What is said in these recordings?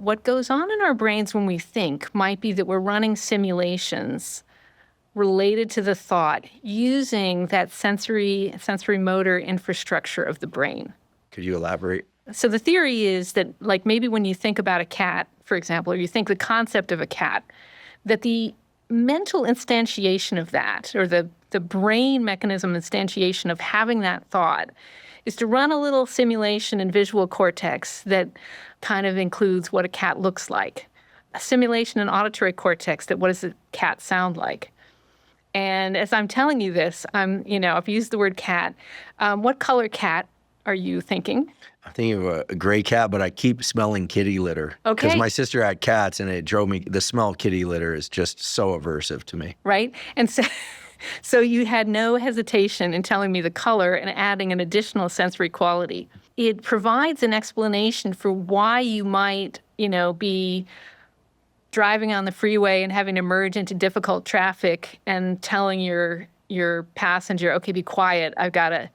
what goes on in our brains when we think might be that we're running simulations related to the thought using that sensory motor infrastructure of the brain. Could you elaborate? So the theory is that, like, maybe when you think about a cat, for example, or you think the concept of a cat, that the mental instantiation of that, or the brain mechanism instantiation of having that thought, is to run a little simulation in visual cortex that kind of includes what a cat looks like, a simulation in auditory cortex that what does a cat sound like. And as I'm telling you this, I've used the word cat. What color cat are you thinking? I'm thinking of a gray cat, but I keep smelling kitty litter. Okay. Because my sister had cats, and it drove me, the smell of kitty litter is just so aversive to me. Right? And so you had no hesitation in telling me the color and adding an additional sensory quality. It provides an explanation for why you might, be driving on the freeway and having to merge into difficult traffic and telling your passenger, okay, be quiet, I gotta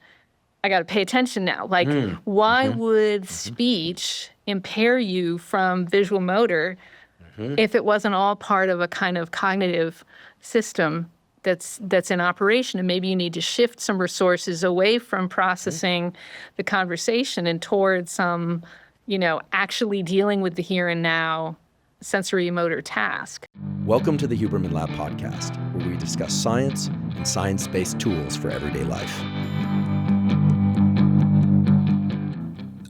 pay attention now. Like, why would speech impair you from visual motor if it wasn't all part of a kind of cognitive system that's in operation? And maybe you need to shift some resources away from processing the conversation and towards some, actually dealing with the here and now sensory motor task. Welcome to the Huberman Lab podcast, where we discuss science and science-based tools for everyday life.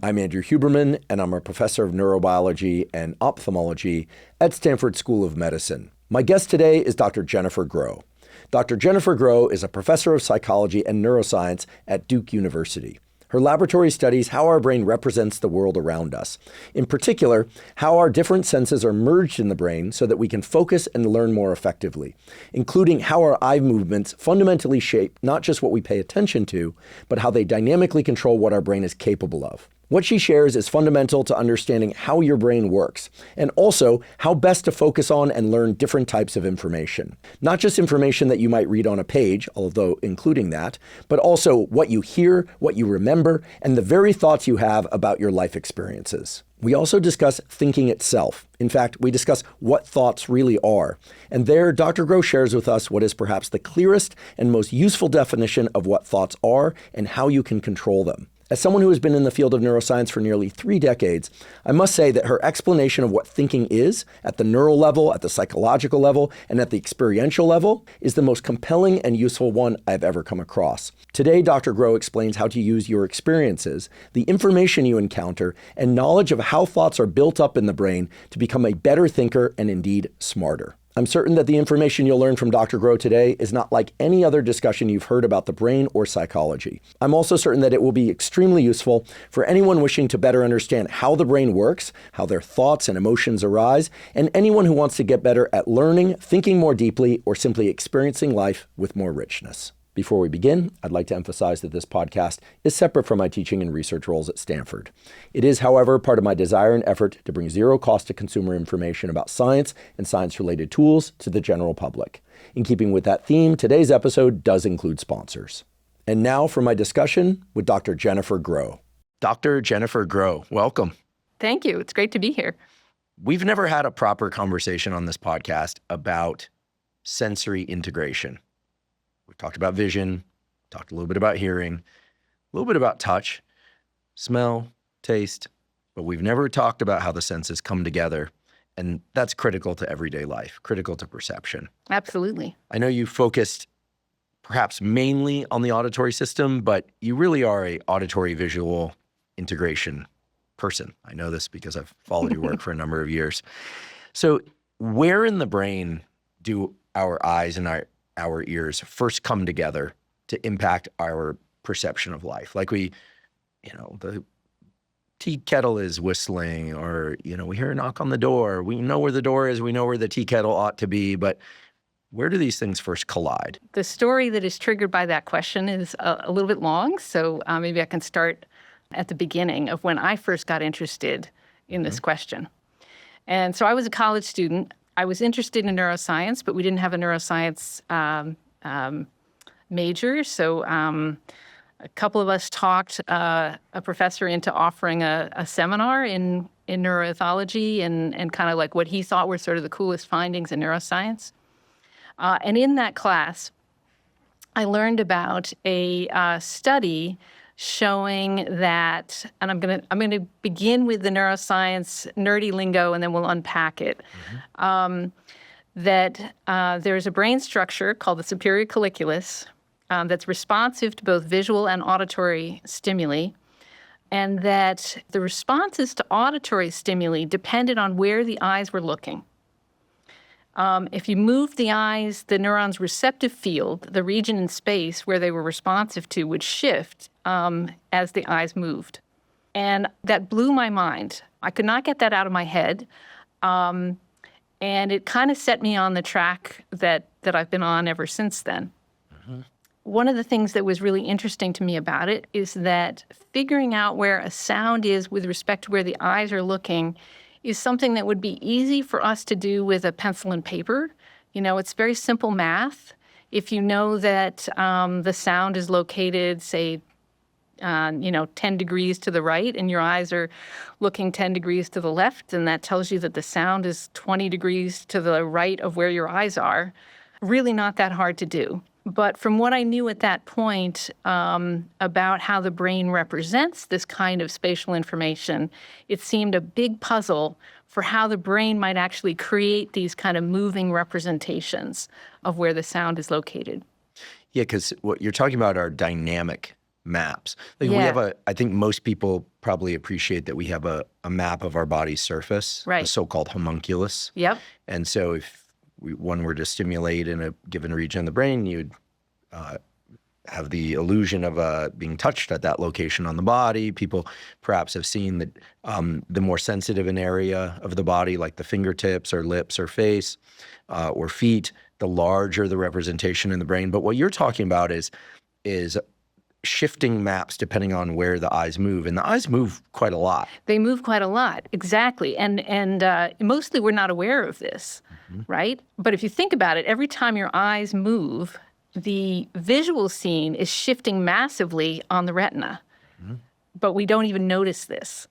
I'm Andrew Huberman, and I'm a professor of neurobiology and ophthalmology at Stanford School of Medicine. My guest today is Dr. Jennifer Groh. Dr. Jennifer Groh is a professor of psychology and neuroscience at Duke University. Her laboratory studies how our brain represents the world around us. In particular, how our different senses are merged in the brain so that we can focus and learn more effectively, including how our eye movements fundamentally shape not just what we pay attention to, but how they dynamically control what our brain is capable of. What she shares is fundamental to understanding how your brain works, and also how best to focus on and learn different types of information. Not just information that you might read on a page, although including that, but also what you hear, what you remember, and the very thoughts you have about your life experiences. We also discuss thinking itself. In fact, we discuss what thoughts really are. And there, Dr. Groh shares with us what is perhaps the clearest and most useful definition of what thoughts are and how you can control them. As someone who has been in the field of neuroscience for nearly 3 decades, I must say that her explanation of what thinking is at the neural level, at the psychological level, and at the experiential level is the most compelling and useful one I've ever come across. Today, Dr. Groh explains how to use your experiences, the information you encounter, and knowledge of how thoughts are built up in the brain to become a better thinker and indeed smarter. I'm certain that the information you'll learn from Dr. Groh today is not like any other discussion you've heard about the brain or psychology. I'm also certain that it will be extremely useful for anyone wishing to better understand how the brain works, how their thoughts and emotions arise, and anyone who wants to get better at learning, thinking more deeply, or simply experiencing life with more richness. Before we begin, I'd like to emphasize that this podcast is separate from my teaching and research roles at Stanford. It is, however, part of my desire and effort to bring zero cost to consumer information about science and science-related tools to the general public. In keeping with that theme, today's episode does include sponsors. And now for my discussion with Dr. Jennifer Groh. Dr. Jennifer Groh, welcome. Thank you. It's great to be here. We've never had a proper conversation on this podcast about sensory integration. We've talked about vision, talked a little bit about hearing, a little bit about touch, smell, taste, but we've never talked about how the senses come together. And that's critical to everyday life, critical to perception. Absolutely. I know you focused perhaps mainly on the auditory system, but you really are a auditory visual integration person. I know this because I've followed your work for a number of years. So where in the brain do our eyes and our ears first come together to impact our perception of life? Like the tea kettle is whistling, or, we hear a knock on the door. We know where the door is. We know where the tea kettle ought to be. But where do these things first collide? The story that is triggered by that question is a little bit long. So maybe I can start at the beginning of when I first got interested in this question. And so I was a college student. I was interested in neuroscience, but we didn't have a neuroscience major. So A couple of us talked a professor into offering a seminar in neuroethology and kind of like what he thought were sort of the coolest findings in neuroscience. And in that class, I learned about a study showing that, and I'm gonna begin with the neuroscience nerdy lingo, and then we'll unpack it. That there's a brain structure called the superior colliculus that's responsive to both visual and auditory stimuli, and that the responses to auditory stimuli depended on where the eyes were looking. If you moved the eyes, the neuron's receptive field, the region in space where they were responsive to, would shift as the eyes moved. And that blew my mind. I could not get that out of my head. And it kind of set me on the track that I've been on ever since then. One of the things that was really interesting to me about it is that figuring out where a sound is with respect to where the eyes are looking is something that would be easy for us to do with a pencil and paper. You know, it's very simple math. If you know that the sound is located, say, 10 degrees to the right, and your eyes are looking 10 degrees to the left, and that tells you that the sound is 20 degrees to the right of where your eyes are, really not that hard to do. But from what I knew at that point about how the brain represents this kind of spatial information, it seemed a big puzzle for how the brain might actually create these kind of moving representations of where the sound is located. Yeah, because what you're talking about are dynamic maps. Like we have I think most people probably appreciate that we have a map of our body's surface, right, a so-called homunculus. Yep. And so if one were to stimulate in a given region of the brain, you'd have the illusion of being touched at that location on the body. People perhaps have seen that the more sensitive an area of the body, like the fingertips or lips or face or feet, the larger the representation in the brain. But what you're talking about is shifting maps depending on where the eyes move. And the eyes move quite a lot. They move quite a lot, exactly. And mostly we're not aware of this, right? But if you think about it, every time your eyes move, the visual scene is shifting massively on the retina. But we don't even notice this.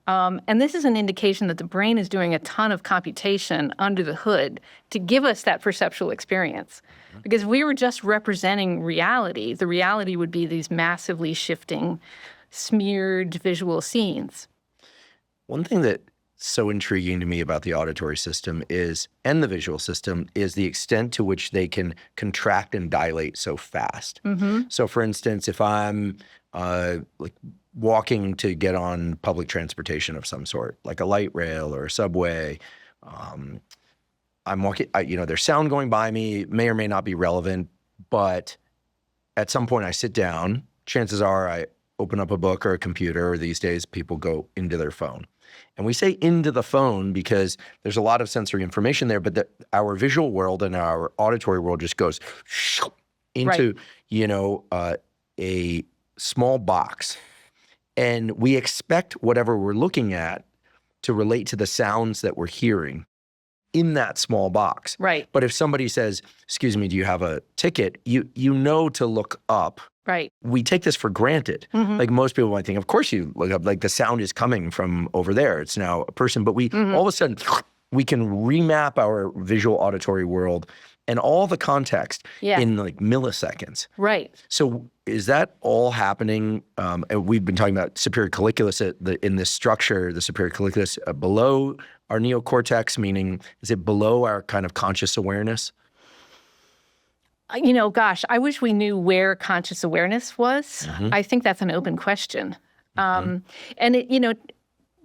And this is an indication that the brain is doing a ton of computation under the hood to give us that perceptual experience. Because if we were just representing reality, the reality would be these massively shifting, smeared visual scenes. One thing that's so intriguing to me about the auditory system and the visual system is the extent to which they can contract and dilate so fast. So for instance, if I'm walking to get on public transportation of some sort, like a light rail or a subway, I'm walking, there's sound going by me, may or may not be relevant, but at some point I sit down, chances are I open up a book or a computer, or these days people go into their phone. And we say into the phone because there's a lot of sensory information there, but our visual world and our auditory world just goes into, a small box. And we expect whatever we're looking at to relate to the sounds that we're hearing in that small box. Right. But if somebody says, excuse me, do you have a ticket? You know to look up. Right. We take this for granted. Like most people might think, of course you look up, like the sound is coming from over there. It's now a person. But we all of a sudden, we can remap our visual auditory world and all the context in like milliseconds. Right. So is that all happening? And we've been talking about superior colliculus in this structure, the superior colliculus below our neocortex, meaning is it below our kind of conscious awareness? Gosh, I wish we knew where conscious awareness was. I think that's an open question. And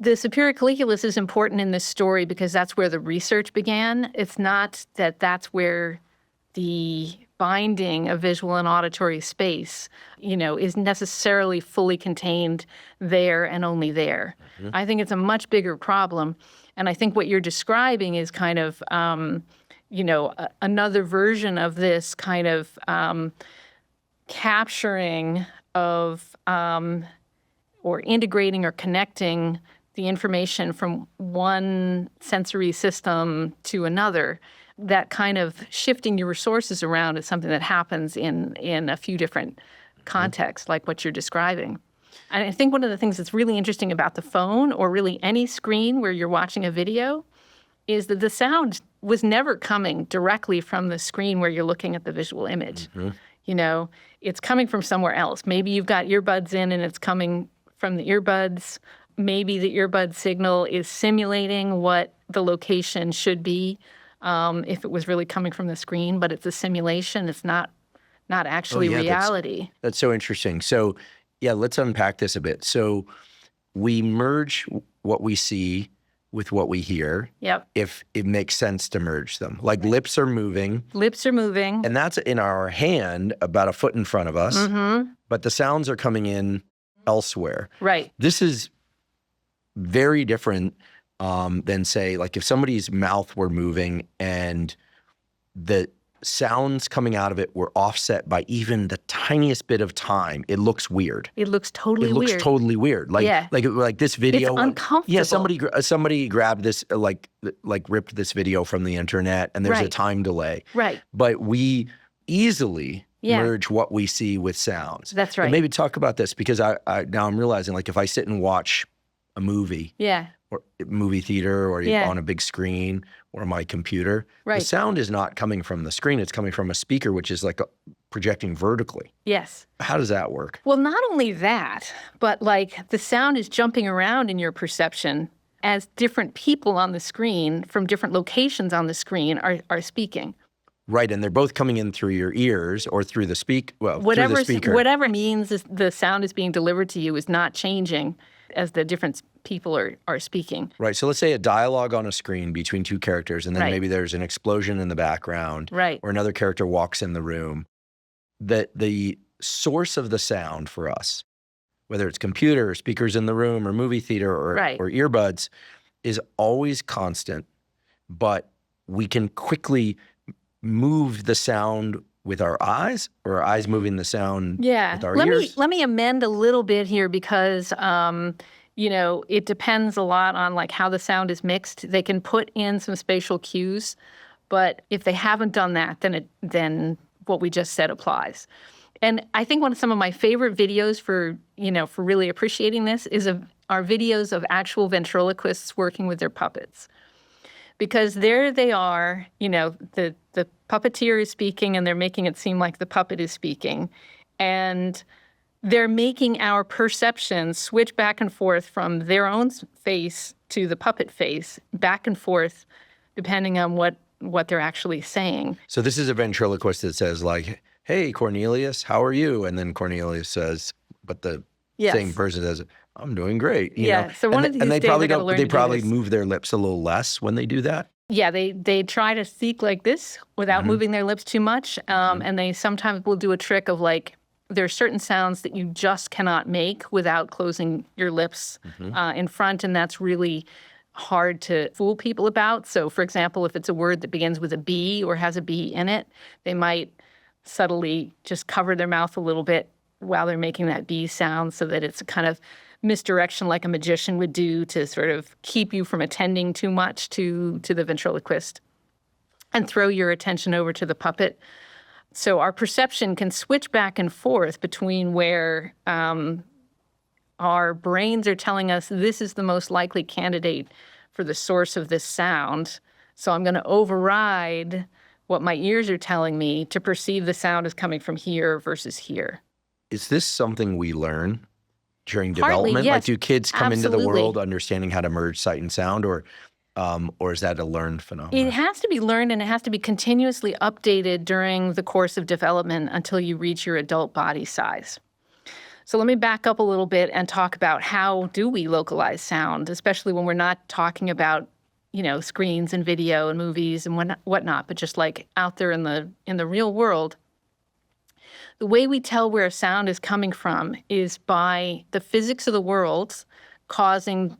the superior colliculus is important in this story because that's where the research began. It's not that that's where the binding of visual and auditory space, is necessarily fully contained there and only there. I think it's a much bigger problem. And I think what you're describing is kind of, another version of this kind of capturing of or integrating or connecting the information from one sensory system to another. That kind of shifting your resources around is something that happens in a few different context, like what you're describing. And I think one of the things that's really interesting about the phone or really any screen where you're watching a video is that the sound was never coming directly from the screen where you're looking at the visual image. You know, it's coming from somewhere else. Maybe you've got earbuds in and it's coming from the earbuds. Maybe the earbud signal is simulating what the location should be if it was really coming from the screen, but it's a simulation. It's not actually reality. That's so interesting. So, yeah, let's unpack this a bit. So we merge what we see with what we hear. Yep. If it makes sense to merge them. Like lips are moving. Lips are moving. And that's in our hand about a foot in front of us. But the sounds are coming in elsewhere. Right. This is very different than, say, like if somebody's mouth were moving and the sounds coming out of it were offset by even the tiniest bit of time, it looks weird. It looks totally weird. It looks totally weird. Like this video. It's uncomfortable. Yeah, somebody grabbed this, like ripped this video from the internet, and there's a time delay. Right. But we easily merge what we see with sounds. That's right. And maybe talk about this, because I now I'm realizing, like, if I sit and watch a movie, or movie theater, or on a big screen, or my computer, the sound is not coming from the screen. It's coming from a speaker, which is like projecting vertically. Yes. How does that work? Well, not only that, but like the sound is jumping around in your perception as different people on the screen from different locations on the screen are speaking. Right, and they're both coming in through your ears or through the through the speaker. Whatever means the sound is being delivered to you is not changing as the different people are speaking. Right, so let's say a dialogue on a screen between two characters, and then maybe there's an explosion in the background, or another character walks in the room. The source of the sound for us, whether it's computer or speakers in the room or movie theater or earbuds, is always constant, but we can quickly move the sound with our eyes, or our eyes moving the sound with our ears? Let me amend a little bit here, because it depends a lot on like how the sound is mixed. They can put in some spatial cues, but if they haven't done that, then what we just said applies. And I think some of my favorite videos for really appreciating this are videos of actual ventriloquists working with their puppets. Because there they are, the puppeteer is speaking and they're making it seem like the puppet is speaking. And they're making our perception switch back and forth from their own face to the puppet face, back and forth, depending on what they're actually saying. So this is a ventriloquist that says, like, hey, Cornelius, how are you? And then Cornelius says, but the same person says, I'm doing great. You know? So one of these days they probably move their lips a little less when they do that. Yeah, they try to speak like this without moving their lips too much. And they sometimes will do a trick of like, there are certain sounds that you just cannot make without closing your lips in front. And that's really hard to fool people about. So for example, if it's a word that begins with a B or has a B in it, they might subtly just cover their mouth a little bit while they're making that B sound, so that it's a kind of misdirection like a magician would do to sort of keep you from attending too much to the ventriloquist and throw your attention over to the puppet. So our perception can switch back and forth between where our brains are telling us this is the most likely candidate for the source of this sound. So I'm going to override what my ears are telling me to perceive the sound as coming from here versus here. Is this something we learn during development? Yes, like, do kids come absolutely. into the world understanding how to merge sight and sound, or is that a learned phenomenon? It has to be learned, and it has to be continuously updated during the course of development until you reach your adult body size. So let me back up a little bit and talk about how do we localize sound, especially when we're not talking about screens and video and movies and whatnot, but just like out there in the real world. The way we tell where a sound is coming from is by the physics of the world causing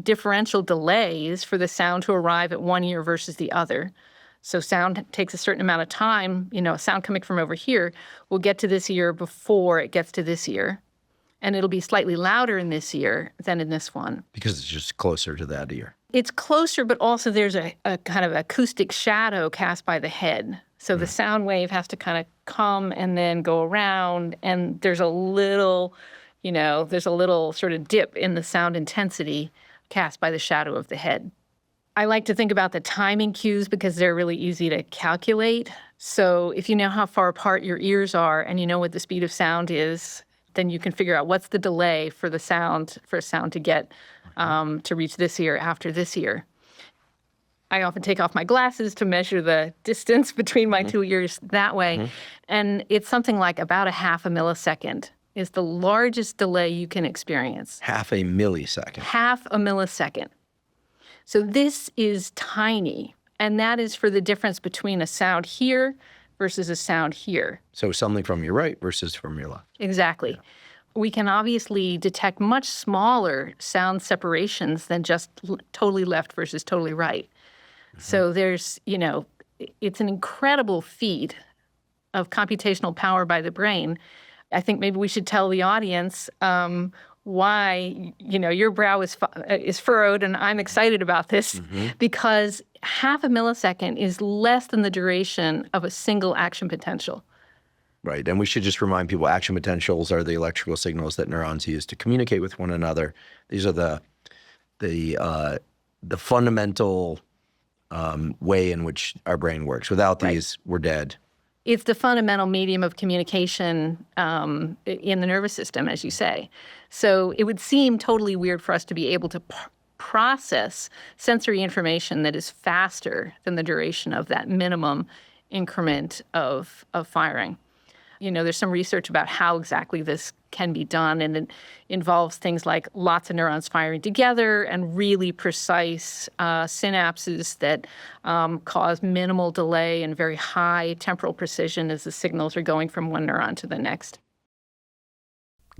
differential delays for the sound to arrive at one ear versus the other. So sound takes a certain amount of time. A sound coming from over here will get to this ear before it gets to this ear. And it'll be slightly louder in this ear than in this one. Because it's just closer to that ear. It's closer, but also there's a kind of acoustic shadow cast by the head. So the sound wave has to kind of come and then go around, and there's a little, sort of dip in the sound intensity cast by the shadow of the head. I like to think about the timing cues because they're really easy to calculate. So if you know how far apart your ears are and you know what the speed of sound is, then you can figure out what's the delay for a sound to get to reach this ear after this ear. I often take off my glasses to measure the distance between my two ears that way. And it's something like about a half a millisecond is the largest delay you can experience. Half a millisecond. Half a millisecond. So this is tiny. And that is for the difference between a sound here versus a sound here. So something from your right versus from your left. Exactly. Yeah. We can obviously detect much smaller sound separations than just totally left versus totally right. So there's, it's an incredible feat of computational power by the brain. I think maybe we should tell the audience why, your brow is furrowed, and I'm excited about this because half a millisecond is less than the duration of a single action potential. Right. And we should just remind people action potentials are the electrical signals that neurons use to communicate with one another. These are the fundamental way in which our brain works. Without these, we're dead. It's the fundamental medium of communication in the nervous system, as you say. So it would seem totally weird for us to be able to process sensory information that is faster than the duration of that minimum increment of firing. There's some research about how exactly this can be done, and it involves things like lots of neurons firing together and really precise synapses that cause minimal delay and very high temporal precision as the signals are going from one neuron to the next.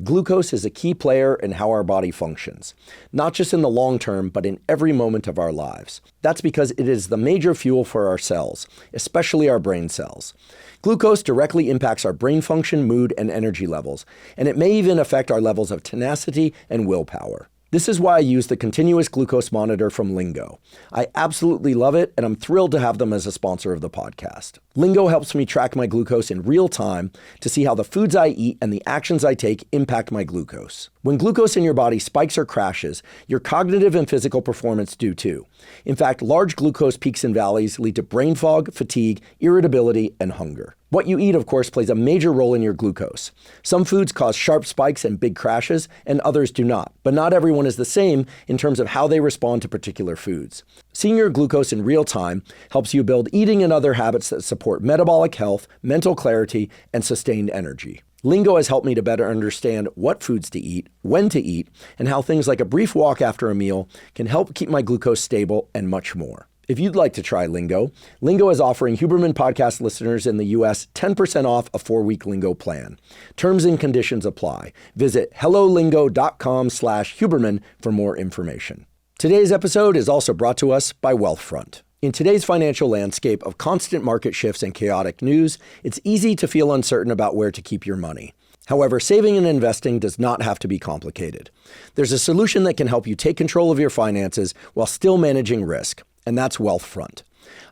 Glucose is a key player in how our body functions, not just in the long term, but in every moment of our lives. That's because it is the major fuel for our cells, especially our brain cells. Glucose directly impacts our brain function, mood, and energy levels, and it may even affect our levels of tenacity and willpower. This is why I use the continuous glucose monitor from Lingo. I absolutely love it, and I'm thrilled to have them as a sponsor of the podcast. Lingo helps me track my glucose in real time to see how the foods I eat and the actions I take impact my glucose. When glucose in your body spikes or crashes, your cognitive and physical performance do too. In fact, large glucose peaks and valleys lead to brain fog, fatigue, irritability, and hunger. What you eat, of course, plays a major role in your glucose. Some foods cause sharp spikes and big crashes, and others do not. But not everyone is the same in terms of how they respond to particular foods. Seeing your glucose in real time helps you build eating and other habits that support metabolic health, mental clarity, and sustained energy. Lingo has helped me to better understand what foods to eat, when to eat, and how things like a brief walk after a meal can help keep my glucose stable, and much more. If you'd like to try Lingo, Lingo is offering Huberman podcast listeners in the U.S. 10% off a 4-week Lingo plan. Terms and conditions apply. Visit hellolingo.com/Huberman for more information. Today's episode is also brought to us by Wealthfront. In today's financial landscape of constant market shifts and chaotic news, it's easy to feel uncertain about where to keep your money. However, saving and investing does not have to be complicated. There's a solution that can help you take control of your finances while still managing risk, and that's Wealthfront.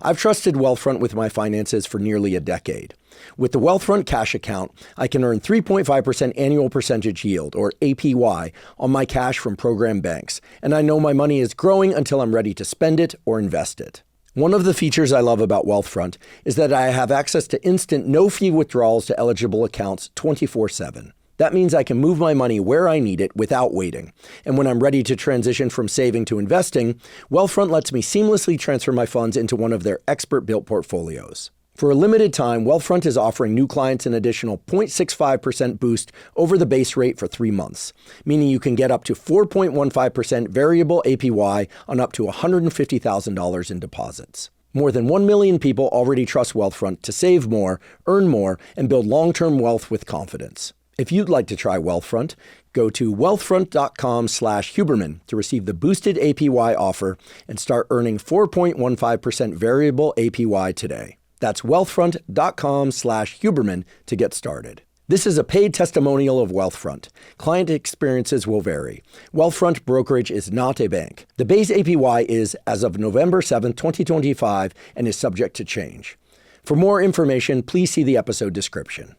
I've trusted Wealthfront with my finances for nearly a decade. With the Wealthfront cash account, I can earn 3.5% annual percentage yield, or APY, on my cash from program banks, and I know my money is growing until I'm ready to spend it or invest it. One of the features I love about Wealthfront is that I have access to instant no-fee withdrawals to eligible accounts 24/7. That means I can move my money where I need it without waiting. And when I'm ready to transition from saving to investing, Wealthfront lets me seamlessly transfer my funds into one of their expert-built portfolios. For a limited time, Wealthfront is offering new clients an additional 0.65% boost over the base rate for 3 months, meaning you can get up to 4.15% variable APY on up to $150,000 in deposits. More than 1 million people already trust Wealthfront to save more, earn more, and build long-term wealth with confidence. If you'd like to try Wealthfront, go to wealthfront.com/Huberman to receive the boosted APY offer and start earning 4.15% variable APY today. That's wealthfront.com/Huberman to get started. This is a paid testimonial of Wealthfront. Client experiences will vary. Wealthfront brokerage is not a bank. The base APY is as of November 7, 2025, and is subject to change. For more information, please see the episode description.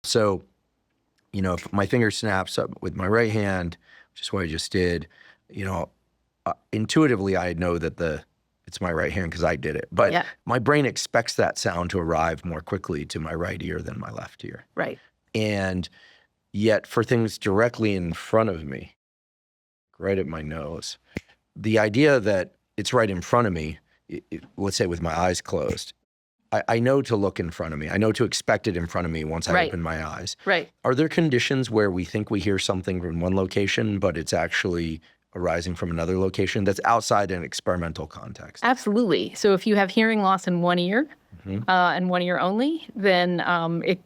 So, if my finger snaps up with my right hand, which is what I just did, intuitively I know that it's my right hand because I did it. But my brain expects that sound to arrive more quickly to my right ear than my left ear. Right. And yet for things directly in front of me, right at my nose, the idea that it's right in front of me, let's say with my eyes closed, I know to look in front of me. I know to expect it in front of me once I open my eyes. Right. Are there conditions where we think we hear something from one location, but it's actually arising from another location that's outside an experimental context? Absolutely. So if you have hearing loss in one ear and one ear only, then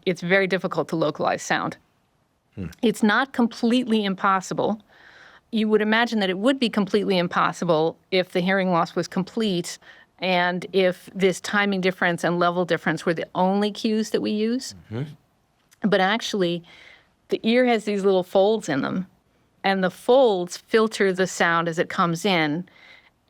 it's very difficult to localize sound. It's not completely impossible. You would imagine that it would be completely impossible if the hearing loss was complete and if this timing difference and level difference were the only cues that we use. But actually, the ear has these little folds in them, and the folds filter the sound as it comes in.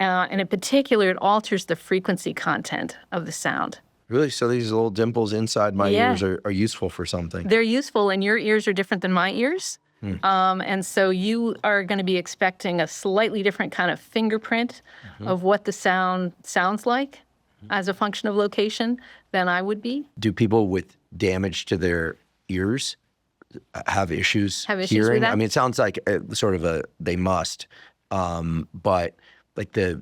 And in particular, it alters the frequency content of the sound. Really? So these little dimples inside my ears are useful for something? They're useful, and your ears are different than my ears. And so you are going to be expecting a slightly different kind of fingerprint of what the sound sounds like as a function of location than I would be. Do people with damage to their ears have issues with that? I mean, it sounds like they must. But like the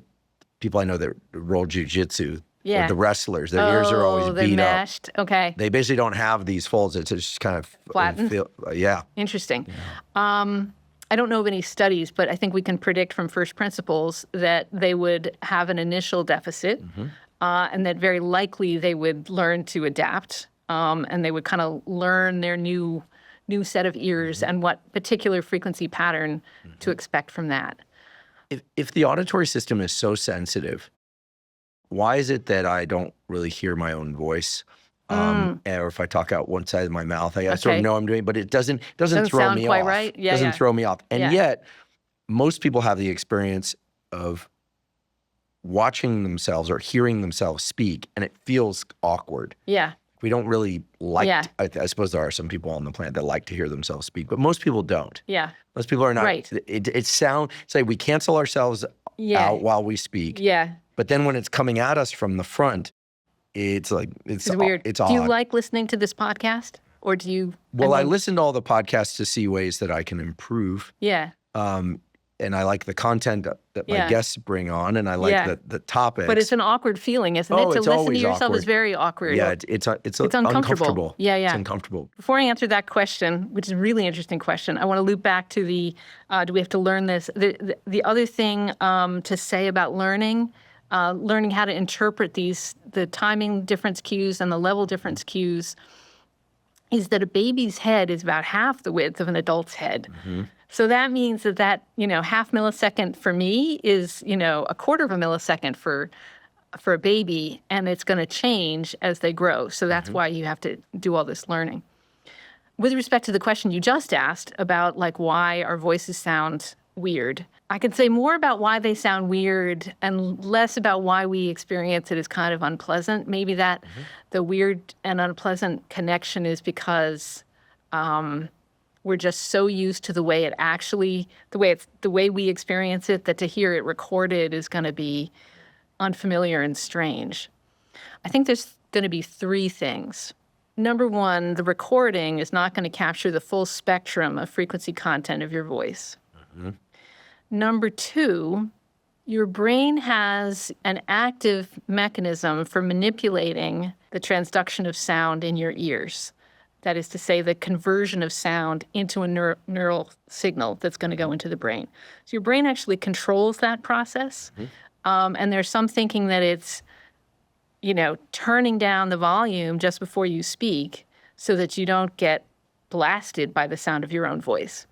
people I know that roll jujitsu, or the wrestlers, their ears are always they're beat mashed. up. Okay. They basically don't have these folds. It's just kind of flattened. Interesting. I don't know of any studies, but I think we can predict from first principles that they would have an initial deficit, and that very likely they would learn to adapt, and they would kind of learn their new set of ears and what particular frequency pattern to expect from that. If the auditory system is so sensitive, why is it that I don't really hear my own voice? Or if I talk out one side of my mouth, I sort of know I'm doing it, but it doesn't throw sound me quite off. right. It doesn't throw me off. And Yeah. yet, most people have the experience of watching themselves or hearing themselves speak, and it feels awkward. Yeah. We don't really like, I suppose there are some people on the planet that like to hear themselves speak, but most people don't. Yeah. Most people are not. Right. Say we cancel ourselves out while we speak. Yeah. But then when it's coming at us from the front, it's weird. It's do odd. you like listening to this podcast, or do you? Well, I listen to all the podcasts to see ways that I can improve. Yeah. And I like the content that my guests bring on, and I like the topics. But it's an awkward feeling, isn't it? To it's listen to always yourself awkward. is very awkward. Yeah, it's uncomfortable. Yeah. It's uncomfortable. Before I answer that question, which is a really interesting question, I want to loop back to the do we have to learn this? The other thing to say about learning how to interpret the timing difference cues and the level difference cues is that a baby's head is about half the width of an adult's head. So that means that half millisecond for me is, a quarter of a millisecond for a baby, and it's going to change as they grow. So that's why you have to do all this learning. With respect to the question you just asked about why our voices sound weird, I could say more about why they sound weird and less about why we experience it as kind of unpleasant. Maybe that the weird and unpleasant connection is because we're just so used to the way we experience it that to hear it recorded is going to be unfamiliar and strange. I think there's going to be three things. Number one, the recording is not going to capture the full spectrum of frequency content of your voice. Number two, your brain has an active mechanism for manipulating the transduction of sound in your ears. That is to say, the conversion of sound into a neural signal that's going to go into the brain. So your brain actually controls that process. And there's some thinking that it's, turning down the volume just before you speak so that you don't get blasted by the sound of your own voice.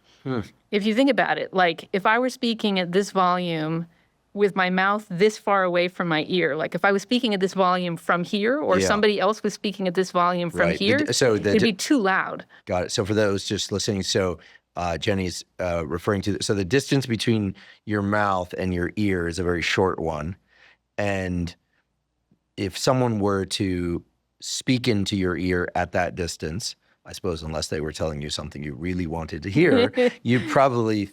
If you think about it, if I were speaking at this volume with my mouth this far away from my ear, if I was speaking at this volume from here or somebody else was speaking at this volume from here, it'd be too loud. Got it. So for those just listening, Jenny's referring to, so the distance between your mouth and your ear is a very short one. And if someone were to speak into your ear at that distance, I suppose, unless they were telling you something you really wanted to hear, you'd probably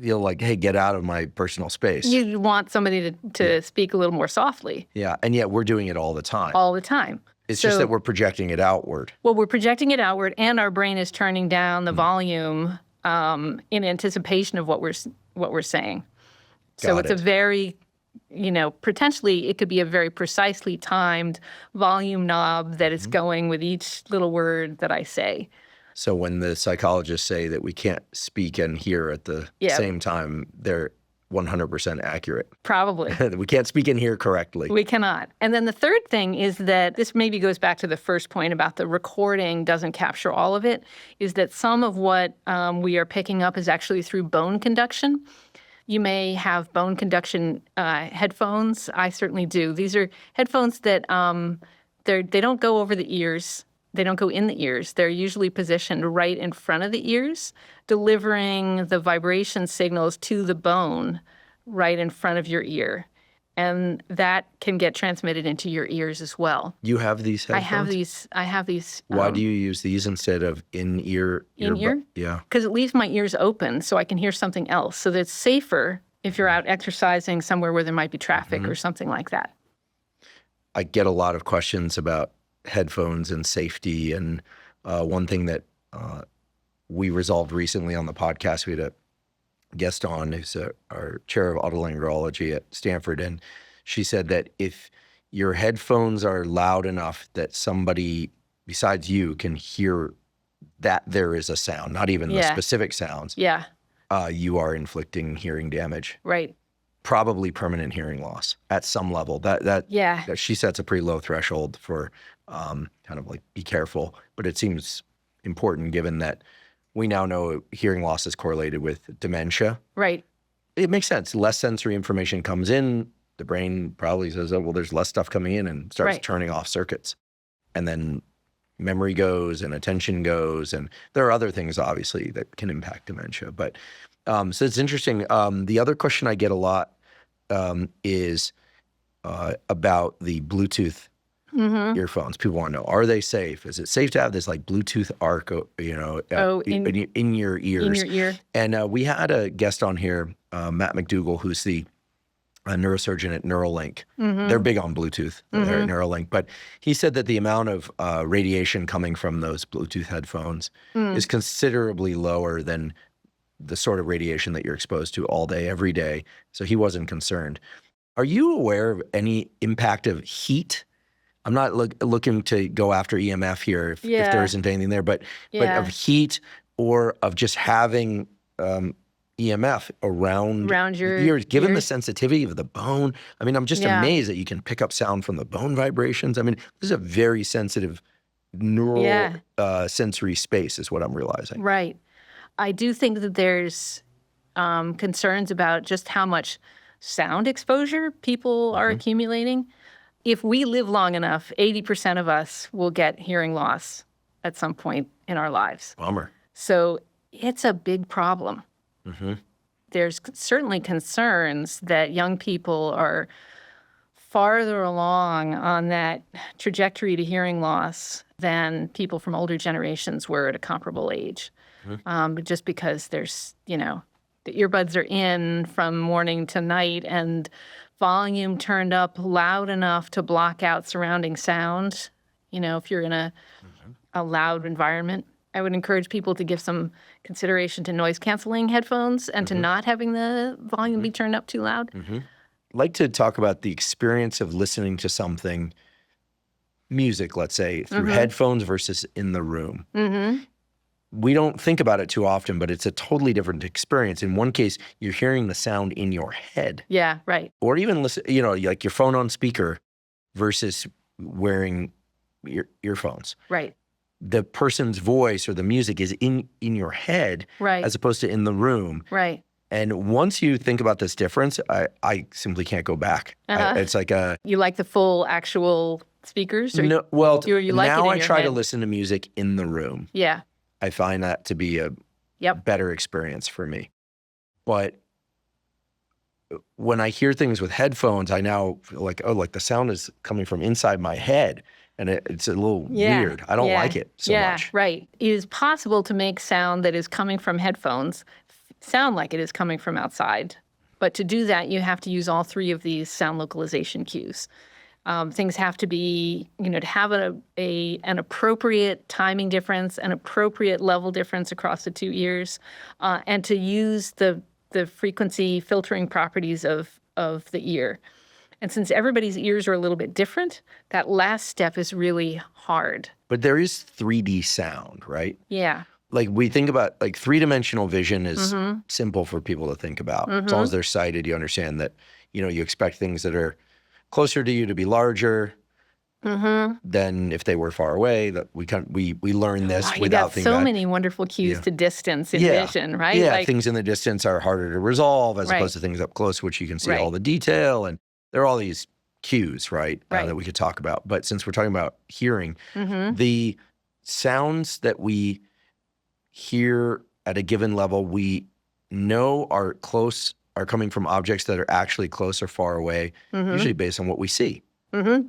feel like, hey, get out of my personal space. You want somebody to speak a little more softly. Yeah, and yet we're doing it all the time. All the time. It's just that we're projecting it outward. Well, we're projecting it outward, and our brain is turning down the volume in anticipation of what we're saying. So it's a very, potentially it could be a very precisely timed volume knob that is going with each little word that I say. So when the psychologists say that we can't speak and hear at the same time, they're 100% accurate. Probably. We can't speak and hear correctly. We cannot. And then the third thing is that this maybe goes back to the first point about the recording doesn't capture all of it, is that some of what we are picking up is actually through bone conduction. You may have bone conduction headphones. I certainly do. These are headphones that they don't go over the ears. They don't go in the ears. They're usually positioned right in front of the ears, delivering the vibration signals to the bone right in front of your ear. And that can get transmitted into your ears as well. You have these headphones? I have these. Why do you use these instead of in-ear? In-ear? Yeah. Because it leaves my ears open so I can hear something else. So that it's safer if you're out exercising somewhere where there might be traffic or something like that. I get a lot of questions about headphones and safety. And one thing that we resolved recently on the podcast, we had a guest on who's our chair of otolaryngology at Stanford. And she said that if your headphones are loud enough that somebody besides you can hear that there is a sound, not even the specific sounds, you are inflicting hearing damage. Right. Probably permanent hearing loss at some level. That she sets a pretty low threshold for kind of like be careful, but it seems important given that we now know hearing loss is correlated with dementia. Right. It makes sense. Less sensory information comes in, the brain probably says, oh, well, there's less stuff coming in and starts turning off circuits. And then memory goes and attention goes. And there are other things, obviously, that can impact dementia. But so it's interesting. The other question I get a lot is about the Bluetooth earphones. People want to know, are they safe? Is it safe to have this like Bluetooth arc, in your ears? In your ear. And we had a guest on here, Matt McDougall, who's the neurosurgeon at Neuralink. They're big on Bluetooth there at Neuralink. But he said that the amount of radiation coming from those Bluetooth headphones is considerably lower than the sort of radiation that you're exposed to all day, every day. So he wasn't concerned. Are you aware of any impact of heat? I'm not looking to go after EMF here if there isn't anything there, but of heat or of just having EMF around your ears, given the sensitivity of the bone. I mean, I'm just amazed that you can pick up sound from the bone vibrations. I mean, this is a very sensitive neural sensory space is what I'm realizing. Right. I do think that there's concerns about just how much sound exposure people are accumulating. If we live long enough, 80% of us will get hearing loss at some point in our lives. Bummer. So it's a big problem. There's certainly concerns that young people are farther along on that trajectory to hearing loss than people from older generations were at a comparable age. Just because there's, the earbuds are in from morning to night and volume turned up loud enough to block out surrounding sound, if you're in a loud environment. I would encourage people to give some consideration to noise-canceling headphones and to not having the volume be turned up too loud. I'd like to talk about the experience of listening to something, music, let's say, through headphones versus in the room. We don't think about it too often, but it's a totally different experience. In one case, you're hearing the sound in your head. Yeah, right. Or even listen, like your phone on speaker versus wearing earphones. Right. The person's voice or the music is in your head as opposed to in the room. Right. And once you think about this difference, I simply can't go back. It's like you like the full actual speakers? Or no, well, you like now it in I your try head? to listen to music in the room. Yeah. I find that to be a better experience for me. But when I hear things with headphones, I now feel like, oh, like the sound is coming from inside my head. And it's a little weird. I don't like it so much. Right. It is possible to make sound that is coming from headphones sound like it is coming from outside. But to do that, you have to use all three of these sound localization cues. Things have to be, to have an appropriate timing difference, an appropriate level difference across the two ears, and to use the frequency filtering properties of the ear. And since everybody's ears are a little bit different, that last step is really hard. But there is 3D sound, right? Yeah. Like we think about like three-dimensional vision is simple for people to think about. As long as they're sighted, you understand that, you expect things that are closer to you to be larger than if they were far away. That we learn this You without got thinking so about many wonderful cues to distance in vision, right? Yeah, things in the distance are harder to resolve as Right. opposed to things up close, which you can see Right. all the detail. And there are all these cues, right, Right. that we could talk about. But since we're talking about hearing, Mm-hmm. the sounds that we hear at a given level, we know are coming from objects that are actually close or far away, usually based on what we see.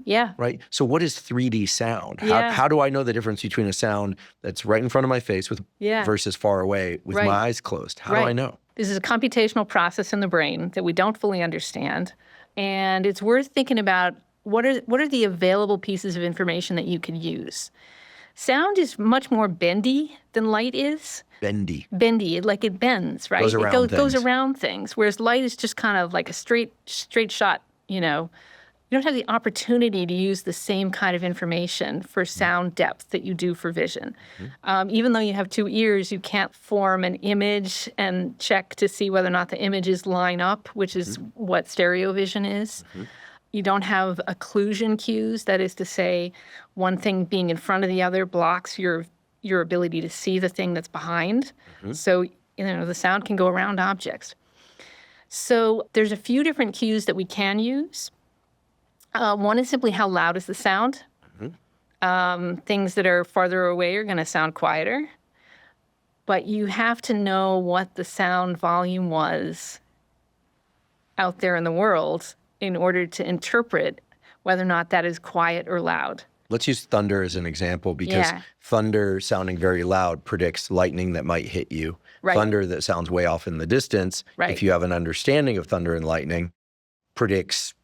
Yeah. Right? So what is 3D sound? Yeah. How do I know the difference between a sound that's right in front of my face versus far away with Right. my eyes closed? How do I know? This is a computational process in the brain that we don't fully understand. And it's worth thinking about what are the available pieces of information that you can use. Sound is much more bendy than light is. Bendy. Like it bends, right? Goes around it goes things. around things, whereas light is just kind of like a straight shot, You don't have the opportunity to use the same kind of information for sound depth that you do for vision. Even though you have two ears, you can't form an image and check to see whether or not the images line up, which is what stereo vision is. You don't have occlusion cues. That is to say, one thing being in front of the other blocks your ability to see the thing that's behind. So, the sound can go around objects. So there's a few different cues that we can use. One is simply how loud is the sound. Things that are farther away are going to sound quieter. But you have to know what the sound volume was out there in the world in order to interpret whether or not that is quiet or loud. Let's use thunder as an example because thunder sounding very loud predicts lightning that might hit you. Right. Thunder that sounds way off in the distance, if you have an understanding of thunder and lightning, predicts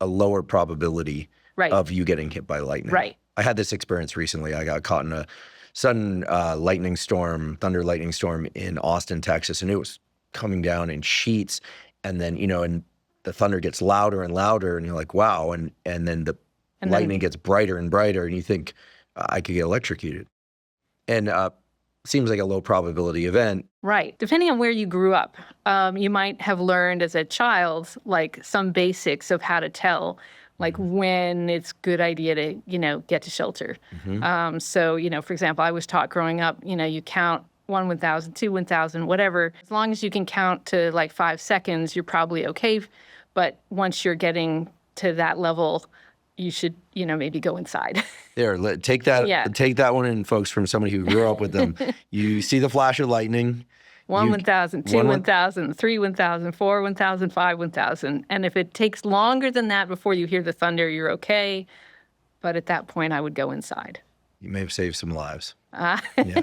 a lower probability of you getting hit by lightning. Right. I had this experience recently. I got caught in a sudden thunder lightning storm in Austin, Texas, and it was coming down in sheets. And then, and the thunder gets louder and louder, and you're like, wow. And then the lightning gets brighter and brighter, and you think, I could get electrocuted. And seems like a low probability event. Right. Depending on where you grew up, you might have learned as a child, like some basics of how to tell, like when it's a good idea to, get to shelter. So, for example, I was taught growing up, you count 1 1,000, 2 1,000, whatever. As long as you can count to like 5 seconds, you're probably okay. But once you're getting to that level, you should, maybe go inside. There, take that one in, folks, from somebody who grew up with them. You see the flash of lightning. 1 1,000, 2 1,000, 3 1,000, 4 1,000, 5 1,000. And if it takes longer than that before you hear the thunder, you're okay. But at that point, I would go inside. You may have saved some lives. Yeah.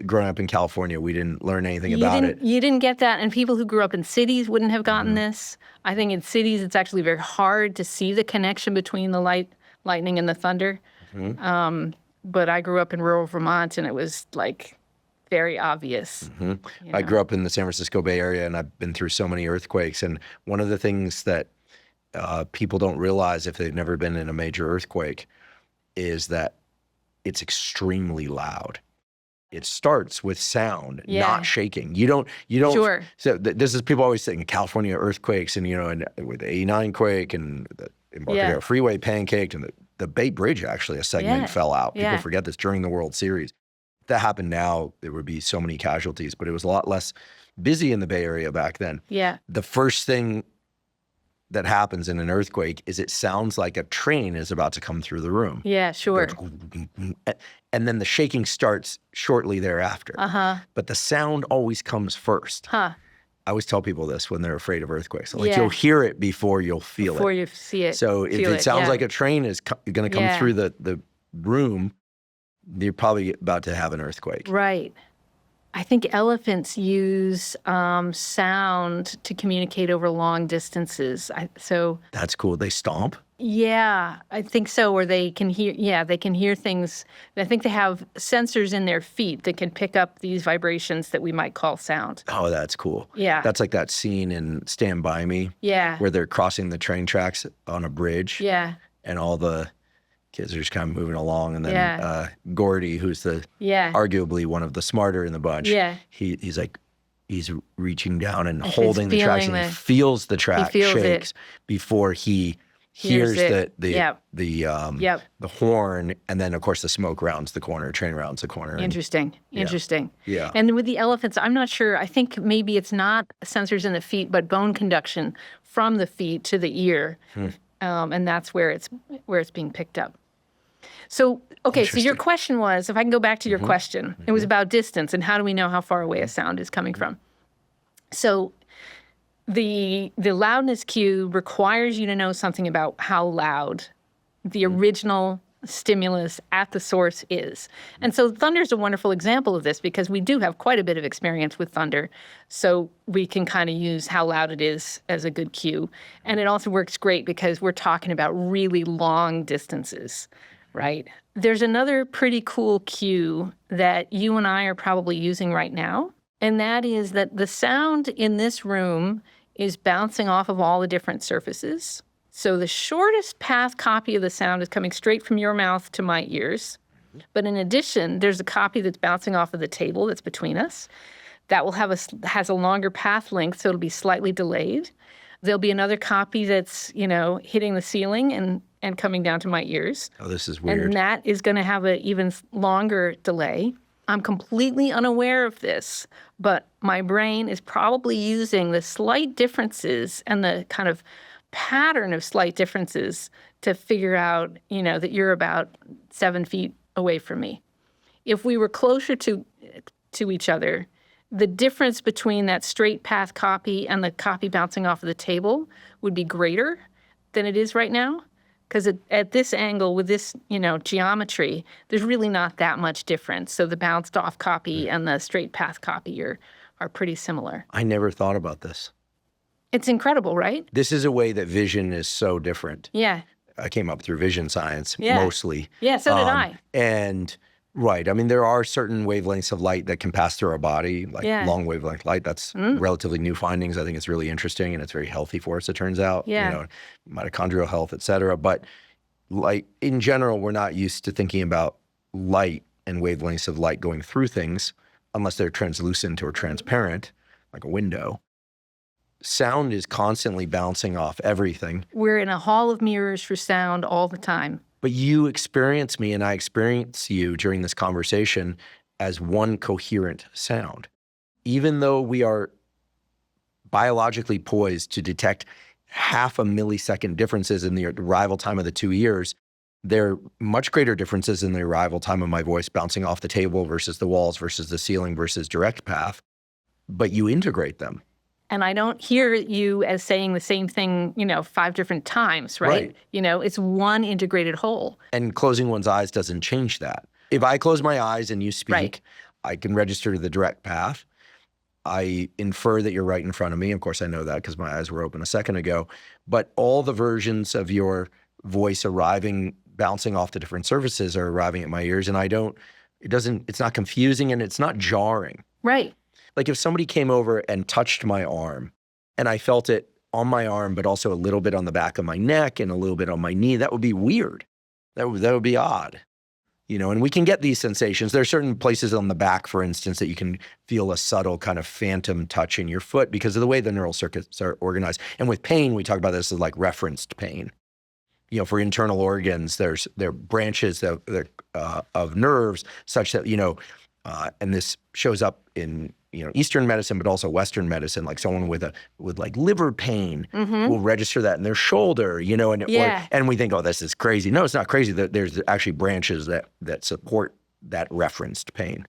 Growing up in California, we didn't learn anything about it. You didn't get that, and people who grew up in cities wouldn't have gotten this. I think in cities, it's actually very hard to see the connection between the lightning and the thunder. But I grew up in rural Vermont, and it was like very obvious. I grew up in the San Francisco Bay Area, and I've been through so many earthquakes. And one of the things that people don't realize if they've never been in a major earthquake is that it's extremely loud. It starts with sound, not shaking. You don't. Sure. So this is people always saying California earthquakes, and and with the '89 quake and the Embarcadero Freeway pancaked, and the Bay Bridge actually a segment fell out. People forget this during the World Series. If that happened now, there would be so many casualties, but it was a lot less busy in the Bay Area back then. Yeah. The first thing that happens in an earthquake is it sounds like a train is about to come through the room. Yeah, sure. And then the shaking starts shortly thereafter. But the sound always comes first. I always tell people this when they're afraid of earthquakes. Like, Yeah. you'll hear it before you'll feel Before it. you see it. So if feel it sounds yeah. like a train is going to come Yeah. through the room, you're probably about to have an earthquake. Right. I think elephants use sound to communicate over long distances. That's cool. They stomp. Yeah, I think so. Or they can hear. Yeah, they can hear things. I think they have sensors in their feet that can pick up these vibrations that we might call sound. Oh, that's cool. Yeah. That's like that scene in Stand By Me. Yeah. Where they're crossing the train tracks on a bridge. Yeah. And all the kids are just kind of moving along. And then Yeah. Gordy, who's arguably one of the smarter in the bunch, he's like, he's reaching down and holding the tracks, and he feels the track shakes before he hears the horn, and then of course the smoke rounds the corner, train rounds the corner. Interesting. Yeah. And with the elephants, I'm not sure. I think maybe it's not sensors in the feet, but bone conduction from the feet to the ear, and that's where it's being picked up. So, okay, so your question was, if I can go back to your question, it was about distance and how do we know how far away a sound is coming from. So the loudness cue requires you to know something about how loud the original stimulus at the source is. And so thunder is a wonderful example of this because we do have quite a bit of experience with thunder. So we can kind of use how loud it is as a good cue. And it also works great because we're talking about really long distances, right? There's another pretty cool cue that you and I are probably using right now. And that is that the sound in this room is bouncing off of all the different surfaces. So the shortest path copy of the sound is coming straight from your mouth to my ears. But in addition, there's a copy that's bouncing off of the table that's between us. That will has a longer path length, so it'll be slightly delayed. There'll be another copy that's, hitting the ceiling and coming down to my ears. Oh, this is weird. And that is going to have an even longer delay. I'm completely unaware of this, but my brain is probably using the slight differences and the kind of pattern of slight differences to figure out, that you're about 7 feet away from me. If we were closer to each other, the difference between that straight path copy and the copy bouncing off of the table would be greater than it is right now. Because at this angle with this, geometry, there's really not that much difference. So the bounced off copy and the straight path copy are pretty similar. I never thought about this. It's incredible, right? This is a way that vision is so different. Yeah. I came up through vision science mostly. Yeah, so did I. And right, I mean, there are certain wavelengths of light that can pass through our body, like long wavelength light. That's relatively new findings. I think it's really interesting and it's very healthy for us, it turns out. Yeah. Mitochondrial health, et cetera. But like in general, we're not used to thinking about light and wavelengths of light going through things unless they're translucent or transparent, like a window. Sound is constantly bouncing off everything. We're in a hall of mirrors for sound all the time. But you experience me and I experience you during this conversation as one coherent sound. Even though we are biologically poised to detect half a millisecond differences in the arrival time of the 2 ears, there are much greater differences in the arrival time of my voice bouncing off the table versus the walls versus the ceiling versus direct path. But you integrate them. And I don't hear you as saying the same thing, 5 different times, right? It's one integrated whole. And closing one's eyes doesn't change that. If I close my eyes and you speak, I can register the direct path. I infer that you're right in front of me. Of course, I know that because my eyes were open a second ago. But all the versions of your voice bouncing off the different surfaces are arriving at my ears. And it's not confusing and it's not jarring. Right. Like if somebody came over and touched my arm and I felt it on my arm, but also a little bit on the back of my neck and a little bit on my knee, that would be weird. That would be odd. And we can get these sensations. There are certain places on the back, for instance, that you can feel a subtle kind of phantom touch in your foot because of the way the neural circuits are organized. And with pain, we talk about this as like referenced pain. For internal organs, there are branches of nerves such that, and this shows up in Eastern medicine, but also Western medicine. Like someone with like liver pain will register that in their shoulder, and we think, oh, this is crazy. No, it's not crazy. There's actually branches that support that referenced pain.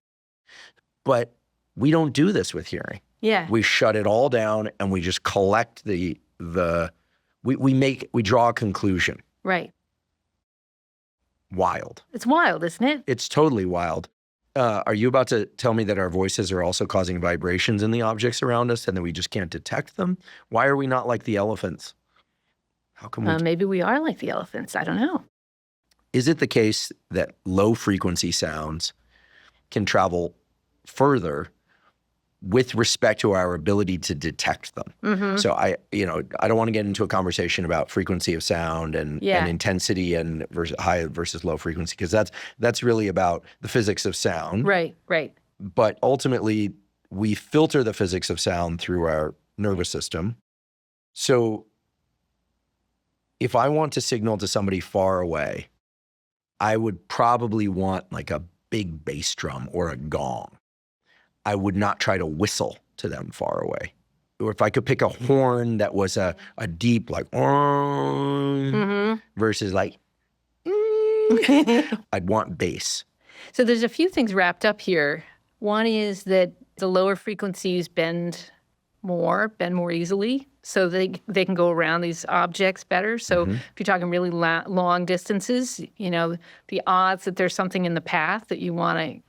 But we don't do this with hearing. Yeah. We shut it all down and we just collect we draw a conclusion. Right. Wild. It's wild, isn't it? It's totally wild. Are you about to tell me that our voices are also causing vibrations in the objects around us and that we just can't detect them? Why are we not like the elephants? How come we... Maybe we are like the elephants. I don't know. Is it the case that low frequency sounds can travel further with respect to our ability to detect them? Mm-hmm. So I don't want to get into a conversation about frequency of sound and intensity and high versus low frequency, because that's really about the physics of sound. Right, right. But ultimately, we filter the physics of sound through our nervous system. So if I want to signal to somebody far away, I would probably want like a big bass drum or a gong. I would not try to whistle to them far away. Or if I could pick a horn that was a deep like versus like I'd want bass. So there's a few things wrapped up here. One is that the lower frequencies bend more easily, so they can go around these objects better. So if you're talking really long distances, the odds that there's something in the path that you want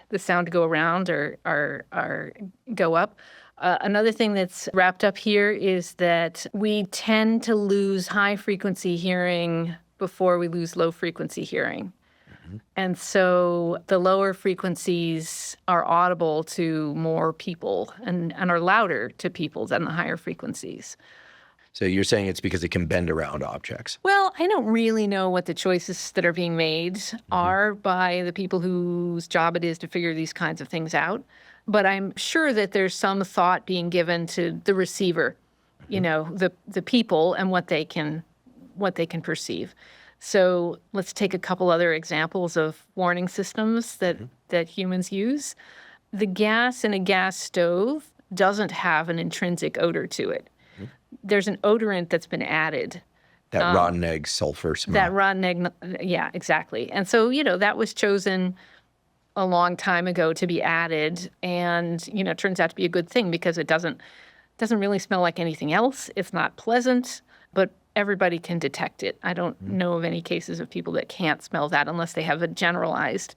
the sound to go around or go up. Another thing that's wrapped up here is that we tend to lose high frequency hearing before we lose low frequency hearing. And so the lower frequencies are audible to more people and are louder to people than the higher frequencies. So you're saying it's because it can bend around objects? Well, I don't really know what the choices that are being made are by the people whose job it is to figure these kinds of things out. But I'm sure that there's some thought being given to the receiver, the people and what they can perceive. So let's take a couple other examples of warning systems that humans use. The gas in a gas stove doesn't have an intrinsic odor to it. There's an odorant that's been added. That rotten egg sulfur smell. That rotten egg, yeah, exactly. And so, that was chosen a long time ago to be added, and, it turns out to be a good thing because it doesn't really smell like anything else. It's not pleasant, but everybody can detect it. I don't know of any cases of people that can't smell that unless they have a generalized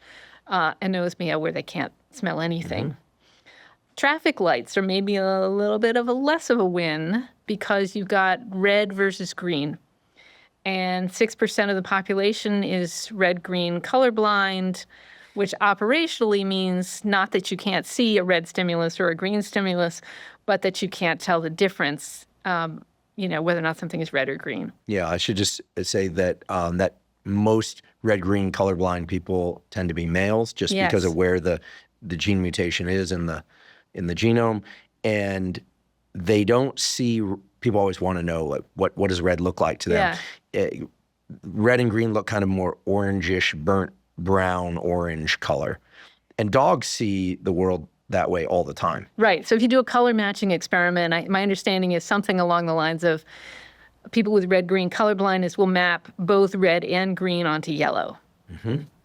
anosmia where they can't smell anything. Traffic lights are maybe a little bit of a less of a win because you've got red versus green. And 6% of the population is red-green colorblind, which operationally means not that you can't see a red stimulus or a green stimulus, but that you can't tell the difference, whether or not something is red or green. Yeah, I should just say that that most red-green colorblind people tend to be males just because of where the gene mutation is in the genome, and they don't see. People always want to know what does red look like to them. Red and green look kind of more orangish, burnt brown, orange color, and dogs see the world that way all the time. Right. So if you do a color matching experiment, my understanding is something along the lines of people with red-green color blindness will map both red and green onto yellow.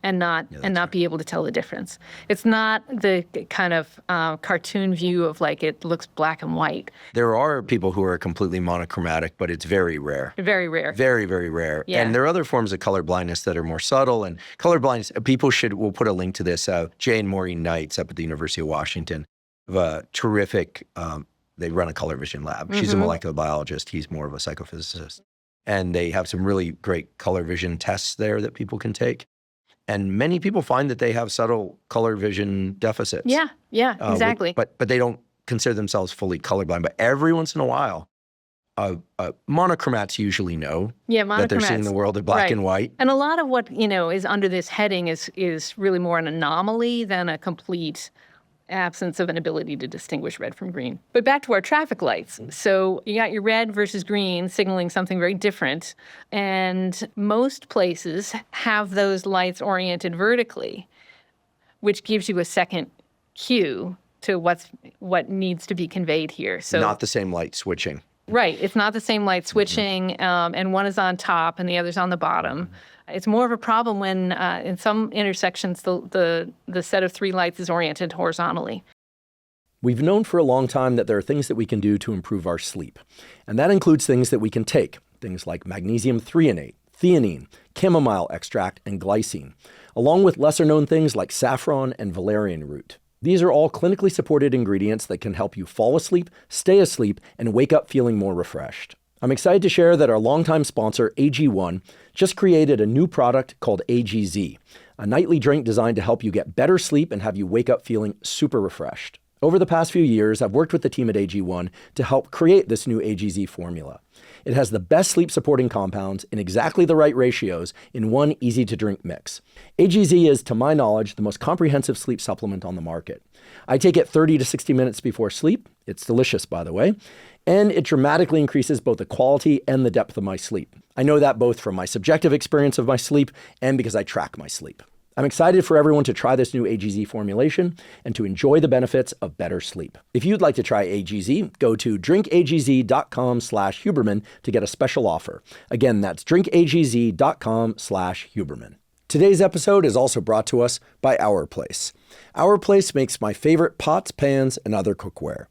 And not be able to tell the difference. It's not the kind of cartoon view of like it looks black and white. There are people who are completely monochromatic, but it's very rare. Very rare. Very, very rare. Yeah. And there are other forms of color blindness that are more subtle. And color blindness, we'll put a link to this. Jay and Maureen Knights up at the University of Washington have a terrific, they run a color vision lab. She's a molecular biologist. He's more of a psychophysicist. And they have some really great color vision tests there that people can take. And many people find that they have subtle color vision deficits. Yeah, exactly. But they don't consider themselves fully colorblind. But every once in a while, monochromats usually know that they're seeing the world in black and white. And a lot of what is under this heading is really more an anomaly than a complete absence of an ability to distinguish red from green. But back to our traffic lights. So you got your red versus green signaling something very different. And most places have those lights oriented vertically, which gives you a second cue to what needs to be conveyed here. So not the same light switching. Right. It's not the same light switching, and one is on top and the other's on the bottom. It's more of a problem when, in some intersections, the set of three lights is oriented horizontally. We've known for a long time that there are things that we can do to improve our sleep. And that includes things that we can take, things like magnesium threonate, theanine, chamomile extract, and glycine, along with lesser-known things like saffron and valerian root. These are all clinically supported ingredients that can help you fall asleep, stay asleep, and wake up feeling more refreshed. I'm excited to share that our longtime sponsor, AG1, just created a new product called AGZ, a nightly drink designed to help you get better sleep and have you wake up feeling super refreshed. Over the past few years, I've worked with the team at AG1 to help create this new AGZ formula. It has the best sleep-supporting compounds in exactly the right ratios in one easy-to-drink mix. AGZ is, to my knowledge, the most comprehensive sleep supplement on the market. I take it 30 to 60 minutes before sleep. It's delicious, by the way. And it dramatically increases both the quality and the depth of my sleep. I know that both from my subjective experience of my sleep and because I track my sleep. I'm excited for everyone to try this new AGZ formulation and to enjoy the benefits of better sleep. If you'd like to try AGZ, go to drinkagz.com/Huberman to get a special offer. Again, that's drinkagz.com/Huberman. Today's episode is also brought to us by Our Place. Our Place makes my favorite pots, pans, and other cookware.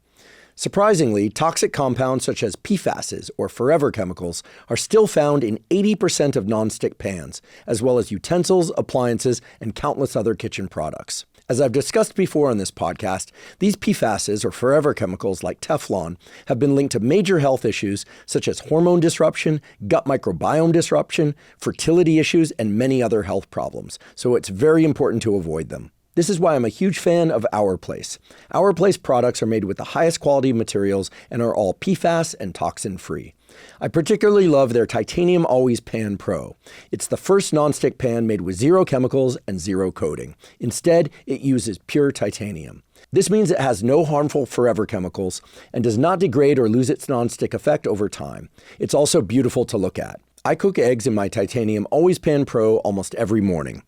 Surprisingly, toxic compounds such as PFASs or forever chemicals are still found in 80% of nonstick pans, as well as utensils, appliances, and countless other kitchen products. As I've discussed before on this podcast, these PFASs or forever chemicals like Teflon have been linked to major health issues such as hormone disruption, gut microbiome disruption, fertility issues, and many other health problems. So it's very important to avoid them. This is why I'm a huge fan of Our Place. Our Place products are made with the highest quality materials and are all PFAS and toxin-free. I particularly love their Titanium Always Pan Pro. It's the first nonstick pan made with zero chemicals and zero coating. Instead, it uses pure titanium. This means it has no harmful forever chemicals and does not degrade or lose its nonstick effect over time. It's also beautiful to look at. I cook eggs in my Titanium Always Pan Pro almost every morning.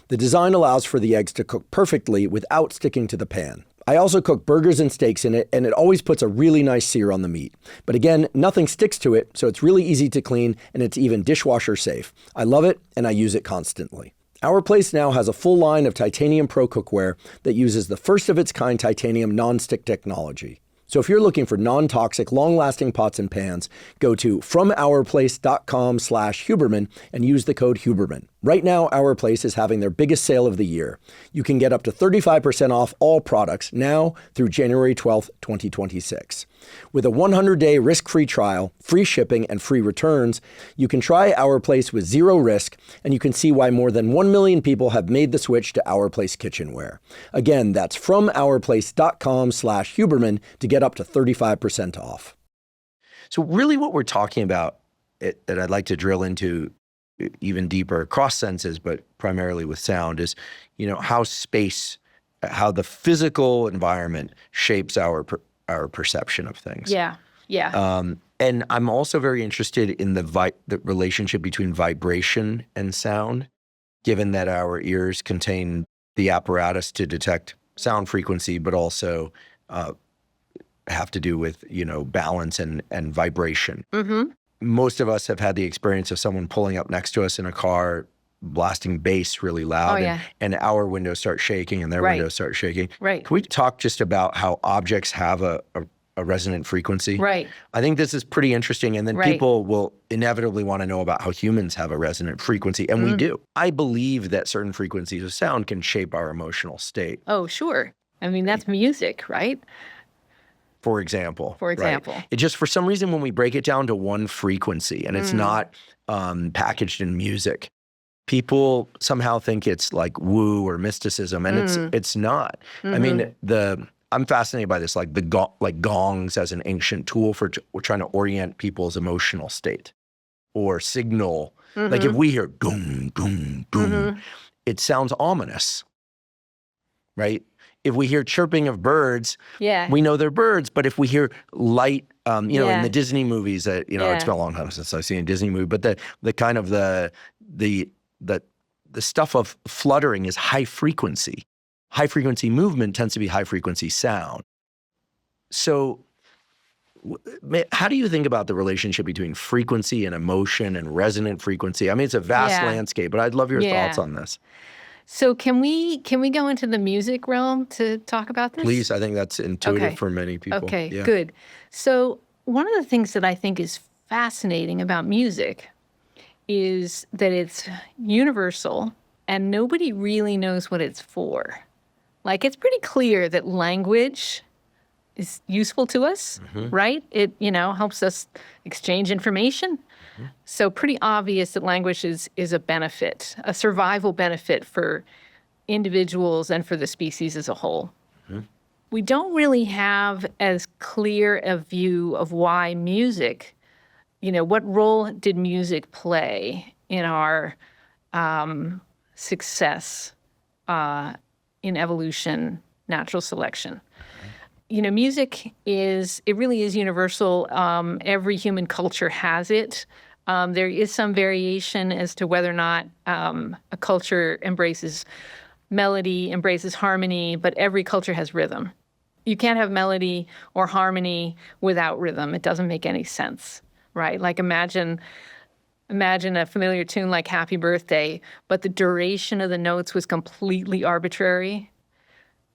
The design allows for the eggs to cook perfectly without sticking to the pan. I also cook burgers and steaks in it, and it always puts a really nice sear on the meat. But again, nothing sticks to it, so it's really easy to clean, and it's even dishwasher safe. I love it, and I use it constantly. Our Place now has a full line of Titanium Pro cookware that uses the first of its kind titanium non-stick technology. So if you're looking for non-toxic, long-lasting pots and pans, go to FromOurPlace.com/Huberman and use the code Huberman. Right now, Our Place is having their biggest sale of the year. You can get up to 35% off all products now through January 12th, 2026. With a 100-day risk-free trial, free shipping, and free returns, you can try Our Place with zero risk, and you can see why more than 1 million people have made the switch to Our Place kitchenware. Again, that's FromOurPlace.com/Huberman to get up to 35% off. So really what we're talking about that I'd like to drill into even deeper across senses, but primarily with sound is, how the physical environment shapes our perception of things. Yeah. And I'm also very interested in the relationship between vibration and sound, given that our ears contain the apparatus to detect sound frequency, but also have to do with, balance and vibration. Mm-hmm. Most of us have had the experience of someone pulling up next to us in a car, blasting bass really loud, Oh, yeah. and our windows start shaking and their Right. windows start shaking. Right. Can we talk just about how objects have a resonant frequency? Right. I think this is pretty interesting, and then Right. people will inevitably want to know about how humans have a resonant frequency, and we do. I believe that certain frequencies of sound can shape our emotional state. Oh, sure. I mean, that's music, right? For example. For example. Right? It just, for some reason, when we break it down to one frequency and it's not packaged in music, people somehow think it's like woo or mysticism, and it's not. I mean, I'm fascinated by this, like gongs as an ancient tool for trying to orient people's emotional state, or signal. Like if we hear boom, boom, boom, it sounds ominous, right? If we hear chirping of birds, we know they're birds. But if we hear light, in the Disney movies, it's been a long time since I've seen a Disney movie, but the kind of the stuff of fluttering is high frequency. High frequency movement tends to be high frequency sound. So how do you think about the relationship between frequency and emotion and resonant frequency? I mean, it's a vast landscape, but I'd love your thoughts on this. So can we go into the music realm to talk about this? Please, I think that's intuitive Okay. for many people. Okay, Yeah. good. So one of the things that I think is fascinating about music is that it's universal and nobody really knows what it's for. Like, it's pretty clear that language is useful to us, right? It, helps us exchange information. So pretty obvious that language is a benefit, a survival benefit for individuals and for the species as a whole. We don't really have as clear a view of why music, what role did music play in our success in evolution, natural selection. Music it really is universal. Every human culture has it. There is some variation as to whether or not a culture embraces melody, embraces harmony, but every culture has rhythm. You can't have melody or harmony without rhythm. It doesn't make any sense, right? Like imagine a familiar tune like Happy Birthday, but the duration of the notes was completely arbitrary.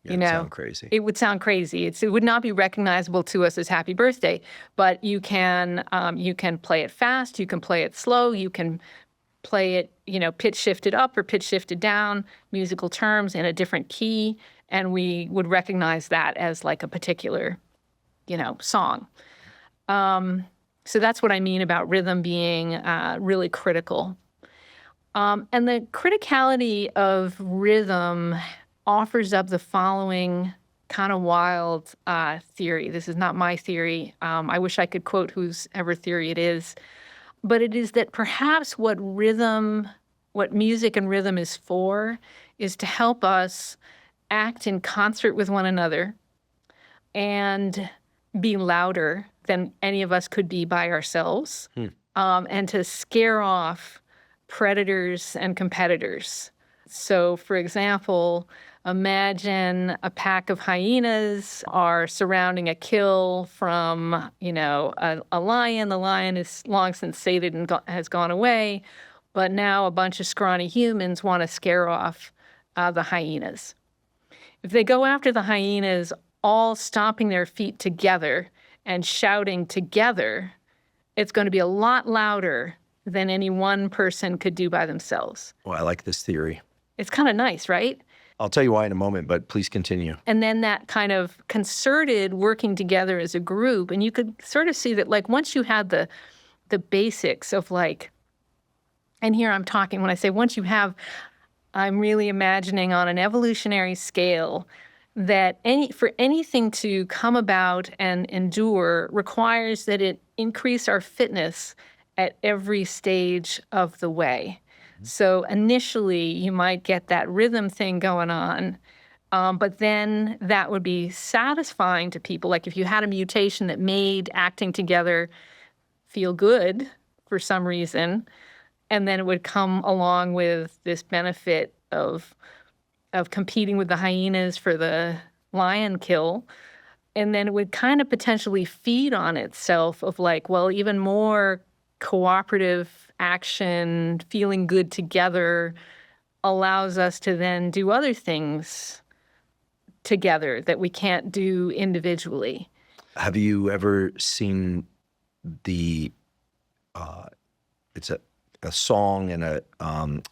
Yeah, it'd sound crazy. It would sound crazy. It would not be recognizable to us as Happy Birthday, but you can play it fast, you can play it slow, you can play it, pitch shifted up or pitch shifted down, musical terms in a different key, and we would recognize that as like a particular, song. So that's what I mean about rhythm being really critical. And the criticality of rhythm offers up the following kind of wild theory. This is not my theory. I wish I could quote whosever theory it is. But it is that perhaps what music and rhythm is for is to help us act in concert with one another and be louder than any of us could be by ourselves, and to scare off predators and competitors. So, for example, imagine a pack of hyenas are surrounding a kill from, a lion. The lion is long since sated and has gone away, but now a bunch of scrawny humans want to scare off the hyenas. If they go after the hyenas, all stomping their feet together and shouting together, it's going to be a lot louder than any one person could do by themselves. Well, I like this theory. It's kind of nice, right? I'll tell you why in a moment, but please continue. And then that kind of concerted working together as a group, and you could sort of see that, like, once you had the basics of, like, and here I'm talking, when I say once you have, I'm really imagining on an evolutionary scale that for anything to come about and endure requires that it increase our fitness at every stage of the way. So initially, you might get that rhythm thing going on, but then that would be satisfying to people. Like if you had a mutation that made acting together feel good for some reason, and then it would come along with this benefit of competing with the hyenas for the lion kill, and then it would kind of potentially feed on itself of like, well, even more cooperative action, feeling good together allows us to then do other things together that we can't do individually. Have you ever seen it's a song and I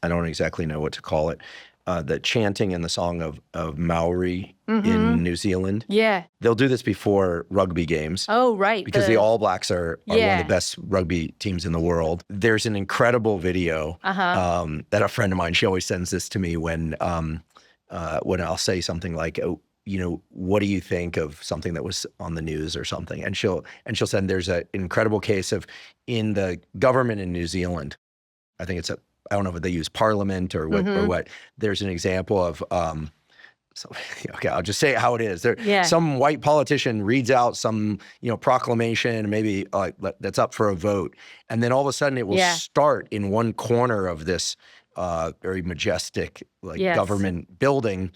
don't exactly know what to call it, the chanting in the song of Maori in New Zealand. Yeah. They'll do this before rugby games. Oh, right. Because the All Blacks are one of the best rugby teams in the world. There's an incredible video that a friend of mine, she always sends this to me when I'll say something like, oh, what do you think of something that was on the news or something? And she'll send, there's an incredible case of in the government in New Zealand, I think I don't know if they use parliament or what, there's an example of, okay, I'll just say it how it is. Some white politician reads out some, proclamation, maybe that's up for a vote. And then all of a sudden it will start in one corner of this very majestic government building.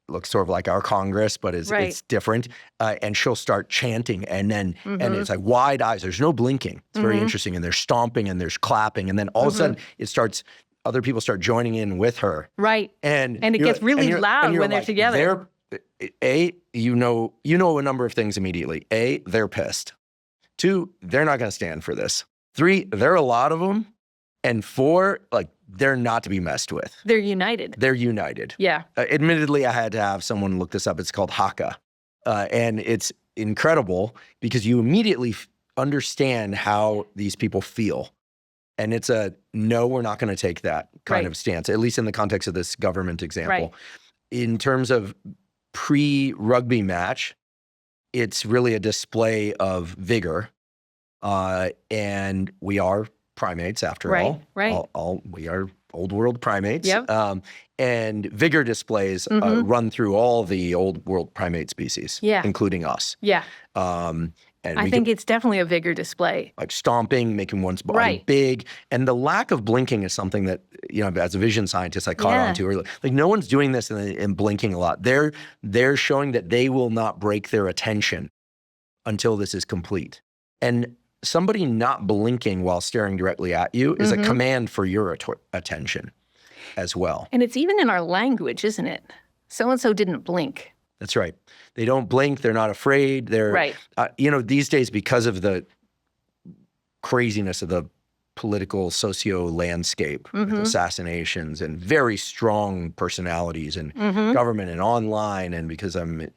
Looks sort of like our Congress, but it's different. And she'll start chanting, and then and it's like wide eyes. There's no blinking. It's very interesting. And there's stomping and there's clapping, and then all of a sudden it starts other people start joining in with her. Right. And it gets really loud when they're together. You know a number of things immediately. A, they're pissed. 2, they're not going to stand for this. 3, there are a lot of them. And 4, like, they're not to be messed with. They're united. They're united. Yeah. Admittedly, I had to have someone look this up. It's called Haka. And it's incredible because you immediately understand how these people feel. And it's a, no, we're not going to take that kind of stance, at least in the context of this government example. Right. In terms of pre-rugby match, it's really a display of vigor. And we are primates after all. Right. We are old world primates. Yep. And vigor displays run through all the old world primate species, including us. Yeah. And I think it's definitely a vigor display. Like stomping, making one's body big. And the lack of blinking is something that, as a vision scientist, I caught on to early. Like, no one's doing this and blinking a lot. They're showing that they will not break their attention until this is complete. And somebody not blinking while staring directly at you is a command for your attention as well. And it's even in our language, isn't it? So-and-so didn't blink. That's right. They don't blink. They're not afraid. They're, these days, because of the craziness of the political socio landscape, with assassinations and very strong personalities in government and online, and because I'm,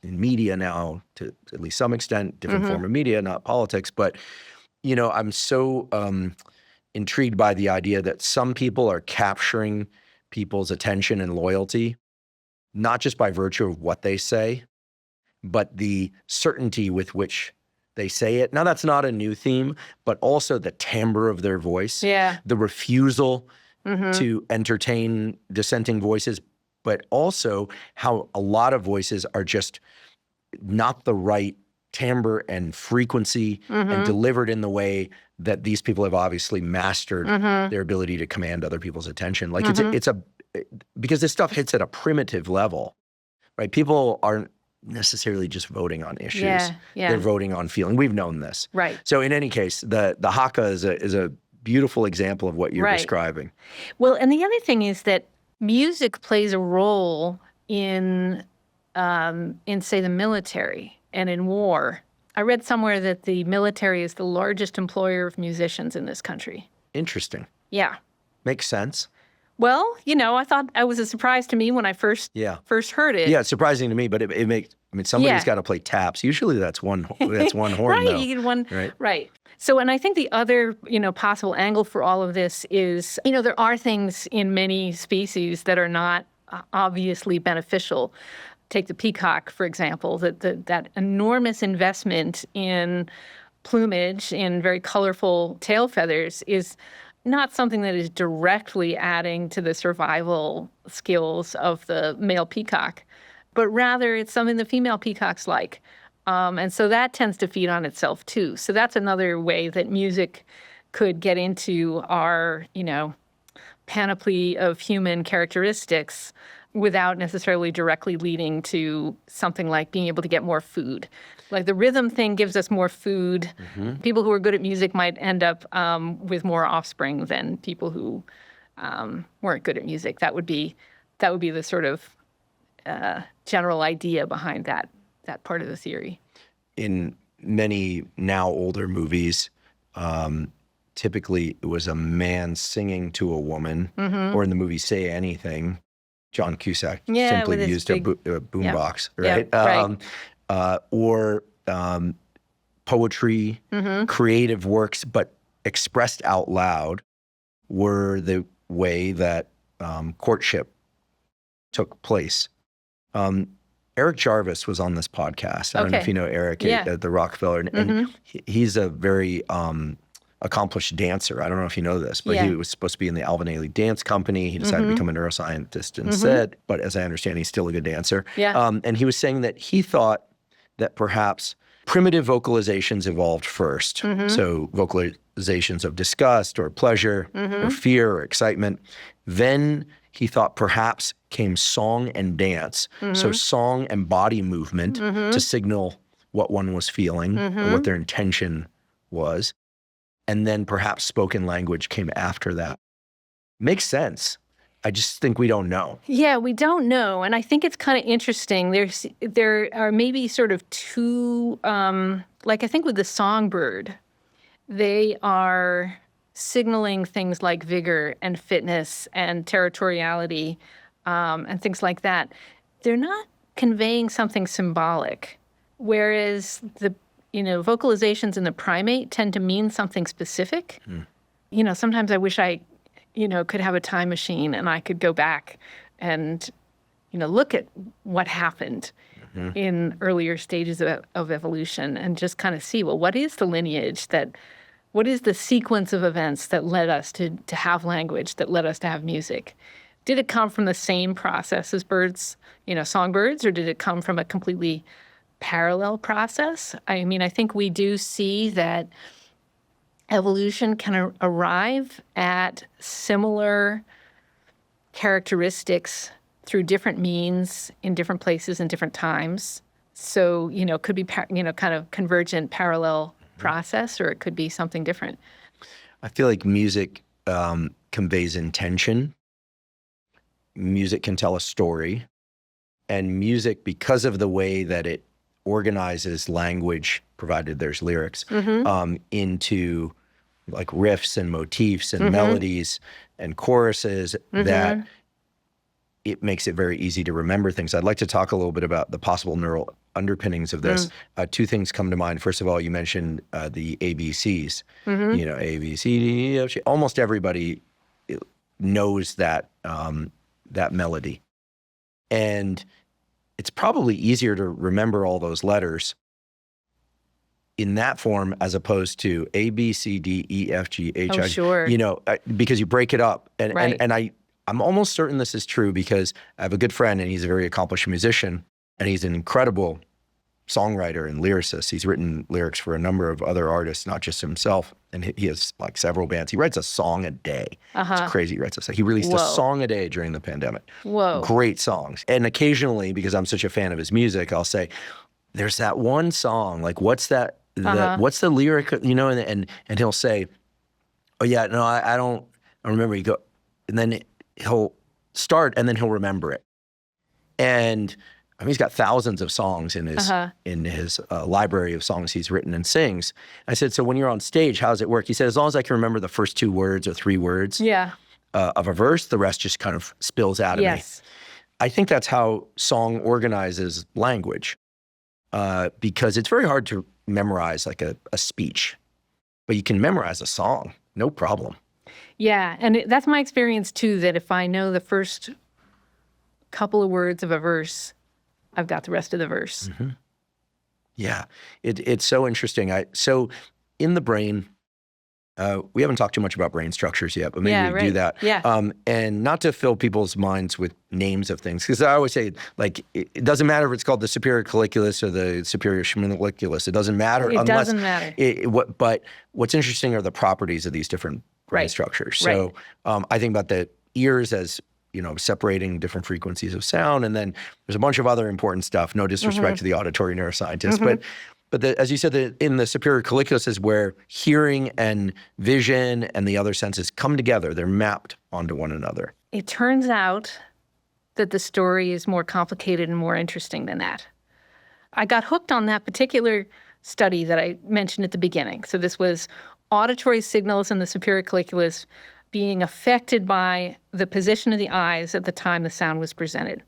in media now to at least some extent, different form of media, not politics, but, I'm so intrigued by the idea that some people are capturing people's attention and loyalty, not just by virtue of what they say, but the certainty with which they say it. Now, that's not a new theme, but also the timbre of their voice, the refusal to entertain dissenting voices, but also how a lot of voices are just not the right timbre and frequency and delivered in the way that these people have obviously mastered their ability to command other people's attention. Like because this stuff hits at a primitive level, right? People aren't necessarily just voting on issues. They're voting on feeling. We've known this. Right. So in any case, the Haka is a beautiful example of what you're describing. Well, and the other thing is that music plays a role in say, the military and in war. I read somewhere that the military is the largest employer of musicians in this country. Interesting. Yeah. Makes sense. Well, I thought it was a surprise to me when I first heard it. Yeah, it's surprising to me, but it makes, somebody's got to play taps. Usually that's one horn, right, though. You get one, right. So, and I think the other, possible angle for all of this is, there are things in many species that are not obviously beneficial. Take the peacock, for example, that enormous investment in plumage, in very colorful tail feathers, is not something that is directly adding to the survival skills of the male peacock, but rather it's something the female peacocks like. And so that tends to feed on itself too. So that's another way that music could get into our, panoply of human characteristics without necessarily directly leading to something like being able to get more food. Like the rhythm thing gives us more food. People who are good at music might end up with more offspring than people who weren't good at music. That would be the sort of general idea behind that part of the theory. In many now older movies, typically it was a man singing to a woman, or in the movie Say Anything, John Cusack simply used a boombox, right? Or poetry, creative works, but expressed out loud, were the way that courtship took place. Eric Jarvis was on this podcast. I don't know if you know Eric at the Rockefeller, and he's a very accomplished dancer. I don't know if you know this, but he was supposed to be in the Alvin Ailey Dance Company. He decided to become a neuroscientist instead, but as I understand, he's still a good dancer. And he was saying that he thought that perhaps primitive vocalizations evolved first. So vocalizations of disgust or pleasure or fear or excitement. Then he thought perhaps came song and dance. So song and body movement to signal what one was feeling or what their intention was. And then perhaps spoken language came after that. Makes sense. I just think we don't know. Yeah, we don't know. And I think it's kind of interesting. There are maybe sort of two, like I think with the songbird, they are signaling things like vigor and fitness and territoriality and things like that. They're not conveying something symbolic, whereas the vocalizations in the primate tend to mean something specific. Sometimes I wish I could have a time machine and I could go back and look at what happened in earlier stages of evolution and just kind of see, well, what is the lineage what is the sequence of events that led us to have language, that led us to have music? Did it come from the same process as birds, songbirds, or did it come from a completely parallel process? I mean, I think we do see that evolution can arrive at similar characteristics through different means in different places and different times. So, it could be, kind of convergent parallel process, or it could be something different. I feel like music conveys intention. Music can tell a story. And music, because of the way that it organizes language, provided there's lyrics, into like riffs and motifs and melodies and choruses, that it makes it very easy to remember things. I'd like to talk a little bit about the possible neural underpinnings of this. Two things come to mind. First of all, you mentioned the ABCs. A, B, C, D, E, F, G. Almost everybody knows that that melody. And it's probably easier to remember all those letters in that form as opposed to A, B, C, D, E, F, G, H, I. Sure. Because you break it up. And, right. and I'm almost certain this is true because I have a good friend and he's a very accomplished musician and he's an incredible songwriter and lyricist. He's written lyrics for a number of other artists, not just himself. And he has like several bands. He writes a song a day. It's crazy. He writes a song. He released a song a day during the pandemic. Whoa. Great songs. And occasionally, because I'm such a fan of his music, I'll say, there's that one song, like what's that, what's the lyric, and he'll say, oh yeah, no, I don't remember. And then he'll start and then he'll remember it. And I mean, he's got thousands of songs in his library of songs he's written and sings. I said, so when you're on stage, how does it work? He said, as long as I can remember the first 2 words or 3 words of a verse, the rest just kind of spills out of me. I think that's how song organizes language because it's very hard to memorize like a speech, but you can memorize a song, no problem. Yeah, and that's my experience too, that if I know the first couple of words of a verse, I've got the rest of the verse. Yeah, it's so interesting. So in the brain, we haven't talked too much about brain structures yet, but maybe we do that. And not to fill people's minds with names of things, because I always say, like, it doesn't matter if it's called the superior colliculus or the superior schimmelliculus. It doesn't matter. It doesn't matter. But what's interesting are the properties of these different brain structures. So I think about the ears as separating different frequencies of sound. And then there's a bunch of other important stuff, no disrespect to the auditory neuroscientists. But as you said, in the superior colliculus is where hearing and vision and the other senses come together. They're mapped onto one another. It turns out that the story is more complicated and more interesting than that. I got hooked on that particular study that I mentioned at the beginning. So this was auditory signals in the superior colliculus being affected by the position of the eyes at the time the sound was presented.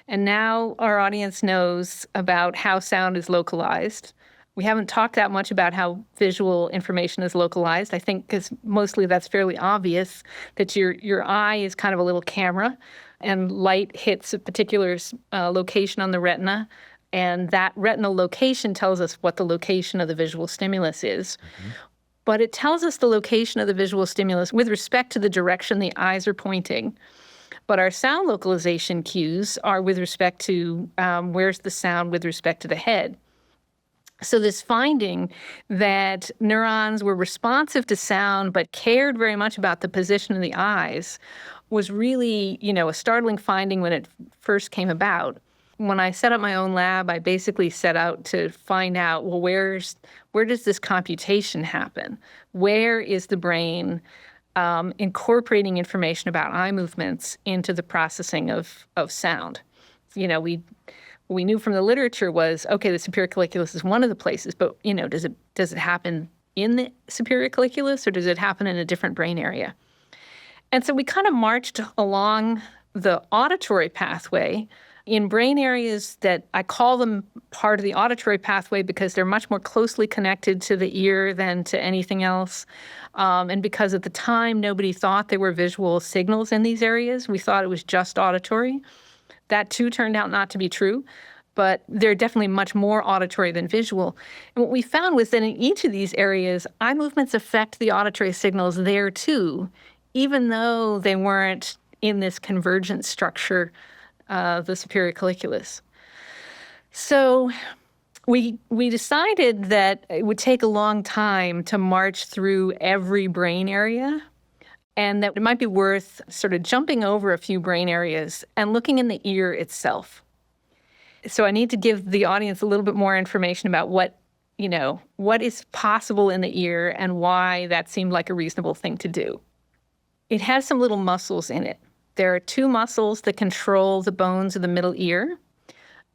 And now our audience knows about how sound is localized. We haven't talked that much about how visual information is localized. I think because mostly that's fairly obvious, that your eye is kind of a little camera and light hits a particular location on the retina. And that retinal location tells us what the location of the visual stimulus is. But it tells us the location of the visual stimulus with respect to the direction the eyes are pointing. But our sound localization cues are with respect to where's the sound with respect to the head. So this finding that neurons were responsive to sound but cared very much about the position of the eyes was really, a startling finding when it first came about. When I set up my own lab, I basically set out to find out, well, where does this computation happen? Where is the brain incorporating information about eye movements into the processing of sound. You know, what we knew from the literature was, okay, the superior colliculus is one of the places, but, you know, does it happen in the superior colliculus or does it happen in a different brain area? And so we kind of marched along the auditory pathway in brain areas that I call them part of the auditory pathway because they're much more closely connected to the ear than to anything else. And because at the time, nobody thought there were visual signals in these areas. We thought it was just auditory. That too turned out not to be true, but they're definitely much more auditory than visual. And what we found was that in each of these areas, eye movements affect the auditory signals there too, even though they weren't in this convergent structure, the superior colliculus. So we decided that it would take a long time to march through every brain area, and that it might be worth sort of jumping over a few brain areas and looking in the ear itself. So I need to give the audience a little bit more information about what is possible in the ear and why that seemed like a reasonable thing to do. It has some little muscles in it. There are two muscles that control the bones of the middle ear.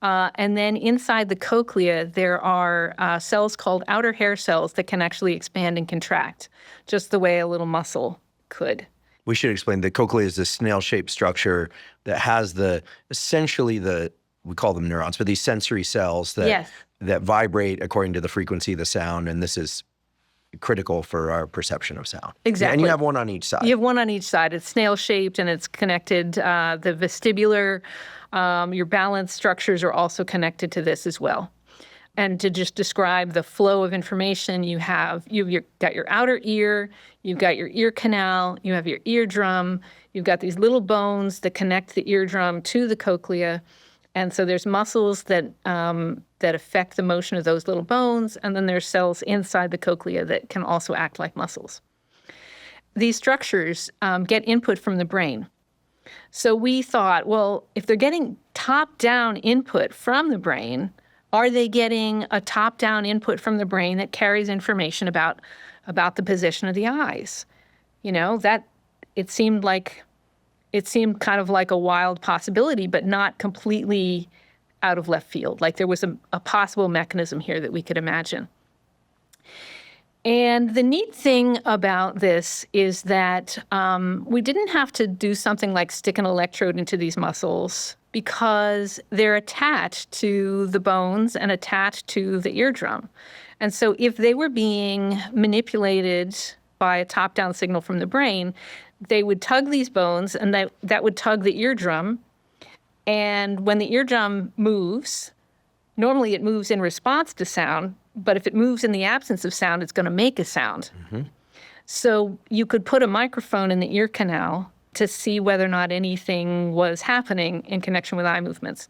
And then inside the cochlea, there are cells called outer hair cells that can actually expand and contract, just the way a little muscle could. We should explain the cochlea is this snail-shaped structure that has we call them neurons, but these sensory cells that vibrate according to the frequency of the sound, and this is critical for our perception of sound. Exactly. And you have one on each side. You have one on each side. It's snail-shaped and it's connected. The vestibular, your balance structures are also connected to this as well. And to just describe the flow of information, you've got your outer ear, you've got your ear canal, you have your eardrum, you've got these little bones that connect the eardrum to the cochlea. And so there's muscles that affect the motion of those little bones, and then there's cells inside the cochlea that can also act like muscles. These structures get input from the brain. So we thought, well, if they're getting top-down input from the brain, are they getting a top-down input from the brain that carries information about the position of the eyes? You know, that it seemed kind of like a wild possibility, but not completely out of left field. Like there was a possible mechanism here that we could imagine. And the neat thing about this is that we didn't have to do something like stick an electrode into these muscles because they're attached to the bones and attached to the eardrum. And so if they were being manipulated by a top-down signal from the brain, they would tug these bones and that would tug the eardrum. And when the eardrum moves, normally it moves in response to sound, but if it moves in the absence of sound, it's going to make a sound. Mm-hmm. So you could put a microphone in the ear canal to see whether or not anything was happening in connection with eye movements.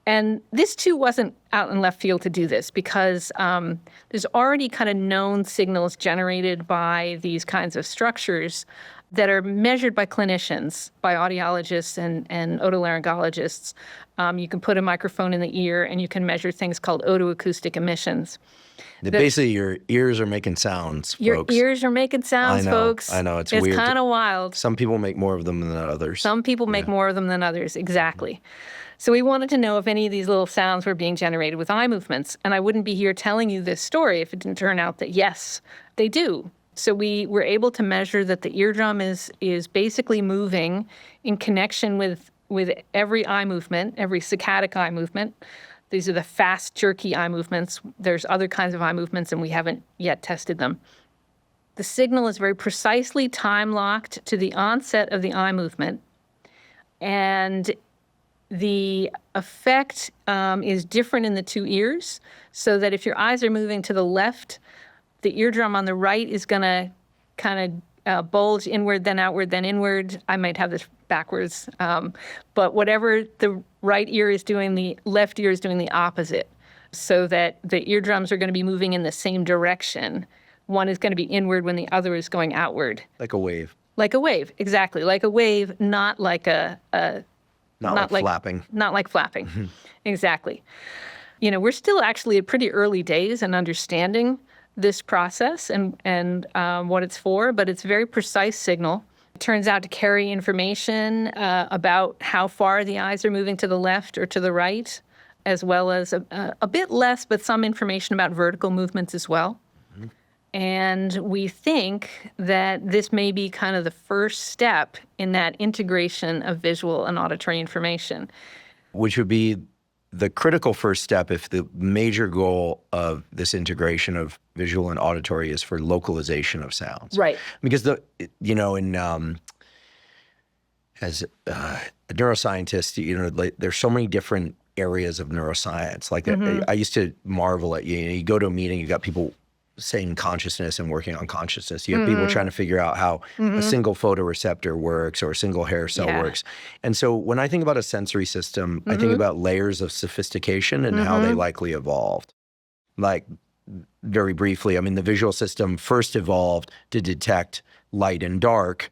And this, too, wasn't out in left field to do this because there's already kind of known signals generated by these kinds of structures that are measured by clinicians, by audiologists and otolaryngologists. You can put a microphone in the ear and you can measure things called otoacoustic emissions. Basically, your ears are making sounds, folks. Your ears are making sounds, folks. I know, it's weird. It's kind of wild. Some people make more of them than others. Some people make more of them than others, exactly. So we wanted to know if any of these little sounds were being generated with eye movements. And I wouldn't be here telling you this story if it didn't turn out that, yes, they do. So we were able to measure that the eardrum is basically moving in connection with every eye movement, every saccadic eye movement. These are the fast, jerky eye movements. There's other kinds of eye movements, and we haven't yet tested them. The signal is very precisely time-locked to the onset of the eye movement, and the effect is different in the two ears, so that if your eyes are moving to the left, the eardrum on the right is going to kind of bulge inward, then outward, then inward. I might have this backwards. But whatever the right ear is doing, the left ear is doing the opposite, so that the eardrums are going to be moving in the same direction. One is going to be inward when the other is going outward. Like a wave. Like a wave, exactly. Like a wave, not like Not like flapping. Not like flapping, exactly. You know, we're still actually at pretty early days in understanding this process and what it's for, but it's a very precise signal. It turns out to carry information about how far the eyes are moving to the left or to the right, as well as a bit less, but some information about vertical movements as well. And we think that this may be kind of the first step in that integration of visual and auditory information. Which would be the critical first step if the major goal of this integration of visual and auditory is for localization of sounds. Right. Because as a neuroscientist, there's so many different areas of neuroscience. Like I used to marvel at you go to a meeting, you got people saying consciousness and working on consciousness. You have people trying to figure out how a single photoreceptor works or a single hair cell works. And so when I think about a sensory system, I think about layers of sophistication and how they likely evolved. Like, very briefly, I mean, the visual system first evolved to detect light and dark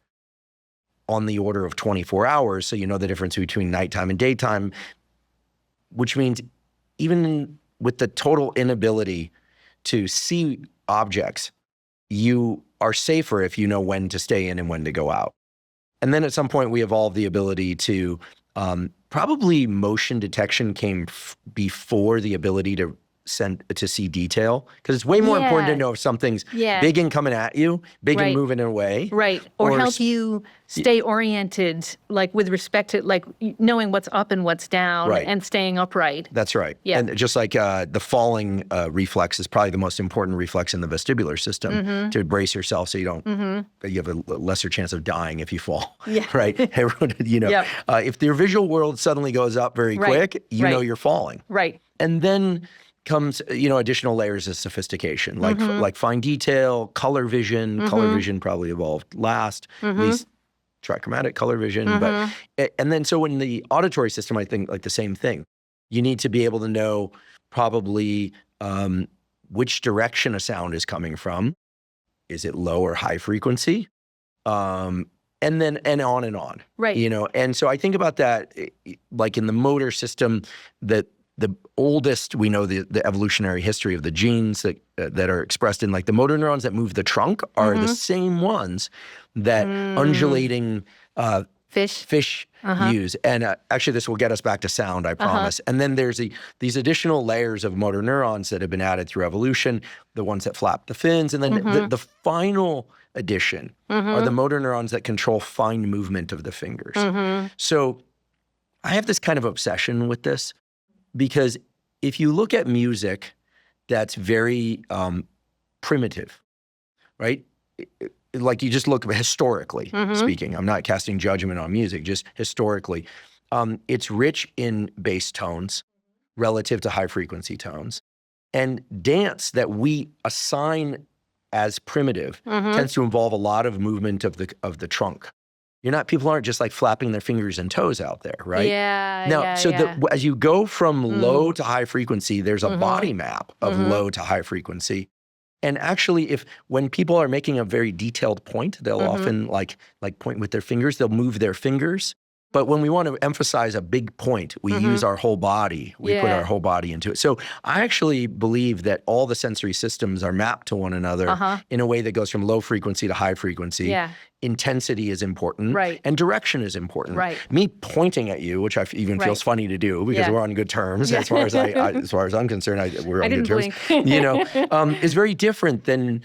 on the order of 24 hours. So you know the difference between nighttime and daytime, which means even with the total inability to see objects, you are safer if you know when to stay in and when to go out. And then at some point we evolved the ability to, probably motion detection came before the ability to see detail, because it's way more important to know if something's big and coming at you, big and moving away. Right. Or help you stay oriented, like with respect to like knowing what's up and what's down and staying upright. That's right. Yeah. And just like the falling reflex is probably the most important reflex in the vestibular system to brace yourself so you don't, you have a lesser chance of dying if you fall. Yeah. Right. Everyone, if your visual world suddenly goes up very quick, you know you're falling. Right. And then comes, additional layers of sophistication, like fine detail, color vision. Color vision probably evolved last, at least trichromatic color vision. And then so in the auditory system, I think like the same thing. You need to be able to know probably which direction a sound is coming from. Is it low or high frequency? And on and on. Right. And so I think about that, like in the motor system, that the oldest, we know the evolutionary history of the genes that are expressed in like the motor neurons that move the trunk are the same ones that undulating fish use. And actually this will get us back to sound, I promise. And then there's these additional layers of motor neurons that have been added through evolution, the ones that flap the fins. And then the final addition are the motor neurons that control fine movement of the fingers. So I have this kind of obsession with this, because if you look at music that's very primitive, right? Like you just look historically speaking, I'm not casting judgment on music, just historically. It's rich in bass tones relative to high frequency tones. And dance that we assign as primitive tends to involve a lot of movement of the trunk. People aren't just like flapping their fingers and toes out there, right? As you go from low to high frequency, there's a body map of low to high frequency. And actually, when people are making a very detailed point, they'll often like point with their fingers, they'll move their fingers. But when we want to emphasize a big point, we use our whole body. We put our whole body into it. So I actually believe that all the sensory systems are mapped to one another in a way that goes from low frequency to high frequency. Intensity is important, and direction is important. Me pointing at you, which even feels funny to do because we're on good terms as far as I'm concerned. We're on good terms. Is very different than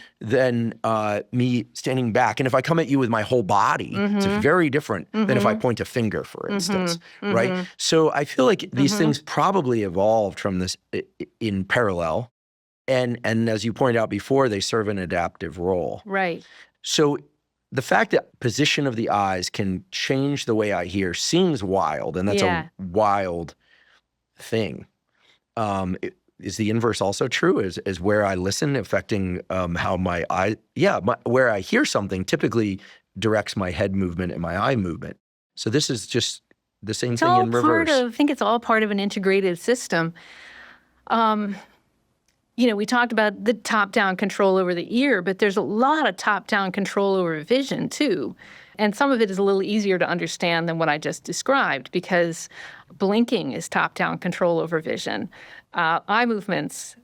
me standing back. And if I come at you with my whole body, it's very different than if I point a finger, for instance, right? So I feel like these things probably evolved from this in parallel, and as you pointed out before, they serve an adaptive role. Right. So the fact that position of the eyes can change the way I hear seems wild, and that's a wild thing. Is the inverse also true? Is where I listen affecting how my eye? Where I hear something typically directs my head movement and my eye movement. So this is just the same thing in reverse. I think it's all part of an integrated system. We talked about the top-down control over the ear, but there's a lot of top-down control over vision, too. And some of it is a little easier to understand than what I just described, because blinking is top-down control over vision. Eye movements,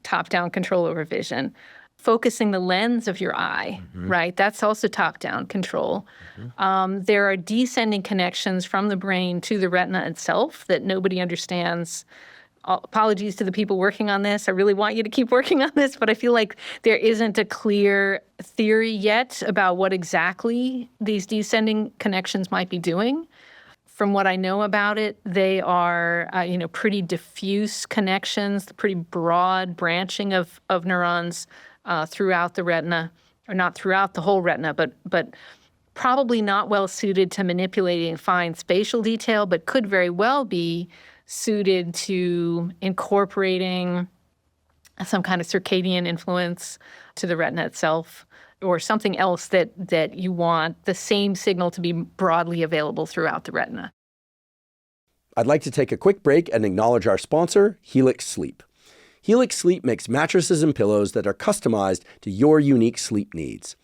top-down control over vision. focusing the lens of your eye, right? That's also top-down control. There are descending connections from the brain to the retina itself that nobody understands. Apologies to the people working on this. I really want you to keep working on this, but I feel like there isn't a clear theory yet about what exactly these descending connections might be doing. From what I know about it, they are, pretty diffuse connections, pretty broad branching of neurons throughout the retina, or not throughout the whole retina, but probably not well suited to manipulating fine spatial detail, but could very well be suited to incorporating some kind of circadian influence to the retina itself, or something else that you want the same signal to be broadly available throughout the retina. I'd like to take a quick break and acknowledge our sponsor, Helix Sleep. Helix Sleep makes mattresses and pillows that are customized to your unique sleep needs.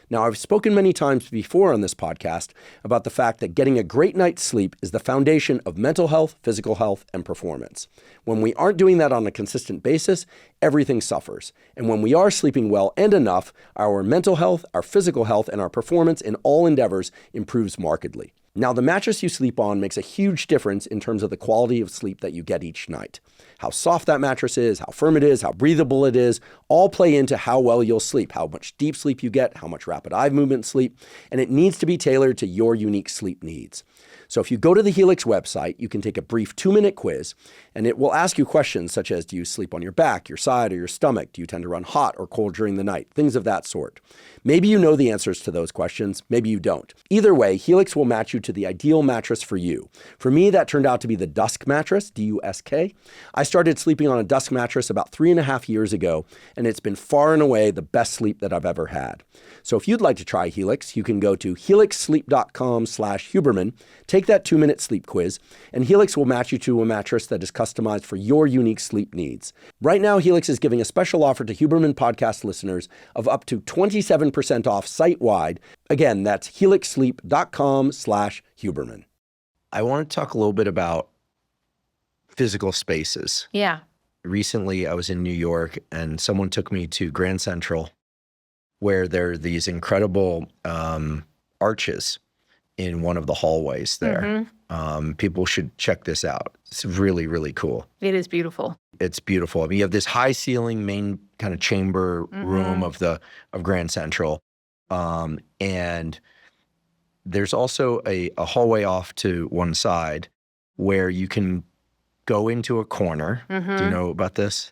Now, I've spoken many times before on this podcast about the fact that getting a great night's sleep is the foundation of mental health, physical health, and performance. When we aren't doing that on a consistent basis, everything suffers. And when we are sleeping well and enough, our mental health, our physical health, and our performance in all endeavors improves markedly. Now, the mattress you sleep on makes a huge difference in terms of the quality of sleep that you get each night. How soft that mattress is, how firm it is, how breathable it is, all play into how well you'll sleep, how much deep sleep you get, how much rapid eye movement sleep, and it needs to be tailored to your unique sleep needs. So if you go to the Helix website, you can take a brief 2-minute quiz, and it will ask you questions such as, do you sleep on your back, your side, or your stomach? Do you tend to run hot or cold during the night? Things of that sort. Maybe you know the answers to those questions, maybe you don't. Either way, Helix will match you to the ideal mattress for you. For me, that turned out to be the Dusk mattress, D-U-S-K. I started sleeping on a Dusk mattress about 3.5 years ago, and it's been far and away the best sleep that I've ever had. So if you'd like to try Helix, you can go to helixsleep.com/Huberman, take that 2-minute sleep quiz, and Helix will match you to a mattress that is customized for your unique sleep needs. Right now, Helix is giving a special offer to Huberman podcast listeners of up to 27% off site-wide. Again, that's helixsleep.com/Huberman. I want to talk a little bit about physical spaces. Yeah. Recently, I was in New York and someone took me to Grand Central, where there are these incredible arches in one of the hallways there. People should check this out. It's really, really cool. It is beautiful. It's beautiful. I mean, you have this high ceiling main kind of chamber room of Grand Central. And there's also a hallway off to one side where you can go into a corner. Do you know about this?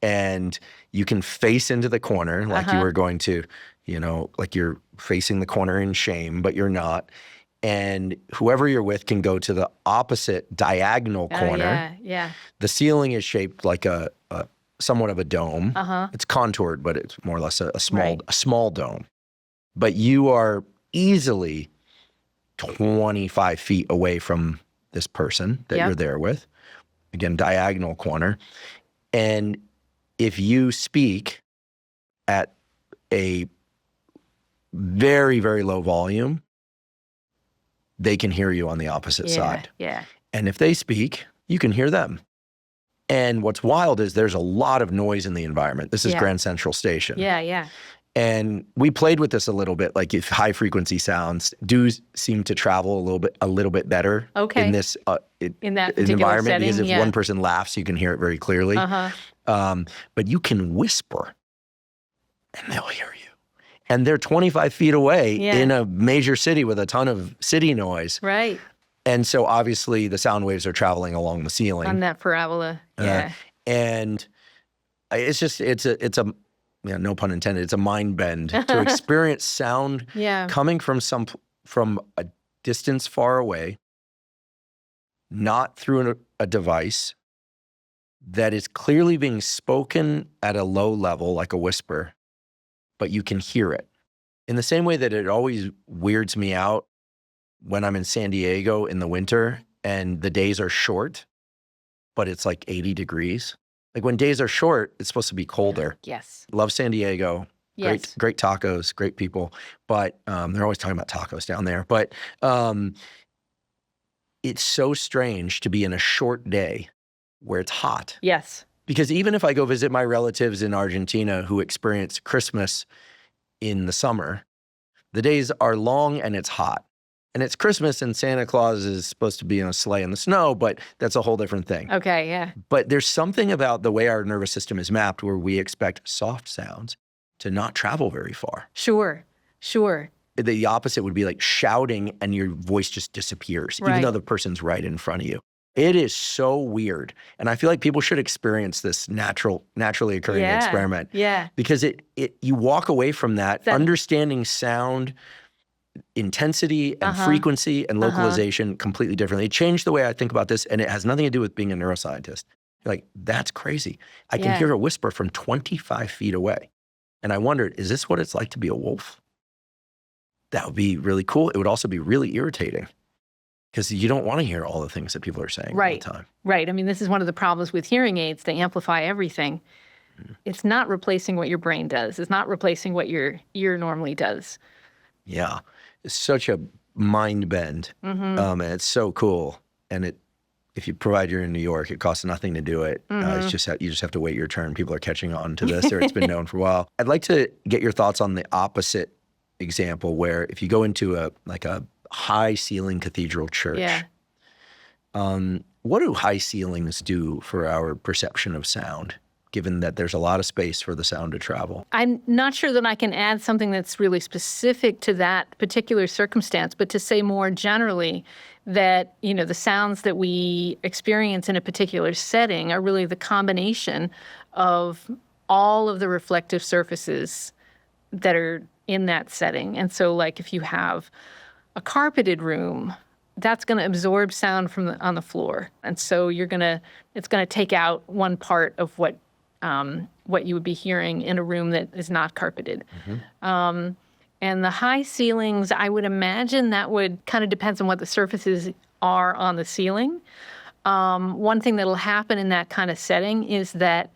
And you can face into the corner like you were going to, like you're facing the corner in shame, but you're not. And whoever you're with can go to the opposite diagonal corner. Yeah. The ceiling is shaped like a somewhat of a dome. It's contoured, but it's more or less a small dome. But you are easily 25 feet away from this person that you're there with. Again, diagonal corner. And if you speak at a very, very low volume, they can hear you on the opposite side. Yeah. And if they speak, you can hear them. And what's wild is there's a lot of noise in the environment. This is Grand Central Station. Yeah. And we played with this a little bit, like if high frequency sounds do seem to travel a little bit better in this in that environment setting, because if one person laughs, you can hear it very clearly. But you can whisper and they'll hear you. And they're 25 feet away in a major city with a ton of city noise. Right. And so obviously the sound waves are traveling along the ceiling. On that parabola. And it's just, it's a no pun intended, it's a mind bend to experience sound coming from a distance far away, not through a device that is clearly being spoken at a low level, like a whisper, but you can hear it. In the same way that it always weirds me out when I'm in San Diego in the winter and the days are short, but it's like 80 degrees. Like when days are short, it's supposed to be colder. Yes. Love San Diego. Yes. Great tacos, great people. But they're always talking about tacos down there. But it's so strange to be in a short day where it's hot. Yes. Because even if I go visit my relatives in Argentina who experience Christmas in the summer, the days are long and it's hot. And it's Christmas and Santa Claus is supposed to be in a sleigh in the snow, but that's a whole different thing. Okay, yeah. But there's something about the way our nervous system is mapped where we expect soft sounds to not travel very far. Sure, sure. The opposite would be like shouting and your voice just disappears, even Right. though the person's right in front of you. It is so weird. And I feel like people should experience this naturally occurring Yeah, experiment. yeah. Because you walk away from that understanding sound intensity and frequency and localization completely differently. It changed the way I think about this, and it has nothing to do with being a neuroscientist. You're like, that's crazy. I can hear a whisper from 25 feet away. And I wondered, is this what it's like to be a wolf? That would be really cool. It would also be really irritating because you don't want to hear all the things that people are saying all the time. Right. I mean, this is one of the problems with hearing aids. They amplify everything. It's not replacing what your brain does. It's not replacing what your ear normally does. Yeah. It's such a mind bend. And it's so cool. And if you provide you're in New York, it costs nothing to do it. It's just you just have to wait your turn. People are catching on to this, or it's been known for a while. I'd like to get your thoughts on the opposite example, where if you go into a high ceiling cathedral church, what do high ceilings do for our perception of sound, given that there's a lot of space for the sound to travel? I'm not sure that I can add something that's really specific to that particular circumstance, but to say more generally that, the sounds that we experience in a particular setting are really the combination of all of the reflective surfaces that are in that setting. And so, like, if you have a carpeted room, that's going to absorb sound on the floor. And so it's going to take out one part of what you would be hearing in a room that is not carpeted. And the high ceilings, I would imagine that would kind of depends on what the surfaces are on the ceiling. One thing that'll happen in that kind of setting is that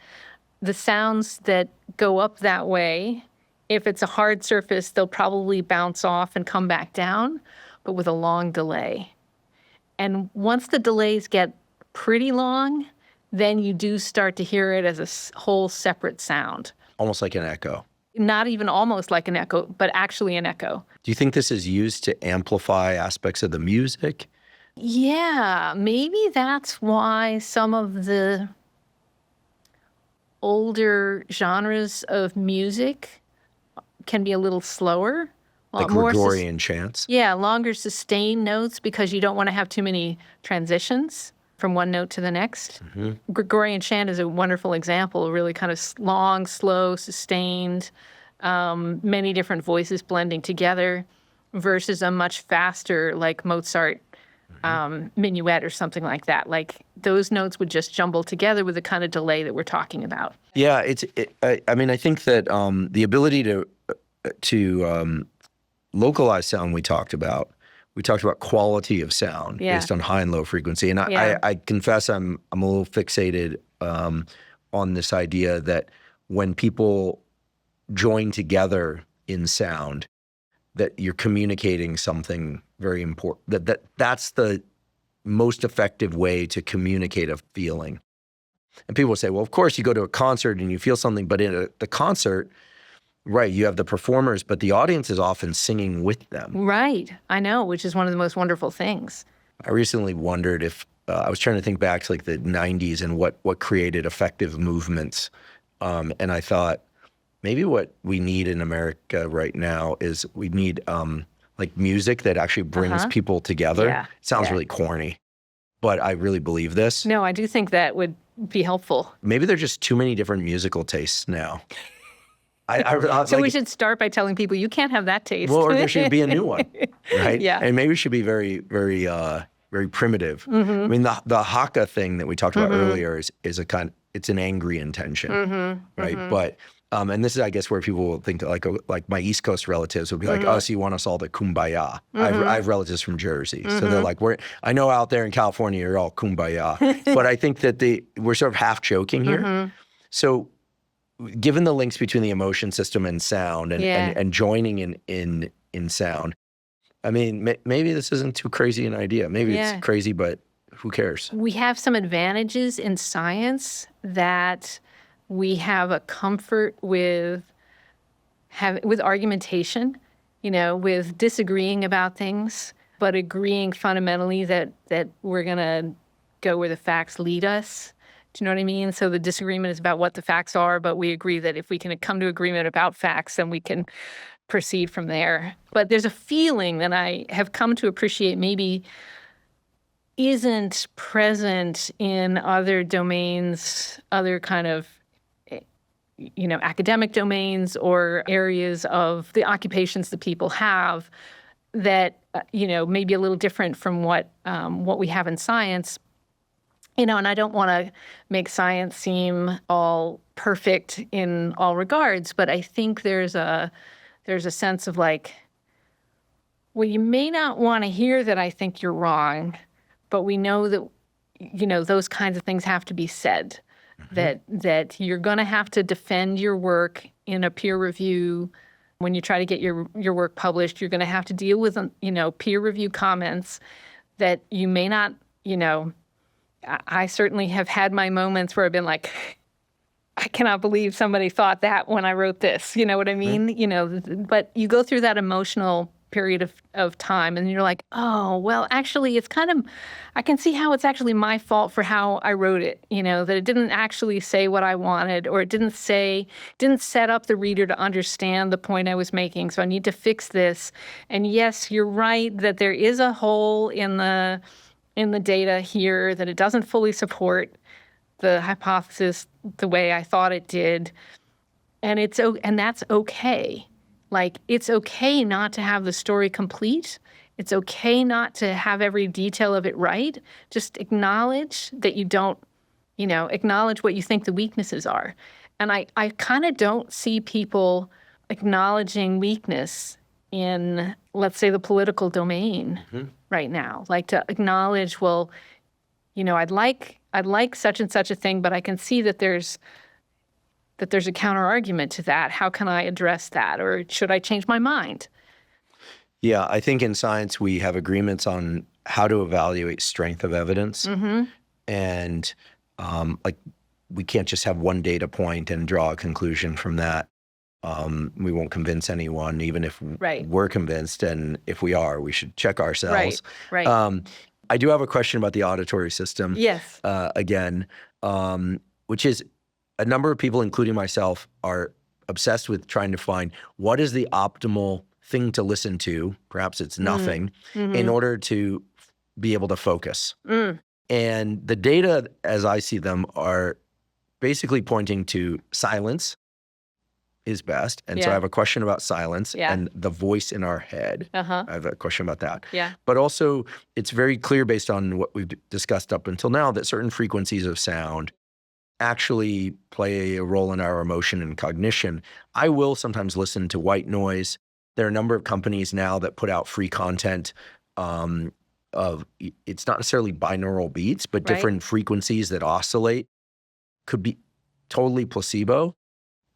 the sounds that go up that way, if it's a hard surface, they'll probably bounce off and come back down, but with a long delay. And once the delays get pretty long, then you do start to hear it as a whole separate sound. Almost like an echo. Not even almost like an echo, but actually an echo. Do you think this is used to amplify aspects of the music? Yeah, maybe that's why some of the older genres of music can be a little slower. Like Gregorian chants? Yeah, longer sustained notes because you don't want to have too many transitions from one note to the next. Gregorian chant is a wonderful example, really kind of long, slow, sustained, many different voices blending together versus a much faster, like Mozart minuet or something like that. Like those notes would just jumble together with the kind of delay that we're talking about. Yeah, I think that the ability to localize sound we talked about quality of sound based on high and low frequency. And I confess I'm a little fixated on this idea that when people join together in sound, that you're communicating something very important, that's the most effective way to communicate a feeling. And people will say, well, of course you go to a concert and you feel something, but in the concert, right, you have the performers, but the audience is often singing with them. Right, I know, which is one of the most wonderful things. I recently wondered if, I was trying to think back to like the 90s and what created effective movements. And I thought, maybe what we need in America right now is we need like music that actually brings people together. Yeah. It sounds really corny, but I really believe this. No, I do think that would be helpful. Maybe there's just too many different musical tastes now. So we should start by telling people you can't have that taste. Well, or there should be a new one, right? Yeah. And maybe it should be very, very, very primitive. I mean, the haka thing that we talked about earlier is it's an angry intention, right? But and this is, I guess, where people will think that like my East Coast relatives would be like, oh, so you want us all to kumbaya. I have relatives from Jersey, so they're like, I know out there in California you're all kumbaya, but I think that we're sort of half joking here. So, given the links between the emotion system and sound and joining in sound, I mean, maybe this isn't too crazy an idea. Maybe it's crazy, but Who cares? We have some advantages in science that we have a comfort with argumentation, with disagreeing about things, but agreeing fundamentally that we're going to go where the facts lead us. Do you know what I mean? So the disagreement is about what the facts are, but we agree that if we can come to agreement about facts, then we can proceed from there. But there's a feeling that I have come to appreciate maybe isn't present in other domains, other kind of academic domains or areas of the occupations that people have that, may be a little different from what we have in science. And I don't want to make science seem all perfect in all regards, but I think there's a sense of like, well, you may not want to hear that I think you're wrong, but we know that, those kinds of things have to be said, that you're going to have to defend your work in a peer review. When you try to get your work published, you're going to have to deal with, peer review comments that you may not, I certainly have had my moments where I've been like, I cannot believe somebody thought that when I wrote this. You know what I mean? But you go through that emotional period of time and you're like, oh, well, actually, it's I can see how it's actually my fault for how I wrote it, that it didn't actually say what I wanted, or it didn't set up the reader to understand the point I was making. So I need to fix this. And yes, you're right that there is a hole in the data here, that it doesn't fully support the hypothesis the way I thought it did. And that's okay. Like, it's okay not to have the story complete. It's okay not to have every detail of it right. Just acknowledge that you don't, acknowledge what you think the weaknesses are. And I kind of don't see people acknowledging weakness in, let's say, the political domain right now. Like, to acknowledge, well, I'd like such and such a thing, but I can see that there's a counter argument to that. How can I address that? Or should I change my mind? Yeah, I think in science we have agreements on how to evaluate strength of evidence. And we can't just have one data point and draw a conclusion from that. We won't convince anyone, even if we're convinced. And if we are, we should check ourselves. Right. I do have a question about the auditory system. Yes. Again, which is, a number of people, including myself, are obsessed with trying to find what is the optimal thing to listen to, perhaps it's nothing, in order to be able to focus. And the data, as I see them, are basically pointing to silence is best. And so I have a question about silence and the voice in our head. I have a question about that. But also, it's very clear based on what we've discussed up until now that certain frequencies of sound actually play a role in our emotion and cognition. I will sometimes listen to white noise. There are a number of companies now that put out free content of, it's not necessarily binaural beats, but different frequencies that oscillate. Could be totally placebo,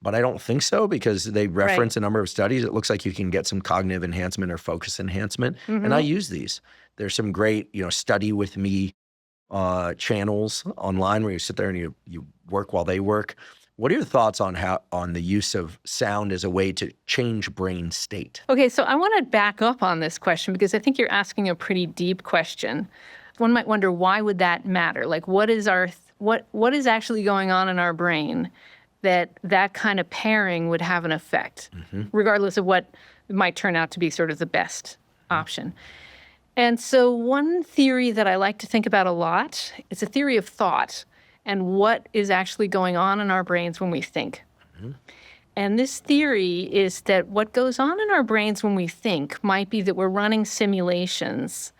but I don't think so, because they reference a number of studies. It looks like you can get some cognitive enhancement or focus enhancement. And I use these. There's some great, study with me channels online where you sit there and you work while they work. What are your thoughts on the use of sound as a way to change brain state? Okay, so I want to back up on this question because I think you're asking a pretty deep question. One might wonder, why would that matter? Like, what is actually going on in our brain that kind of pairing would have an effect, regardless of what might turn out to be sort of the best option? And so one theory that I like to think about a lot is a theory of thought and what is actually going on in our brains when we think. And this theory is that what goes on in our brains when we think might be that we're running simulations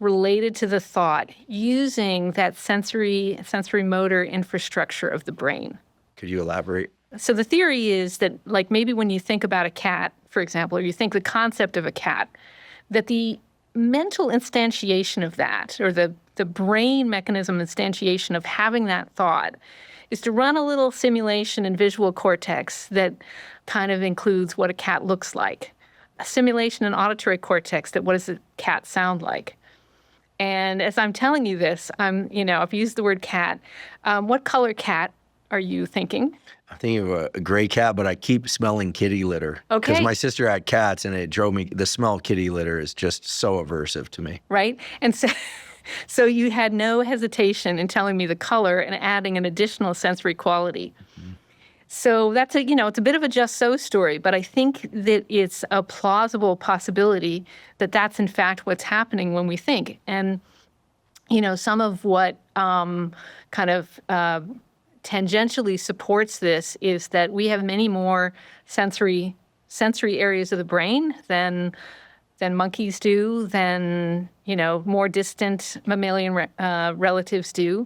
related to the thought using that sensory motor infrastructure of the brain. Could you elaborate? So the theory is that, like, maybe when you think about a cat, for example, or you think the concept of a cat, that the mental instantiation of that, or the brain mechanism instantiation of having that thought, is to run a little simulation in visual cortex that kind of includes what a cat looks like. A simulation in auditory cortex that what does a cat sound like? And as I'm telling you this, I've used the word cat. What color cat are you thinking? I'm thinking of a gray cat, but I keep smelling kitty litter. Okay. Because my sister had cats, and it drove me. The smell of kitty litter is just so aversive to me. Right? And so you had no hesitation in telling me the color and adding an additional sensory quality. So that's it's a bit of a just so story, but I think that it's a plausible possibility that that's in fact what's happening when we think. And, some of what tangentially supports this is that we have many more sensory areas of the brain than monkeys do, than more distant mammalian relatives do,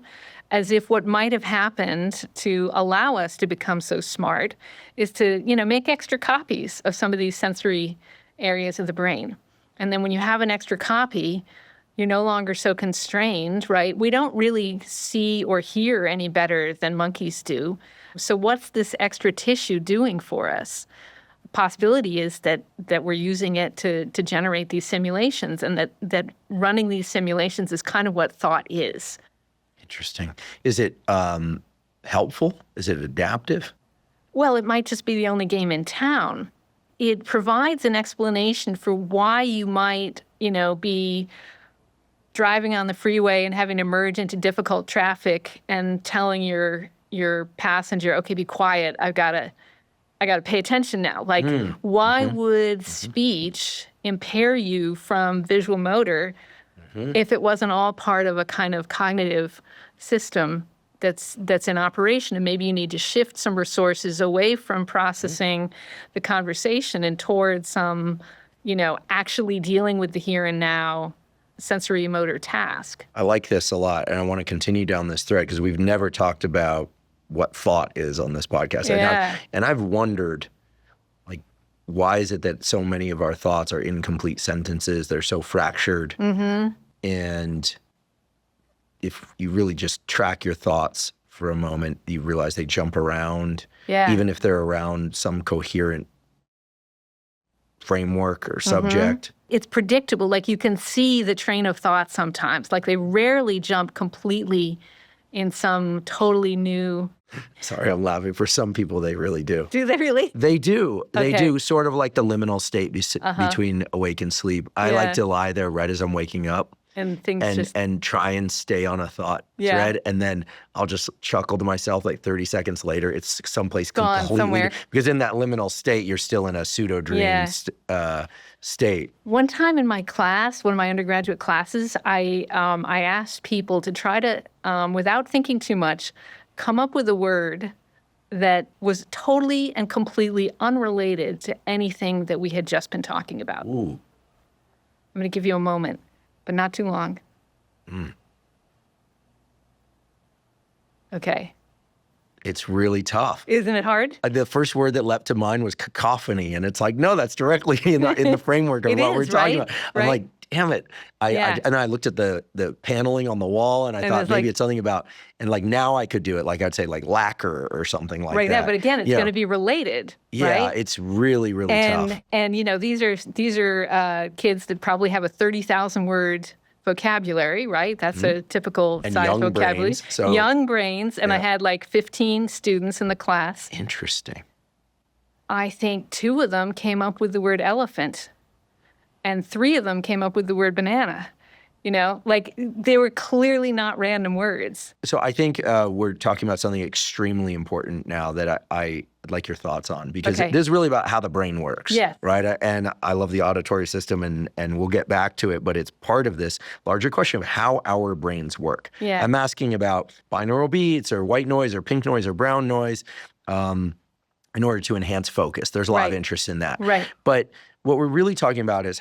as if what might have happened to allow us to become so smart is to make extra copies of some of these sensory areas of the brain. And then when you have an extra copy, you're no longer so constrained, right? We don't really see or hear any better than monkeys do. So what's this extra tissue doing for us? The possibility is that we're using it to generate these simulations, and that running these simulations is kind of what thought is. Interesting. Is it helpful? Is it adaptive? Well, it might just be the only game in town. It provides an explanation for why you might, be driving on the freeway and having to merge into difficult traffic and telling your passenger, okay, be quiet, I gotta pay attention now. Like, why would speech impair you from visual motor if it wasn't all part of a kind of cognitive system that's in operation? And maybe you need to shift some resources away from processing the conversation and towards some, actually dealing with the here and now sensory motor task. I like this a lot, and I want to continue down this thread because we've never talked about what thought is on this podcast. Yeah. And I've wondered, like, why is it that so many of our thoughts are incomplete sentences? They're so fractured. And if you really just track your thoughts for a moment, you realize they jump around, even if they're around some coherent framework or subject. It's predictable. Like, you can see the train of thought sometimes. Like, they rarely jump completely in some totally new. Sorry, I'm laughing. For some people, they really do. Do they really? They do. They Okay. do. Sort of like the liminal state between awake and sleep. I like to lie there right as I'm waking up. And things And try and stay on a thought Yeah. thread, and then I'll just chuckle to myself like 30 seconds later. It's someplace Gone completely somewhere. because in that liminal state, you're still in a pseudo dream state. One time in my class, one of my undergraduate classes, I asked people to try to, without thinking too much, come up with a word that was totally and completely unrelated to anything that we had just been talking about. Ooh. I'm going to give you a moment, but not too long. Okay. It's really tough. Isn't it hard? The first word that leapt to mind was cacophony, and it's like, no, that's directly in the framework of It what is, we're talking right? about. I'm Right. like, damn it. And I looked at the paneling on the wall, and I thought it's maybe like- it's something about, and like now I could do it. Like I'd say like lacquer or something like Right. that. Yeah, but again, it's going to be related. Yeah, right? it's really, really tough. And these are kids that probably have a 30,000 word vocabulary, right? That's a typical And size young vocabulary. brains, so- Young brains, and I Yeah. had like 15 students in the class. Interesting. I think 2 of them came up with the word elephant, and 3 of them came up with the word banana. Like, they were clearly not random words. So I think we're talking about something extremely important now that I'd like your thoughts on, because Okay. this is really about how the brain works. Yes. Right? And I love the auditory system, and we'll get back to it, but it's part of this larger question of how our brains work. Yeah. I'm asking about binaural beats or white noise or pink noise or brown noise in order to enhance focus. There's a lot of Right. interest in that. Right. But what we're really talking about is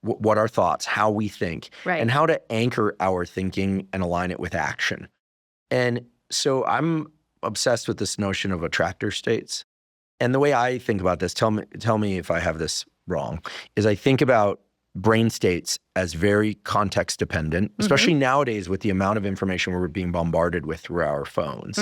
what our thoughts, how we think, Right. and how to anchor our thinking and align it with action. And so I'm obsessed with this notion of attractor states. And the way I think about this, tell me if I have this wrong, is I think about brain states as very context dependent, especially nowadays with the amount of information we're being bombarded with through our phones.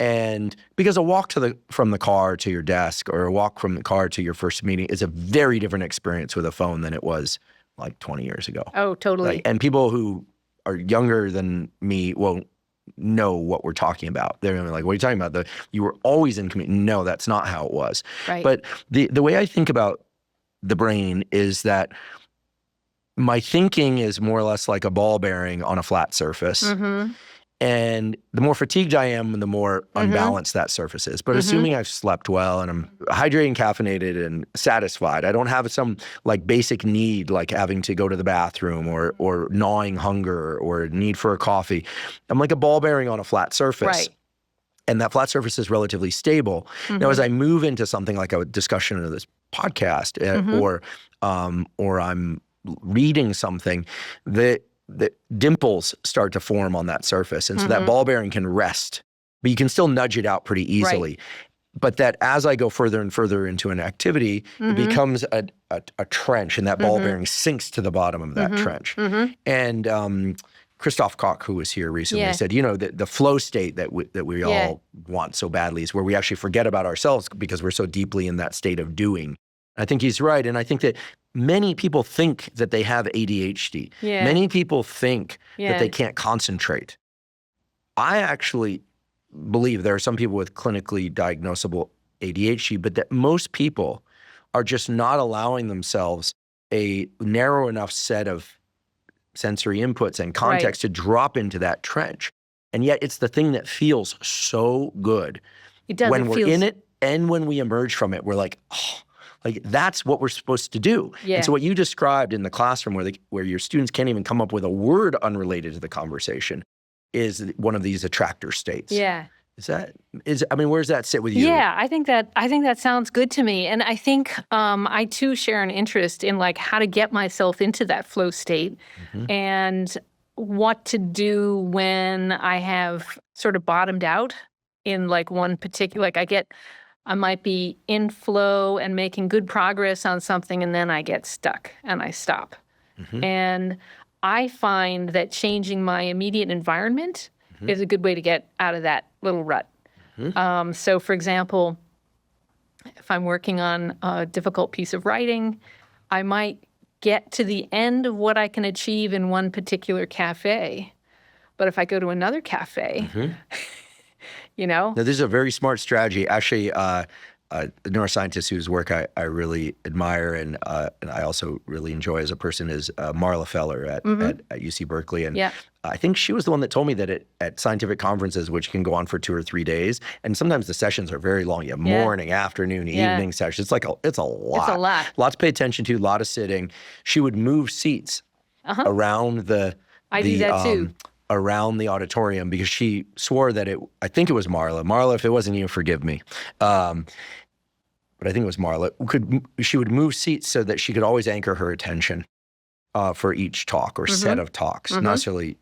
And because a walk from the car to your desk or a walk from the car to your first meeting is a very different experience with a phone than it was like 20 years ago. Oh, totally. And people who are younger than me won't know what we're talking about. They're gonna be like, what are you talking about? You were always in community. No, that's not how it was. Right. But the way I think about the brain is that my thinking is more or less like a ball bearing on a flat surface. Mm-hmm. And the more fatigued I am, the more unbalanced that surface is. But assuming I've slept well and I'm hydrated and caffeinated and satisfied, I don't have some like basic need like having to go to the bathroom or gnawing hunger or need for a coffee. I'm like a ball bearing on a flat surface. Right. And that flat surface is relatively stable. Now, as I move into something like a discussion of this podcast or I'm reading something, the dimples start to form on that surface. And so that ball bearing can rest, but you can still nudge it out pretty easily. Right. But that as I go further and further into an activity, it becomes a trench, and that ball bearing sinks to the bottom of that trench. And Christoph Koch, who was here recently, said, you know, the flow state that we all want so badly is where we actually forget about ourselves because we're so deeply in that state of doing. I think he's right. And I think that many people think that they have ADHD. Yeah. Many people think that they can't concentrate. I actually believe there are some people with clinically diagnosable ADHD, but that most people are just not allowing themselves a narrow enough set of sensory inputs and context to drop into that trench. And yet it's the thing that feels so good. It does. When we're in it and when we emerge from it, we're like, oh, like that's what we're supposed to do. Yeah. And so what you described in the classroom where your students can't even come up with a word unrelated to the conversation is one of these attractor states. Yeah. I mean, where does that sit with you? Yeah, I think that sounds good to me. And I think I too share an interest in like how to get myself into that flow state and what to do when I have sort of bottomed out in like one particular, like I might be in flow and making good progress on something, and then I get stuck and I stop. And I find that changing my immediate environment is a good way to get out of that little rut. So, for example, if I'm working on a difficult piece of writing, I might get to the end of what I can achieve in one particular cafe. But if I go to another cafe, you know? Now, this is a very smart strategy. Actually, a neuroscientist whose work I really admire and I also really enjoy as a person is Marla Feller at UC Berkeley. And I think she was the one that told me that at scientific conferences, which can go on for 2 or 3 days, and sometimes the sessions are very long. You have morning, afternoon, evening sessions. It's a lot. It's a lot to pay attention to, a lot of sitting. She would move seats around do that too. Around the auditorium because she swore that I think it was Marla. Marla, if it wasn't you, forgive me. But I think it was Marla. She would move seats so that she could always anchor her attention for each talk or set of talks, not necessarily,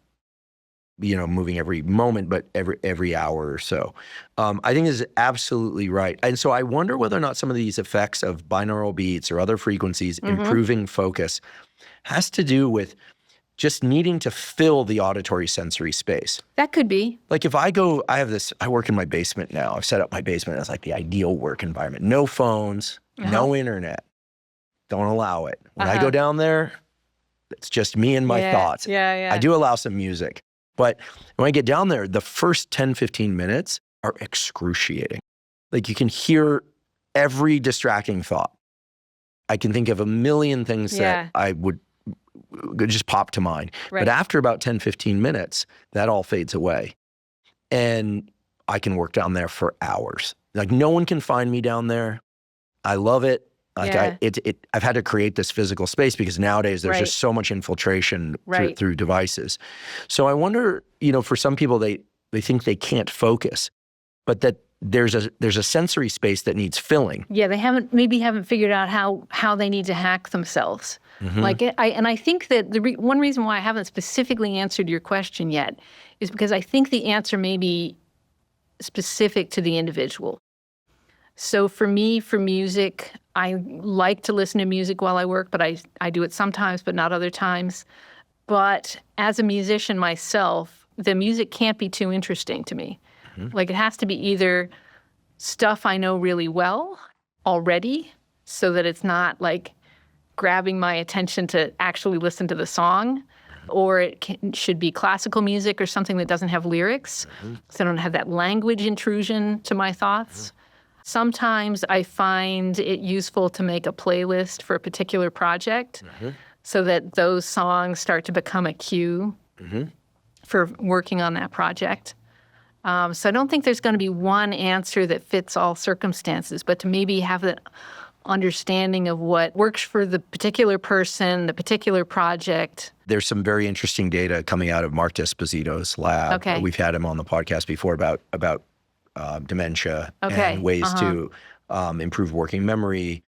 moving every moment, but every hour or so. I think this is absolutely right. And so I wonder whether or not some of these effects of binaural beats or other frequencies improving focus has to do with just needing to fill the auditory sensory space. That could be. Like if I work in my basement now. I've set up my basement as like the ideal work environment. No phones, no internet. Don't allow it. When I go down there, it's just me and my thoughts. I do allow some music. But when I get down there, the first 10, 15 minutes are excruciating. Like you can hear every distracting thought. I can think of a million things that I would just pop to mind. Right. But after about 10, 15 minutes, that all fades away. And I can work down there for hours. Like no one can find me down there. I love it. Like I've had to create this physical space because nowadays there's just so much infiltration through devices. So I wonder, for some people, they think they can't focus, but that there's a sensory space that needs filling. Yeah, they haven't figured out how they need to hack themselves. I think that one reason why I haven't specifically answered your question yet is because I think the answer may be specific to the individual. So for me, for music, I like to listen to music while I work, but I do it sometimes, but not other times. But as a musician myself, the music can't be too interesting to me. Like it has to be either stuff I know really well already so that it's not like grabbing my attention to actually listen to the song, or should be classical music or something that doesn't have lyrics, so I don't have that language intrusion to my thoughts. Sometimes I find it useful to make a playlist for a particular project so that those songs start to become a cue for working on that project. So I don't think there's going to be one answer that fits all circumstances, but to maybe have the understanding of what works for the particular person, the particular project. There's some very interesting data coming out of Mark Desposito's lab. Okay. We've had him on the podcast before about dementia and ways to improve working memory,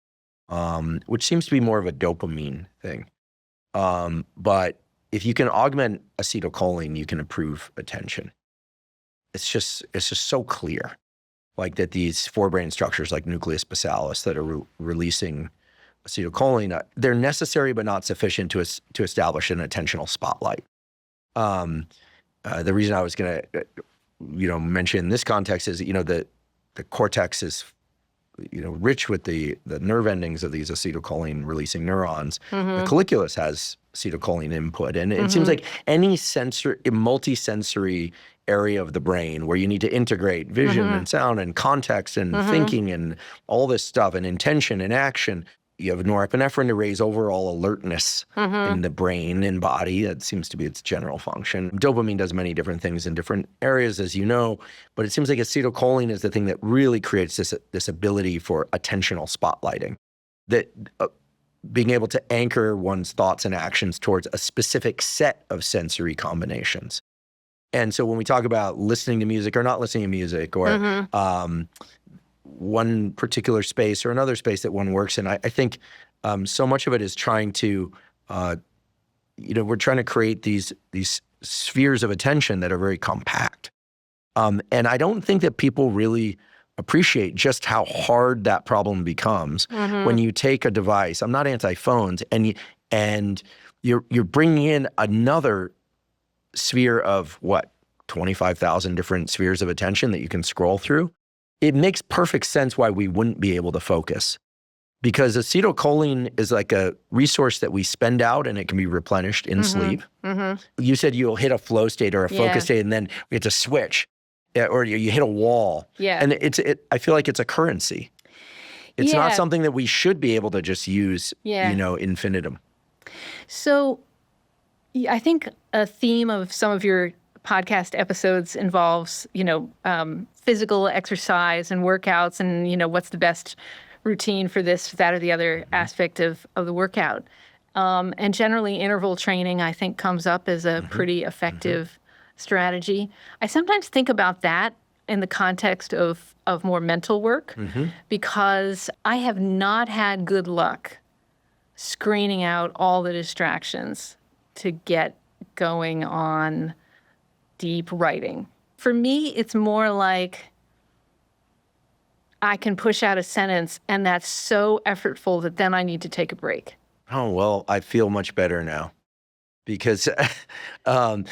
which seems to be more of a dopamine thing. But if you can augment acetylcholine, you can improve attention. It's just so clear. Like that these forebrain structures like nucleus basalis that are releasing acetylcholine, they're necessary but not sufficient to establish an attentional spotlight. The reason I was going to, mention in this context is, the cortex is, rich with the nerve endings of these acetylcholine releasing neurons. The colliculus has acetylcholine input, and it seems like any multi-sensory area of the brain where you need to integrate vision and sound and context and thinking and all this stuff and intention and action. You have norepinephrine to raise overall alertness in the brain and body. That seems to be its general function. Dopamine does many different things in different areas, as you know, but it seems like acetylcholine is the thing that really creates this ability for attentional spotlighting, that being able to anchor one's thoughts and actions towards a specific set of sensory combinations. And so when we talk about listening to music or not listening to music or one particular space or another space that one works in, I think so much of it is trying to, we're trying to create these spheres of attention that are very compact. And I don't think that people really appreciate just how hard that problem becomes when you take a device. I'm not anti-phones, and you're bringing in another sphere of 25,000 different spheres of attention that you can scroll through. It makes perfect sense why we wouldn't be able to focus, because acetylcholine is like a resource that we spend out and it can be replenished in sleep. You said you'll hit a flow state or a focus state and then we have to switch, or you hit a wall. And I feel like it's a currency. It's not something that we should be able to just use, infinitum. So I think a theme of some of your podcast episodes involves, physical exercise and workouts and, what's the best routine for this, that, or the other aspect of the workout. And generally interval training, I think, comes up as a pretty effective strategy. I sometimes think about that in the context of more mental work because I have not had good luck screening out all the distractions to get going on deep writing. For me, it's more like I can push out a sentence and that's so effortful that then I need to take a break. Oh, well, I feel much better now because, I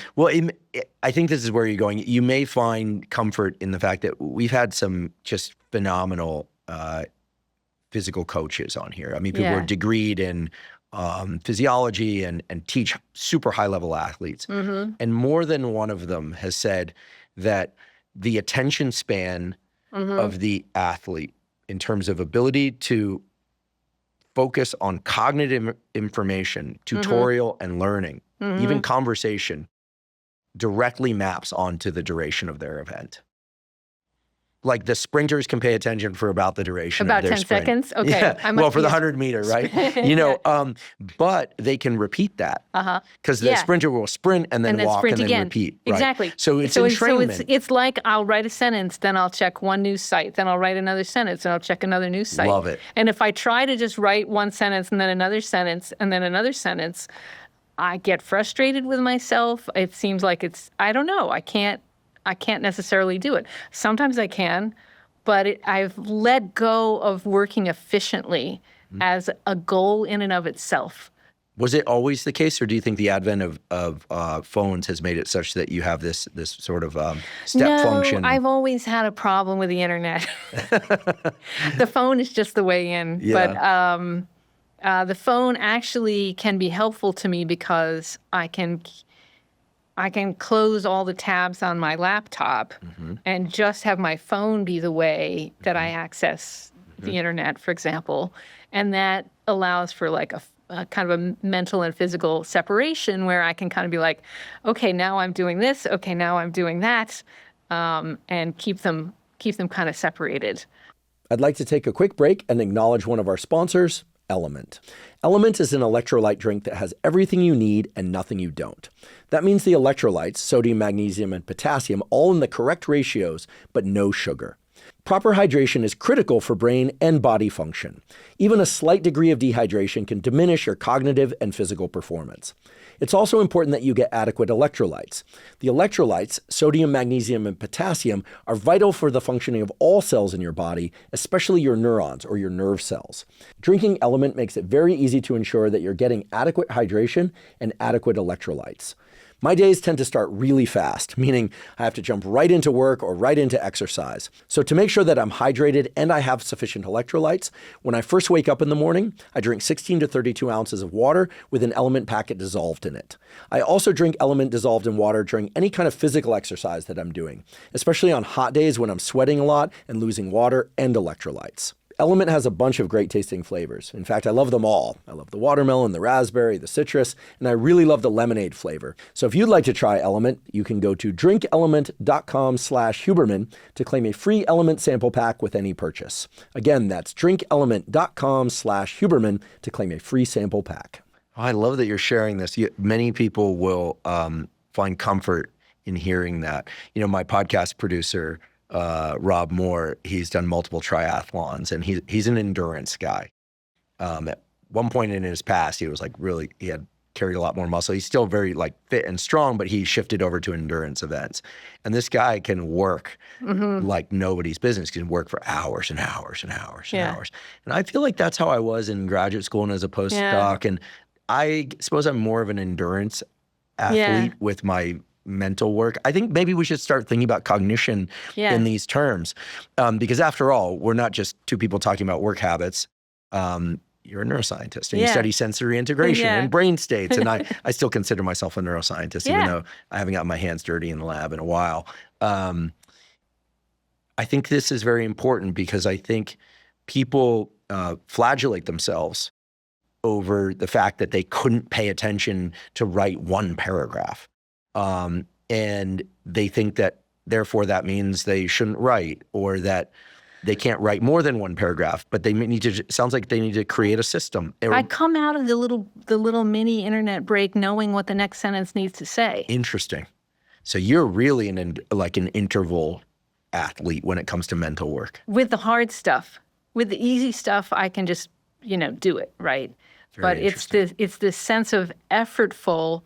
think this is where you're going. You may find comfort in the fact that we've had some just phenomenal physical coaches on here. I mean, people are degreed in physiology and teach super high-level athletes. And more than one of them has said that the attention span of the athlete in terms of ability to focus on cognitive information, tutorial and learning, even conversation, directly maps onto the duration of their event. Like the sprinters can pay attention for about the duration of their sprint. About 10 seconds? Okay. Yeah. For the 100-meter, right? But they can repeat that because the sprinter will sprint and then walk and then repeat. Right? Exactly. So it's entrainment. So it's like I'll write a sentence, then I'll check one news site, then I'll write another sentence, and I'll check another news site. Love it. And if I try to just write one sentence and then another sentence and then another sentence, I get frustrated with myself. It seems like I don't know, I can't necessarily do it. Sometimes I can, but I've let go of working efficiently as a goal in and of itself. Was it always the case, or do you think the advent of phones has made it such that you have this sort of step function? No, I've always had a problem with the internet. The phone is just the way in. Yeah. The phone actually can be helpful to me because I can close all the tabs on my laptop and just have my phone be the way that I access the internet, for example. And that allows for like a kind of a mental and physical separation where I can kind of be like, okay, now I'm doing this. Okay, now I'm doing that, and keep them kind of separated. I'd like to take a quick break and acknowledge one of our sponsors, LMNT. LMNT is an electrolyte drink that has everything you need and nothing you don't. That means the electrolytes, sodium, magnesium, and potassium, all in the correct ratios, but no sugar. Proper hydration is critical for brain and body function. Even a slight degree of dehydration can diminish your cognitive and physical performance. It's also important that you get adequate electrolytes. The electrolytes, sodium, magnesium, and potassium, are vital for the functioning of all cells in your body, especially your neurons or your nerve cells. Drinking LMNT makes it very easy to ensure that you're getting adequate hydration and adequate electrolytes. My days tend to start really fast, meaning I have to jump right into work or right into exercise. So to make sure that I'm hydrated and I have sufficient electrolytes, when I first wake up in the morning, I drink 16 to 32 ounces of water with an LMNT packet dissolved in it. I also drink LMNT dissolved in water during any kind of physical exercise that I'm doing, especially on hot days when I'm sweating a lot and losing water and electrolytes. LMNT has a bunch of great tasting flavors. In fact, I love them all. I love the watermelon, the raspberry, the citrus, and I really love the lemonade flavor. So if you'd like to try LMNT, you can go to drinkelement.com/Huberman to claim a free LMNT sample pack with any purchase. Again, that's drinkelement.com/Huberman to claim a free sample pack. I love that you're sharing this. Many people will find comfort in hearing that. You know, my podcast producer, Rob Moore, he's done multiple triathlons, and he's an endurance guy. At one point in his past, he was like he had carried a lot more muscle. He's still very like fit and strong, but he shifted over to endurance events. And this guy can work like nobody's business. He can work for hours and hours and hours and hours. And I feel like that's how I was in graduate school and as a postdoc. And I suppose I'm more of an endurance athlete with my mental work. I think maybe we should start thinking about cognition in these terms, because after all, we're not just two people talking about work habits. You're a neuroscientist and you study sensory integration and brain states. And I still consider myself a neuroscientist, even though I haven't gotten my hands dirty in the lab in a while. I think this is very important because I think people flagellate themselves over the fact that they couldn't pay attention to write one paragraph. And they think that therefore that means they shouldn't write, or that they can't write more than one paragraph, but they need to, sounds like they need to create a system. I come out of the little mini internet break knowing what the next sentence needs to say. Interesting. So you're really an interval athlete when it comes to mental work. With the hard stuff. With the easy stuff, I can just, do it, right? But it's this sense of effortful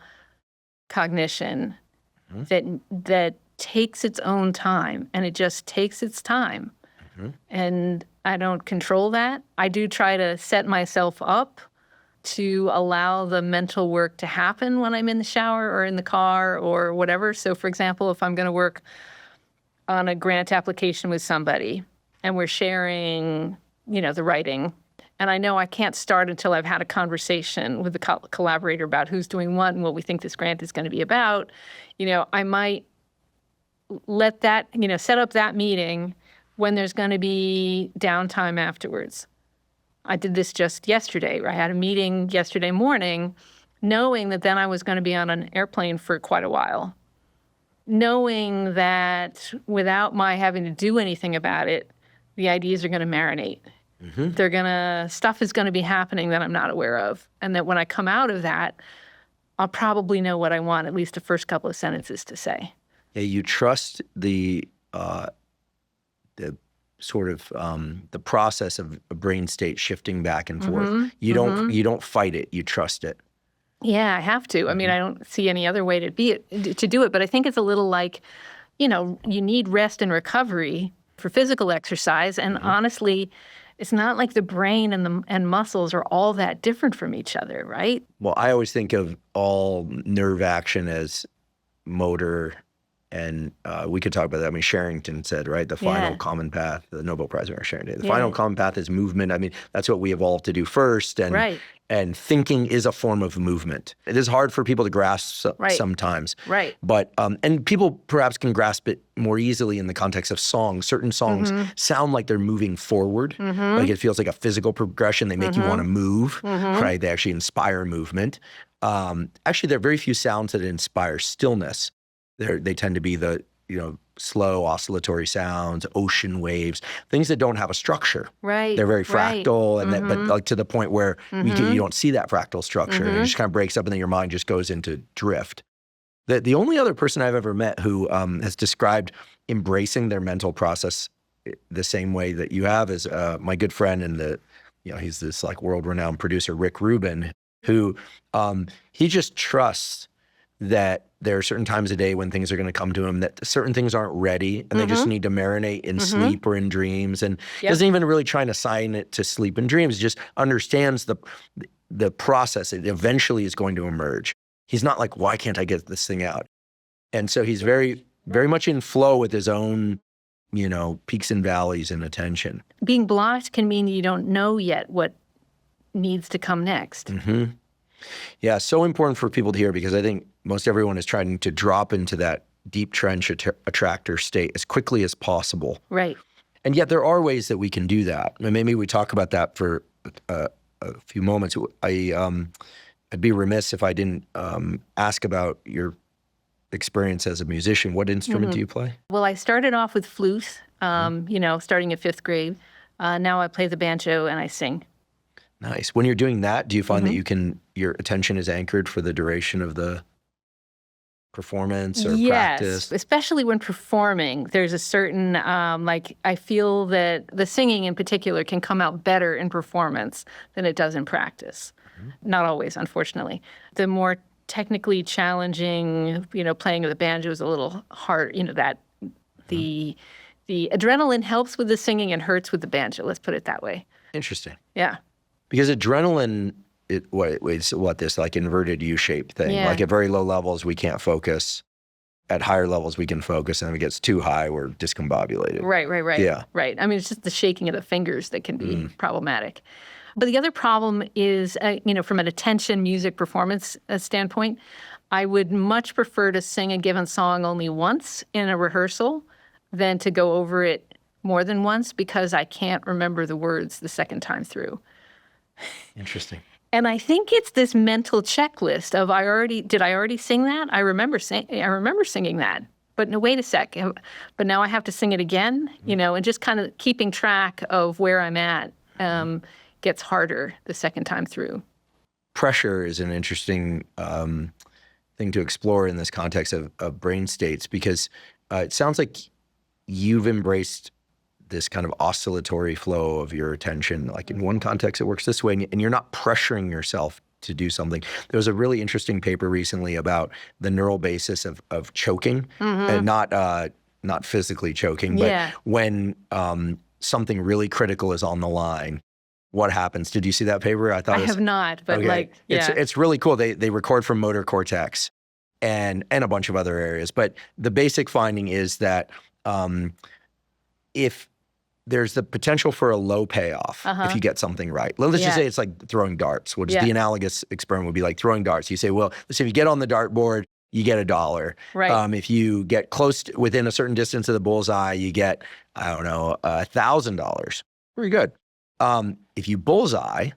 cognition that takes its own time, and it just takes its time. And I don't control that. I do try to set myself up to allow the mental work to happen when I'm in the shower or in the car or whatever. So, for example, if I'm going to work on a grant application with somebody and we're sharing, the writing, and I know I can't start until I've had a conversation with the collaborator about who's doing what and what we think this grant is going to be about, I might let that, set up that meeting when there's going to be downtime afterwards. I did this just yesterday. I had a meeting yesterday morning knowing that then I was going to be on an airplane for quite a while, knowing that without my having to do anything about it, the ideas are going to marinate. Stuff is going to be happening that I'm not aware of. And that when I come out of that, I'll probably know what I want, at least the first couple of sentences to say. Yeah, you trust the sort of the process of a brain state shifting back and forth. You don't fight it. You trust it. Yeah, I have to. I mean, I don't see any other way to do it. But I think it's a little like, you need rest and recovery for physical exercise. And honestly, it's not like the brain and muscles are all that different from each other, right? Well, I always think of all nerve action as motor we could talk about that. I mean, Sherrington said, right, the final Yeah. common path, the Nobel Prize winner Sherrington, the Yeah. final common path is movement. I mean, that's what we evolved to do first. And, Right. and thinking is a form of movement. It is hard for people to grasp Right. sometimes. Right. But, and people perhaps can grasp it more easily in the context of songs. Certain songs sound like they're moving forward. Like it feels like a physical progression. They make you want to move, right? They actually inspire movement. Actually, there are very few sounds that inspire stillness. They tend to be the, slow oscillatory sounds, ocean waves, things that don't have a structure. Right. They're very Right. fractal, and but like to the point where you don't see that fractal structure. And it just kind of breaks up, and then your mind just goes into drift. The only other person I've ever met who has described embracing their mental process the same way that you have is my good friend and he's this like world-renowned producer, Rick Rubin, who he just trusts that there are certain times a day when things are going to come to him that certain things aren't ready and they just need to marinate in sleep or in dreams. And he doesn't even really try to assign it to sleep and dreams. He just understands the process. It eventually is going to emerge. He's not like, why can't I get this thing out? And so he's very, very much in flow with his own, peaks and valleys in attention. Being blocked can mean you don't know yet what needs to come next. Yeah, so important for people to hear because I think most everyone is trying to drop into that deep trench attractor state as quickly as possible. Right. And yet there are ways that we can do that. And maybe we talk about that for a few moments. I'd be remiss if I didn't ask about your experience as a musician. What instrument do you play? Well, I started off with flute, starting at 5th grade. Now I play the banjo and I sing. Nice. When you're doing that, do you find that your attention is anchored for the duration of the performance or practice? Yes, especially when performing. There's a certain, I feel that the singing in particular can come out better in performance than it does in practice. Not always, unfortunately. The more technically challenging, playing of the banjo is a little hard, the adrenaline helps with the singing and hurts with the banjo, let's put it that way. Interesting. Yeah. Because adrenaline, it's this like inverted U-shaped thing. Yeah. Like at very low levels, we can't focus. At higher levels, we can focus. And if it gets too high, we're discombobulated. Right. Yeah. Right. I mean, it's just the shaking of the fingers that can be problematic. But the other problem is, from an attention music performance standpoint, I would much prefer to sing a given song only once in a rehearsal than to go over it more than once because I can't remember the words the second time through. Interesting. And I think it's this mental checklist of did I already sing that? I remember singing that. But no, wait a sec. But now I have to sing it again, and just kind of keeping track of where I'm at gets harder the second time through. Pressure is an interesting thing to explore in this context of brain states because it sounds like you've embraced this kind of oscillatory flow of your attention. Like in one context, it works this way, and you're not pressuring yourself to do something. There was a really interesting paper recently about the neural basis of choking, and not physically choking, but when something really critical is on the line, what happens? Did you see that paper? I have not, but it's really cool. They record from motor cortex and a bunch of other areas, but the basic finding is that if there's the potential for a low payoff if you get something right. Let's just say it's like throwing darts, which the analogous experiment would be like throwing darts. You say, well, let's say if you get on the dartboard, you get $1. Right. If you get close within a certain distance of the bullseye, you get, $1,000. Pretty good. If you bullseye,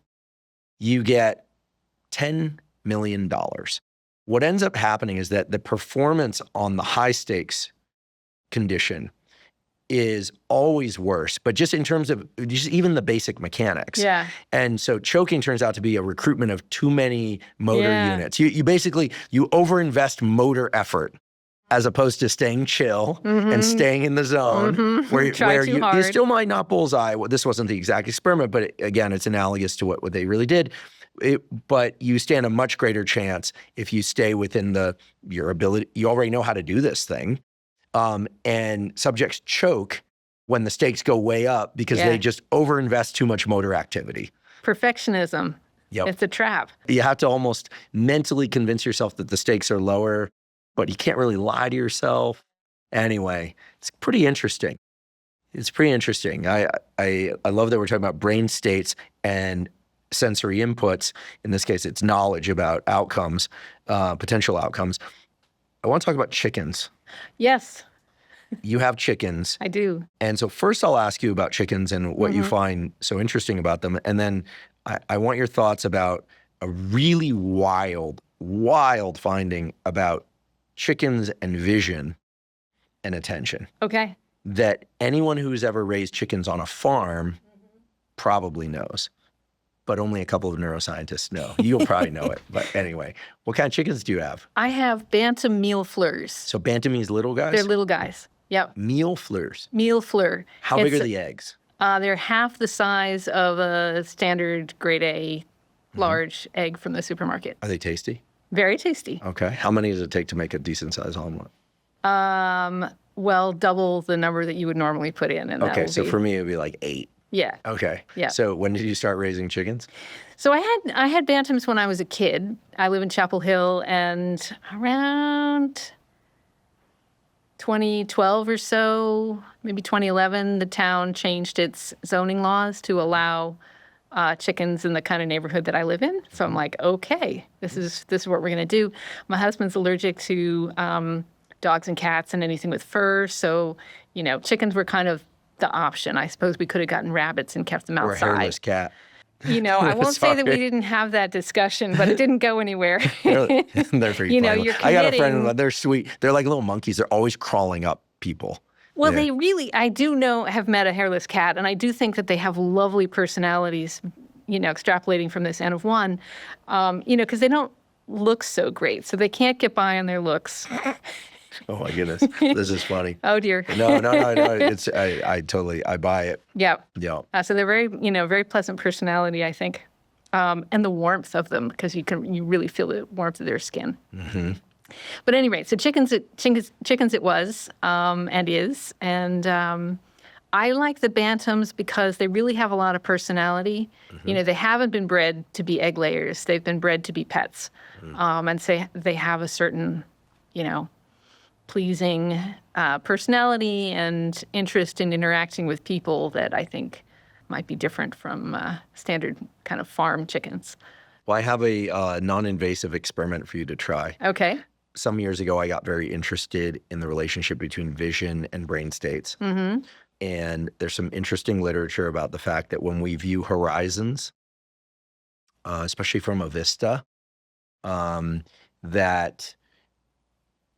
you get $10 million. What ends up happening is that the performance on the high stakes condition is always worse, but just in terms of just even the basic mechanics. Yeah. And so choking turns out to be a recruitment of too many motor units. You basically, you overinvest motor effort as opposed to staying chill and staying in the zone where you still might not bullseye. Well, this wasn't the exact experiment, but again, it's analogous to what they really did. But you stand a much greater chance if you stay within your ability. You already know how to do this thing. And subjects choke when the stakes go way up because they just overinvest too much motor activity. Perfectionism. Yep. It's a trap. You have to almost mentally convince yourself that the stakes are lower, but you can't really lie to yourself. Anyway, it's pretty interesting. It's pretty interesting. I love that we're talking about brain states and sensory inputs. In this case, it's knowledge about outcomes, potential outcomes. I want to talk about chickens. Yes, You have chickens. I do. And so first I'll ask you about chickens and what you find so interesting about them. And then I want your thoughts about a really wild finding about chickens and vision and attention Okay. that anyone who's ever raised chickens on a farm probably knows, but only a couple of neuroscientists know. You'll probably know it. But anyway, what kind of chickens do you have? I have bantam meal fleurs. So bantam means little guys? They're little guys. Yep. Meal fleurs. Meal fleur. How big are the eggs? They're half the size of a standard grade A large egg from the supermarket. Are they tasty? Very tasty. Okay. How many does it take to make a decent size omelet? Well, double the number that you would normally put in. And Okay, that so will be, for me, it would be like 8. yeah. Okay. Yeah. So when did you start raising chickens? So I had bantams when I was a kid. I live in Chapel Hill, and around 2012 or so, maybe 2011, the town changed its zoning laws to allow chickens in the kind of neighborhood that I live in. So I'm like, okay, this is what we're gonna do. My husband's allergic to dogs and cats and anything with fur, so chickens were kind of the option. I suppose we could have gotten rabbits and kept them Or a outside. hairless cat? I won't say that we Sorry. didn't have that discussion, but it didn't go anywhere. They're pretty playful. you're I got a friend, committing- they're sweet. They're like little monkeys. They're always crawling up people. Well, Yeah. I do have met a hairless cat, and I do think that they have lovely personalities, extrapolating from this N of 1, because they don't look so great. So they can't get by on their looks. Oh my goodness. This is funny. Oh, dear. No. It's, I buy it. Yeah. Yeah. So they're very pleasant personality, I think. And the warmth of them, because you really feel the warmth of their skin. Mm-hmm. But anyway, so chickens it was, and is. And I like the bantams because they really have a lot of personality. Mm-hmm. They haven't been bred to be egg layers. They've been bred to be pets. And say they have a certain, pleasing personality and interest in interacting with people that I think might be different from standard kind of farm chickens. Well, I have a non-invasive experiment for you to try. Okay. Some years ago, I got very interested in the relationship between vision and brain states. Mm-hmm. And there's some interesting literature about the fact that when we view horizons, especially from a vista, that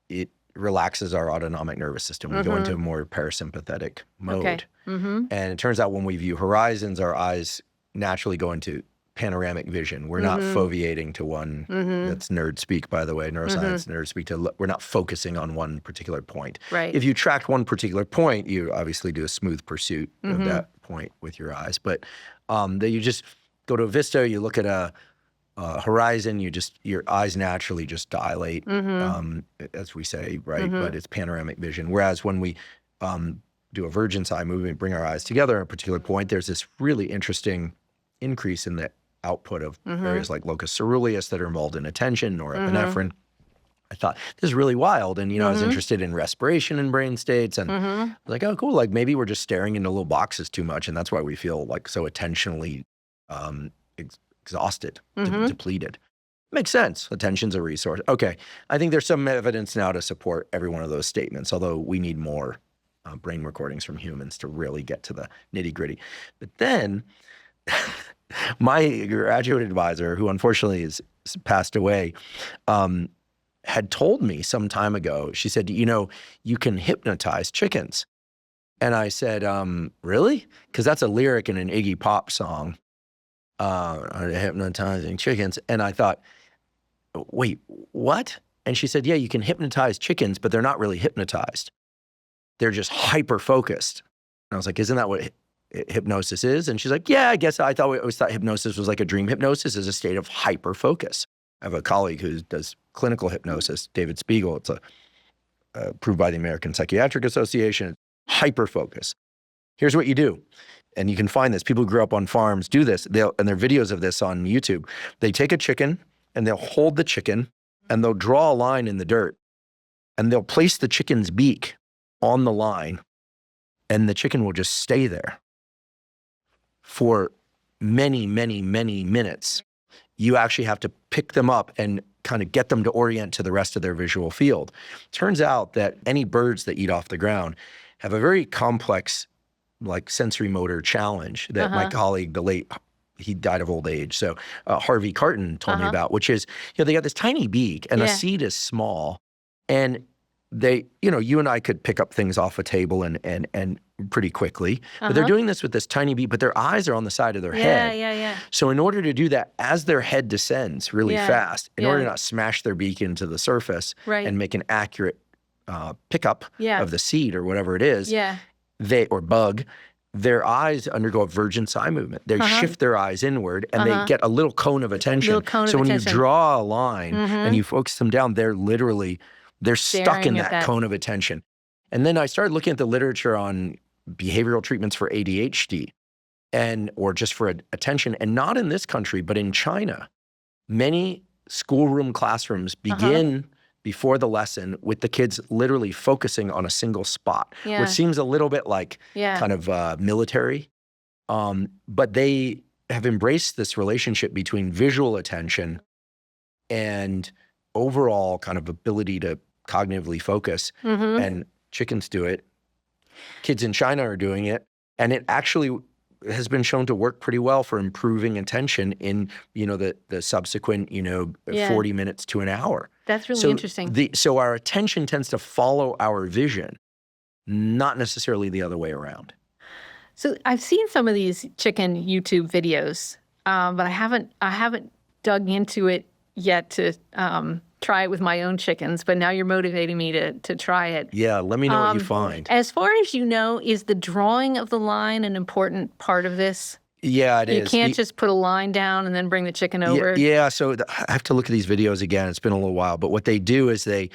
it relaxes our autonomic nervous system. We go into a more parasympathetic mode. Okay. Mm-hmm. And it turns out when we view horizons, our eyes naturally go into panoramic vision. We're not foveating to one. That's nerd speak, by the way, neuroscience nerd speak. We're not focusing on one particular point. Right. If you track one particular point, you obviously do a smooth pursuit of that point with your eyes. But that you just go to a vista, you look at a horizon, your eyes naturally just dilate, as we say, right? But it's panoramic vision. Whereas when we do a Virgin's eye movement, bring our eyes together at a particular point, there's this really interesting increase in the output of areas like locus ceruleus that are involved in attention or epinephrine. I thought, this is really wild. And, I was interested in respiration and brain states. And I was like, oh, cool. Like maybe we're just staring into little boxes too much. And that's why we feel like so attentionally exhausted, depleted. Makes sense. Attention's a resource. Okay. I think there's some evidence now to support every one of those statements, although we need more brain recordings from humans to really get to the nitty gritty. But then my graduate advisor, who unfortunately has passed away, had told me some time ago, she said, you can hypnotize chickens. And I said, really? Because that's a lyric in an Iggy Pop song, hypnotizing chickens. And I thought, wait, what? And she said, yeah, you can hypnotize chickens, but they're not really hypnotized. They're just hyper-focused. And I was like, isn't that what hypnosis is? And she's like, yeah, I guess I always thought hypnosis was like a dream. Hypnosis is a state of hyper-focus. I have a colleague who does clinical hypnosis, David Spiegel. It's approved by the American Psychiatric Association. Hyper-focus. Here's what you do. And you can find this. People who grew up on farms do this. And there are videos of this on YouTube. They take a chicken and they'll hold the chicken and they'll draw a line in the dirt and they'll place the chicken's beak on the line, and the chicken will just stay there for many, many, many minutes. You actually have to pick them up and kind of get them to orient to the rest of their visual field. Turns out that any birds that eat off the ground have a very complex, like, sensory motor challenge that my colleague, he died of old age, so Harvey Carton told me about, which is, they got this tiny beak, and a seed is small, and they, you and I could pick up things off a table and pretty quickly, but they're doing this with this tiny beak, but their eyes are on the side of their head. Yeah. So in order to do that, as their head descends really fast, in order to not smash their beak into the surface and make an accurate pickup of the seed or whatever it is, or bug, their eyes undergo a vergence eye movement. They shift their eyes inward, and they get a little cone of attention. So when you draw a line and you focus them down, they're stuck in that cone of attention. And then I started looking at the literature on behavioral treatments for ADHD or just for attention, and not in this country, but in China. Many schoolroom classrooms begin before the lesson with the kids literally focusing on a single spot, which seems a little bit like kind of military. But they have embraced this relationship between visual attention and overall kind of ability to cognitively focus. And chickens do it. Kids in China are doing it. And it actually has been shown to work pretty well for improving attention in, the subsequent, 40 minutes to an hour. That's really interesting. So our attention tends to follow our vision, not necessarily the other way around. So I've seen some of these chicken YouTube videos, but I haven't dug into it yet to try it with my own chickens, but now you're motivating me to try it. Yeah, let me know what you find. As far as you know, is the drawing of the line an important part of this? Yeah, it is. You can't just put a line down and then bring the chicken over? Yeah, so I have to look at these videos again. It's been a little while. But what they do is they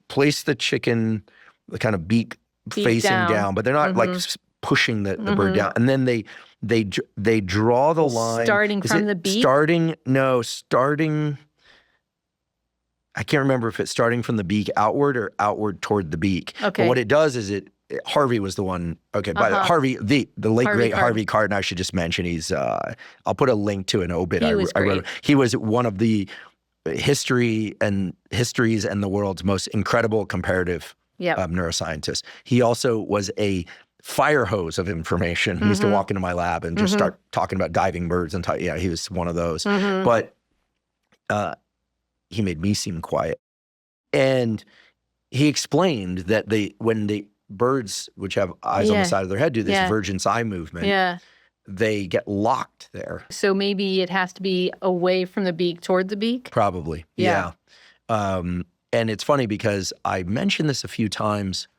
place the chicken, the kind of beak facing down, but they're not like pushing the bird down. And then they draw the line. Starting from the beak? Starting I can't remember if it's starting from the beak outward or outward toward the beak. Okay. But what it does is Harvey was the one. Okay, but Harvey, the late great Harvey Carton, I should just mention. He's I'll put a link to an obit I wrote. He was one of the histories and the world's most incredible comparative neuroscientists. He also was a fire hose of information. He used to walk into my lab and just start talking about diving birds and he was one of those. But he made me seem quiet. And he explained that when the birds, which have eyes on the side of their head, do this vergence eye movement, they get locked there. So maybe it has to be away from the beak toward the beak? Probably, yeah. And it's funny because I mentioned this a few times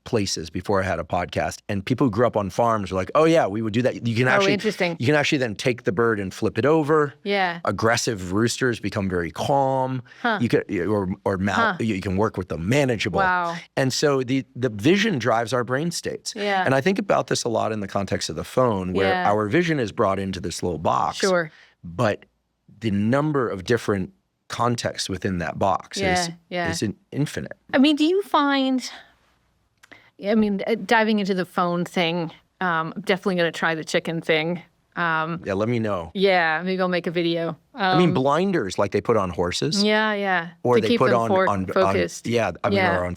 places before I had a podcast, and people who grew up on farms were like, "Oh yeah, we would do that." You can actually, interesting. You can actually then take the bird and flip it over. Yeah. Aggressive roosters become very calm. You can you can work with them manageable. Wow. And so the vision drives our brain states. Yeah. And I think about this a lot in the context of the phone, where our vision is brought into this little box. Sure. But the number of different contexts within that box is infinite. I mean, do you find? Diving into the phone thing, I'm definitely going to try the chicken thing. Let me know. Yeah, maybe I'll make a video. Blinders like they put on horses. Yeah. Or to they keep put them on focused. or on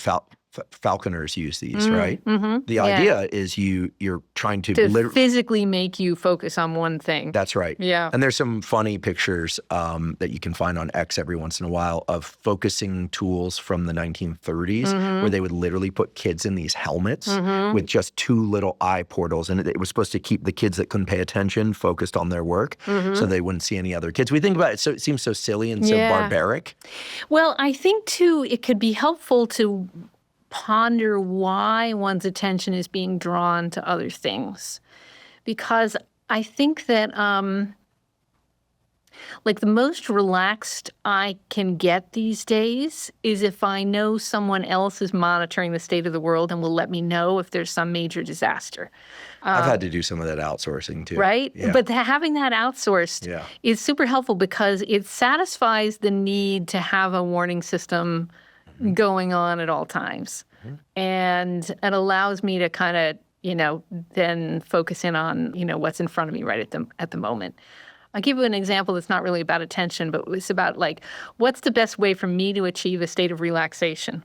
falconers use these, right? The idea is you're trying to physically make you focus on one thing. That's right. Yeah. And there's some funny pictures that you can find on X every once in a while of focusing tools from the 1930s where they would literally put kids in these helmets with just two little eye portals, and it was supposed to keep the kids that couldn't pay attention focused on their work so they wouldn't see any other kids. We think about it, so it seems so silly and so barbaric. Well, I think too it could be helpful to ponder why one's attention is being drawn to other things. Because I think that the most relaxed I can get these days is if I know someone else is monitoring the state of the world and will let me know if there's some major disaster. I've had to do some of that outsourcing too. Right? Yeah. But having that outsourced is super helpful because it satisfies the need to have a warning system going on at all times. And it allows me to kind of, then focus in on, what's in front of me right at the moment. I'll give you an example that's not really about attention, but it's about what's the best way for me to achieve a state of relaxation?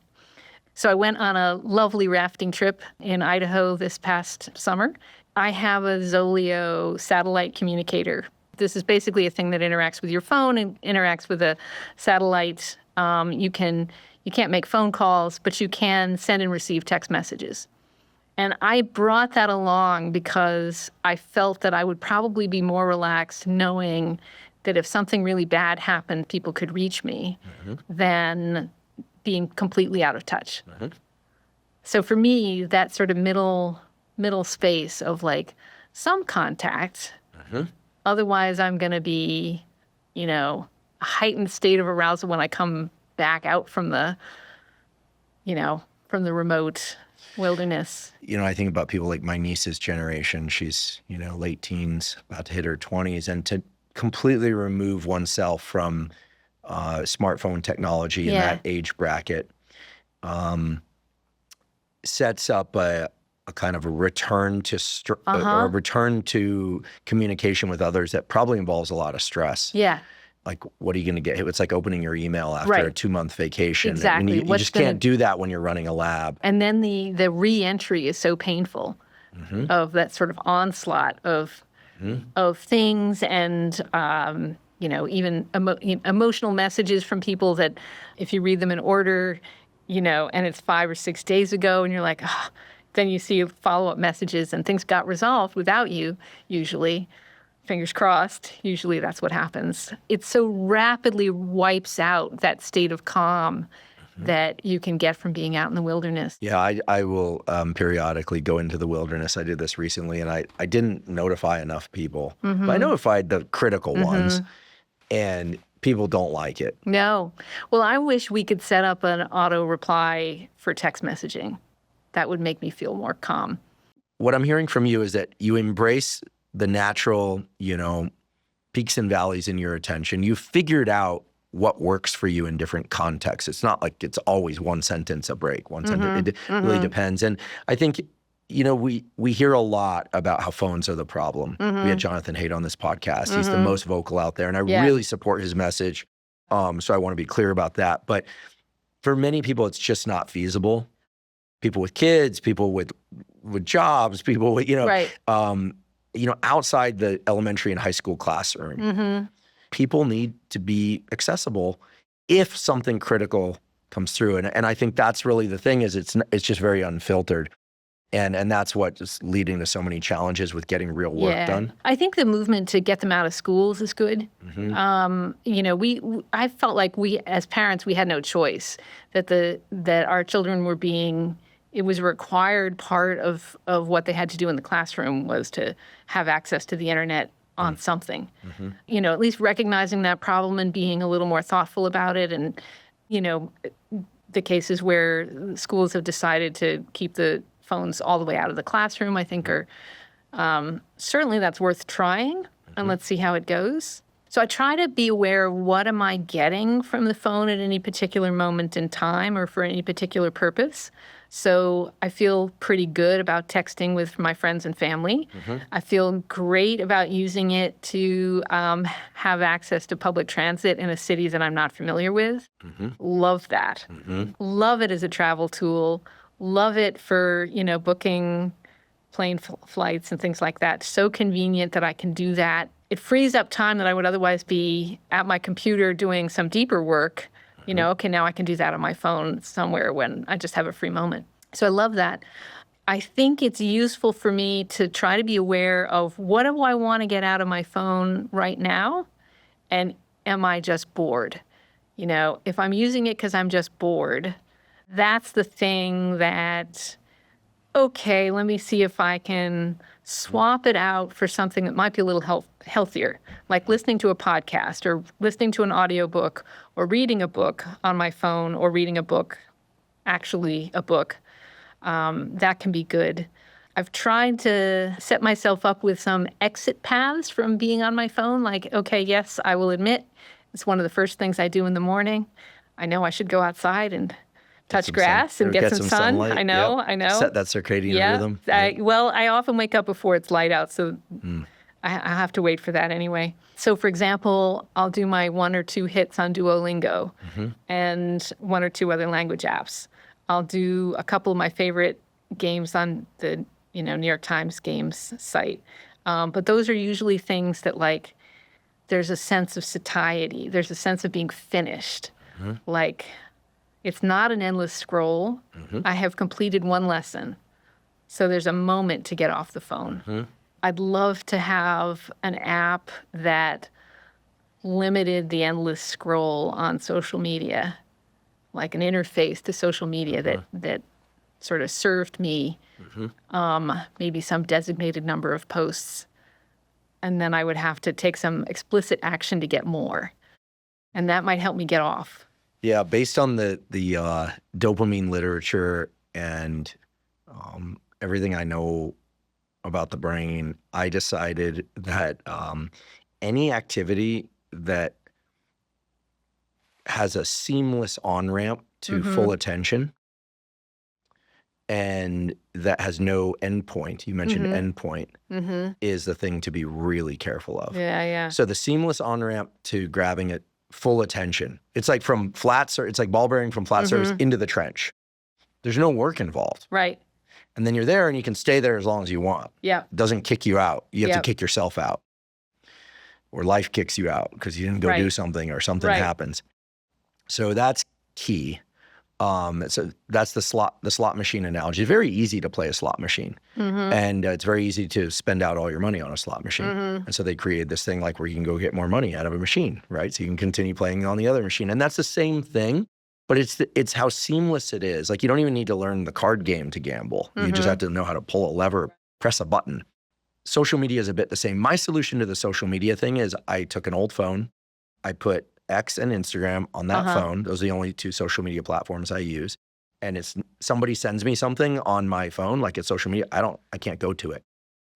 So I went on a lovely rafting trip in Idaho this past summer. I have a Zoleo satellite communicator. This is basically a thing that interacts with your phone and interacts with a satellite. You can't make phone calls, but you can send and receive text messages. And I brought that along because I felt that I would probably be more relaxed knowing that if something really bad happened, people could reach me than being completely out of touch. So for me, that sort of middle space of some contact, otherwise I'm going to be, a heightened state of arousal when I come back out from the remote wilderness. I think about people like my niece's generation. She's, late teens, about to hit her 20s, and to completely remove oneself from smartphone technology in that age bracket sets up a kind of a return to or a return to communication with others that probably involves a lot of stress. Yeah. Like, what are you going to get? It's like opening your email after a 2-month vacation. Exactly. You just can't do that when you're running a lab. And then the re-entry is so painful of that sort of onslaught of things and, even emotional messages from people that if you read them in order, and it's 5 or 6 days ago and you're like, oh, then you see follow-up messages and things got resolved without you, usually. Fingers crossed, usually that's what happens. It so rapidly wipes out that state of calm that you can get from being out in the wilderness. Yeah, I will periodically go into the wilderness. I did this recently, and I didn't notify enough people. But I notified the critical ones, and people don't like it. No. Well, I wish we could set up an auto reply for text messaging. That would make me feel more calm. What I'm hearing from you is that you embrace the natural, peaks and valleys in your attention. You figured out what works for you in different contexts. It's not like it's always one sentence a break, one sentence. It really depends. And I think, we hear a lot about how phones are the problem. We had Jonathan Haidt on this podcast. He's the most vocal out there, and I really support his message. So I want to be clear about that. But for many people, it's just not feasible. People with kids, people with jobs, people with, outside the elementary and high school classroom, people need to be accessible if something critical comes through. And I think that's really the thing is it's just very unfiltered. And that's what's leading to so many challenges with getting real work done. I think the movement to get them out of schools is good. I felt like we, as parents, we had no choice that our children were being. It was a required part of what they had to do in the classroom was to have access to the internet on something. At least recognizing that problem and being a little more thoughtful about it. And, the cases where schools have decided to keep the phones all the way out of the classroom, I think are certainly that's worth trying. And let's see how it goes. So I try to be aware of what am I getting from the phone at any particular moment in time or for any particular purpose. So I feel pretty good about texting with my friends and family. I feel great about using it to have access to public transit in a city that I'm not familiar with. Love that. Love it as a travel tool. Love it for, booking plane flights and things like that. So convenient that I can do that. It frees up time that I would otherwise be at my computer doing some deeper work. Okay, now I can do that on my phone somewhere when I just have a free moment. So I love that. I think it's useful for me to try to be aware of what do I want to get out of my phone right now, and am I just bored? If I'm using it because I'm just bored, that's the thing that, okay, let me see if I can swap it out for something that might be a little healthier, like listening to a podcast or listening to an audiobook or reading a book on my phone or reading a book, actually a book. That can be good. I've tried to set myself up with some exit paths from being on my phone, like, okay, yes, I will admit, it's one of the first things I do in the morning. I know I should go outside and touch grass and get some sun. sunlight. I know, Yep. I know. Set that circadian rhythm. I often wake up before it's light out, so I have to wait for that anyway. So, for example, I'll do my 1 or 2 hits on Duolingo and 1 or 2 other language apps. I'll do a couple of my favorite games on the New York Times games site. But those are usually things that, like, there's a sense of satiety. There's a sense of being finished. Like, it's not an endless scroll. I have completed 1 lesson. So there's a moment to get off the phone. I'd love to have an app that limited the endless scroll on social media, like an interface to social media that sort of served me maybe some designated number of posts. And then I would have to take some explicit action to get more. And that might help me get off. Yeah, based on the dopamine literature and everything I know about the brain, I decided that any activity that has a seamless on-ramp to full attention and that has no endpoint, you mentioned endpoint, is the thing to be really careful of. Yeah. So the seamless on-ramp to grabbing it full attention, it's like from it's like ball bearing from flat surface into the trench. There's no work involved. Right. And then you're there and you can stay there as long as you want. Yeah. It doesn't kick you out. You have to kick yourself out. Or life kicks you out because you didn't go do something or something happens. So that's key. So that's the slot machine analogy. It's very easy to play a slot machine. And it's very easy to spend out all your money on a slot machine. And so they created this thing like where you can go get more money out of a machine, right? So you can continue playing on the other machine. And that's the same thing. But it's how seamless it is. Like, you don't even need to learn the card game to gamble. You just have to know how to pull a lever, press a button. Social media is a bit the same. My solution to the social media thing is I took an old phone. I put X and Instagram on that phone. Those are the only 2 social media platforms I use. And somebody sends me something on my phone, like it's social media, I can't go to it.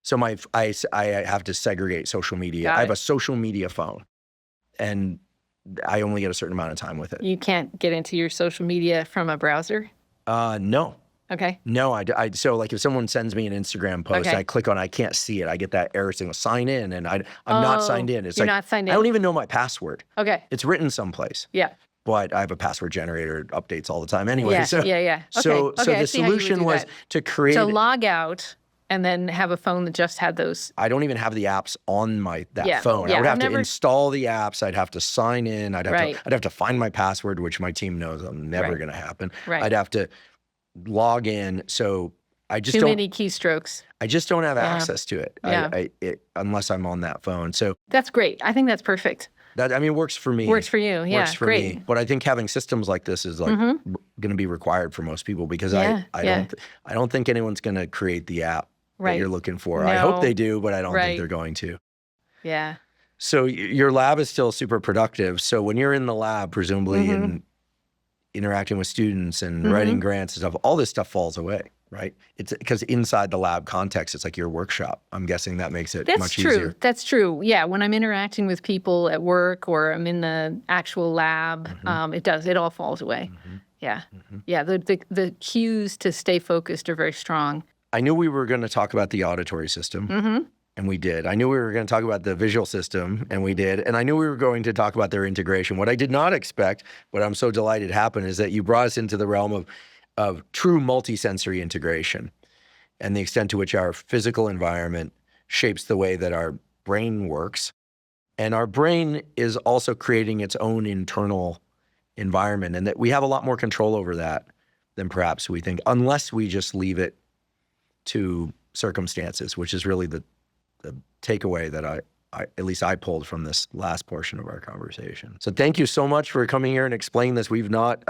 So I have to segregate social media. I have a social media phone. And I only get a certain amount of time with it. You can't get into your social media from a browser? No. Okay. No, so like if someone sends me an Instagram post, I click on it, I can't see it. I get that error signal, sign in, and I'm not signed in. It's you're like, not signed in. I don't even know my password. Okay. It's written someplace. Yeah. But I have a password generator, updates all the time anyway. Yeah. So, Okay. So I the see how you would solution do was that. to create. So log out and then have a phone that just had those. I don't even have the apps on that phone. Yeah, I would have to install the apps. I'd have to sign in. I'd have to find my password, which my team knows I'm never going to happen. Right. I'd have to log in. So I just Too many keystrokes. I just don't have access to it. Yeah. Unless I'm on that phone. So that's great. I think that's perfect. That, I mean, works for me. Works for you. Yeah. Works for great. me. But I think having systems like this is like going to be required for most people because I don't think anyone's going to create the app that you're looking for. No. I hope they do, but I don't think they're going to. Yeah. So your lab is still super productive. So when you're in the lab, presumably and interacting with students and writing grants and stuff, all this stuff falls away, right? It's because inside the lab context, it's like your workshop. I'm guessing that makes it much easier. That's true. Yeah. When I'm interacting with people at work or I'm in the actual lab, it all falls away. Yeah. Yeah. The cues to stay focused are very strong. I knew we were going to talk about the auditory system. And we did. I knew we were going to talk about the visual system, and we did. And I knew we were going to talk about their integration. What I did not expect, but I'm so delighted happened, is that you brought us into the realm of true multisensory integration and the extent to which our physical environment shapes the way that our brain works. And our brain is also creating its own internal environment, and that we have a lot more control over that than perhaps we think, unless we just leave it to circumstances, which is really the takeaway that I at least I pulled from this last portion of our conversation. So thank you so much for coming here and explaining this. We've not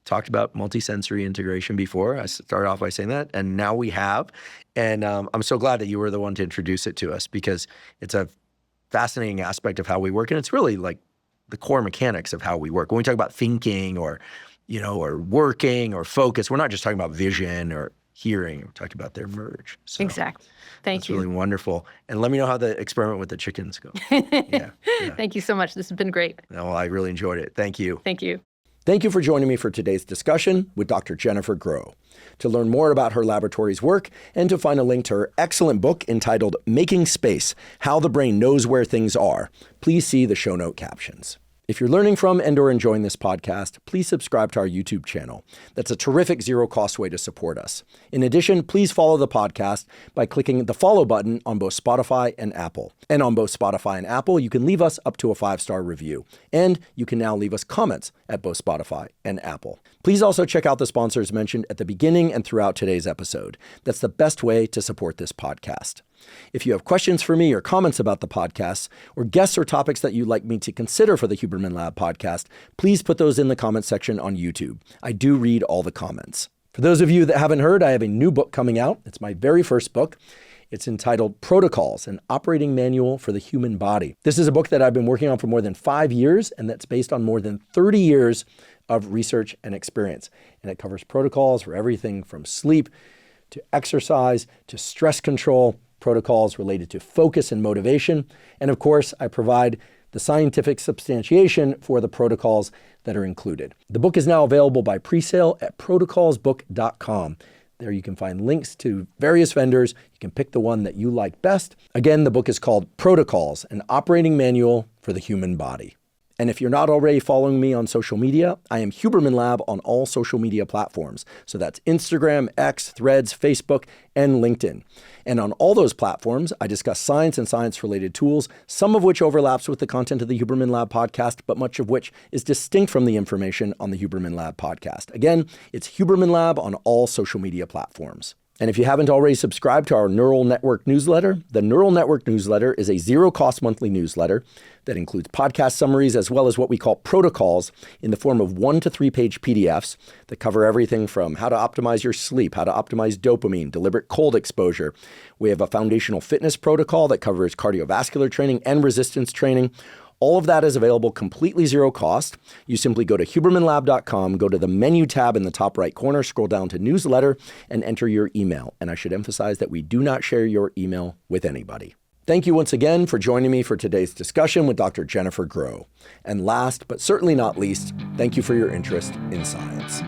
talked about multisensory integration before. I started off by saying that, and now we have. And I'm so glad that you were the one to introduce it to us, because it's a fascinating aspect of how we work, and it's really like the core mechanics of how we work. When we talk about thinking or working or focus, we're not just talking about vision or hearing. We're talking about their merge. So exactly. Thank you. That's really wonderful. And let me know how the experiment with the chickens goes. Yeah. Thank you so much. This has been great. No, I really enjoyed it. Thank you. Thank you. Thank you for joining me for today's discussion with Dr. Jennifer Groh. To learn more about her laboratory's work and to find a link to her excellent book entitled Making Space: How the Brain Knows Where Things Are, please see the show note captions. If you're learning from and or enjoying this podcast, please subscribe to our YouTube channel. That's a terrific zero-cost way to support us. In addition, please follow the podcast by clicking the follow button on both Spotify and Apple. And on both Spotify and Apple, you can leave us up to a 5-star review. And you can now leave us comments at both Spotify and Apple. Please also check out the sponsors mentioned at the beginning and throughout today's episode. That's the best way to support this podcast. If you have questions for me or comments about the podcast, or guests or topics that you'd like me to consider for the Huberman Lab podcast, please put those in the comment section on YouTube. I do read all the comments. For those of you that haven't heard, I have a new book coming out. It's my very first book. It's entitled Protocols, an Operating Manual for the Human Body. This is a book that I've been working on for more than 5 years, and that's based on more than 30 years of research and experience. And it covers protocols for everything from sleep to exercise to stress control, protocols related to focus and motivation. And of course, I provide the scientific substantiation for the protocols that are included. The book is now available by pre-sale at protocolsbook.com. There you can find links to various vendors. You can pick the one that you like best. Again, the book is called Protocols, an Operating Manual for the Human Body. And if you're not already following me on social media, I am Huberman Lab on all social media platforms. So that's Instagram, X, Threads, Facebook, and LinkedIn. And on all those platforms, I discuss science and science-related tools, some of which overlaps with the content of the Huberman Lab podcast, but much of which is distinct from the information on the Huberman Lab podcast. Again, it's Huberman Lab on all social media platforms. And if you haven't already subscribed to our Neural Network newsletter, the Neural Network newsletter is a zero-cost monthly newsletter that includes podcast summaries as well as what we call protocols in the form of 1 to 3 page PDFs that cover everything from how to optimize your sleep, how to optimize dopamine, deliberate cold exposure. We have a foundational fitness protocol that covers cardiovascular training and resistance training. All of that is available completely zero cost. You simply go to hubermanlab.com, go to the menu tab in the top right corner, scroll down to newsletter, and enter your email. And I should emphasize that we do not share your email with anybody. Thank you once again for joining me for today's discussion with Dr. Jennifer Groh. And last, but certainly not least, thank you for your interest in science.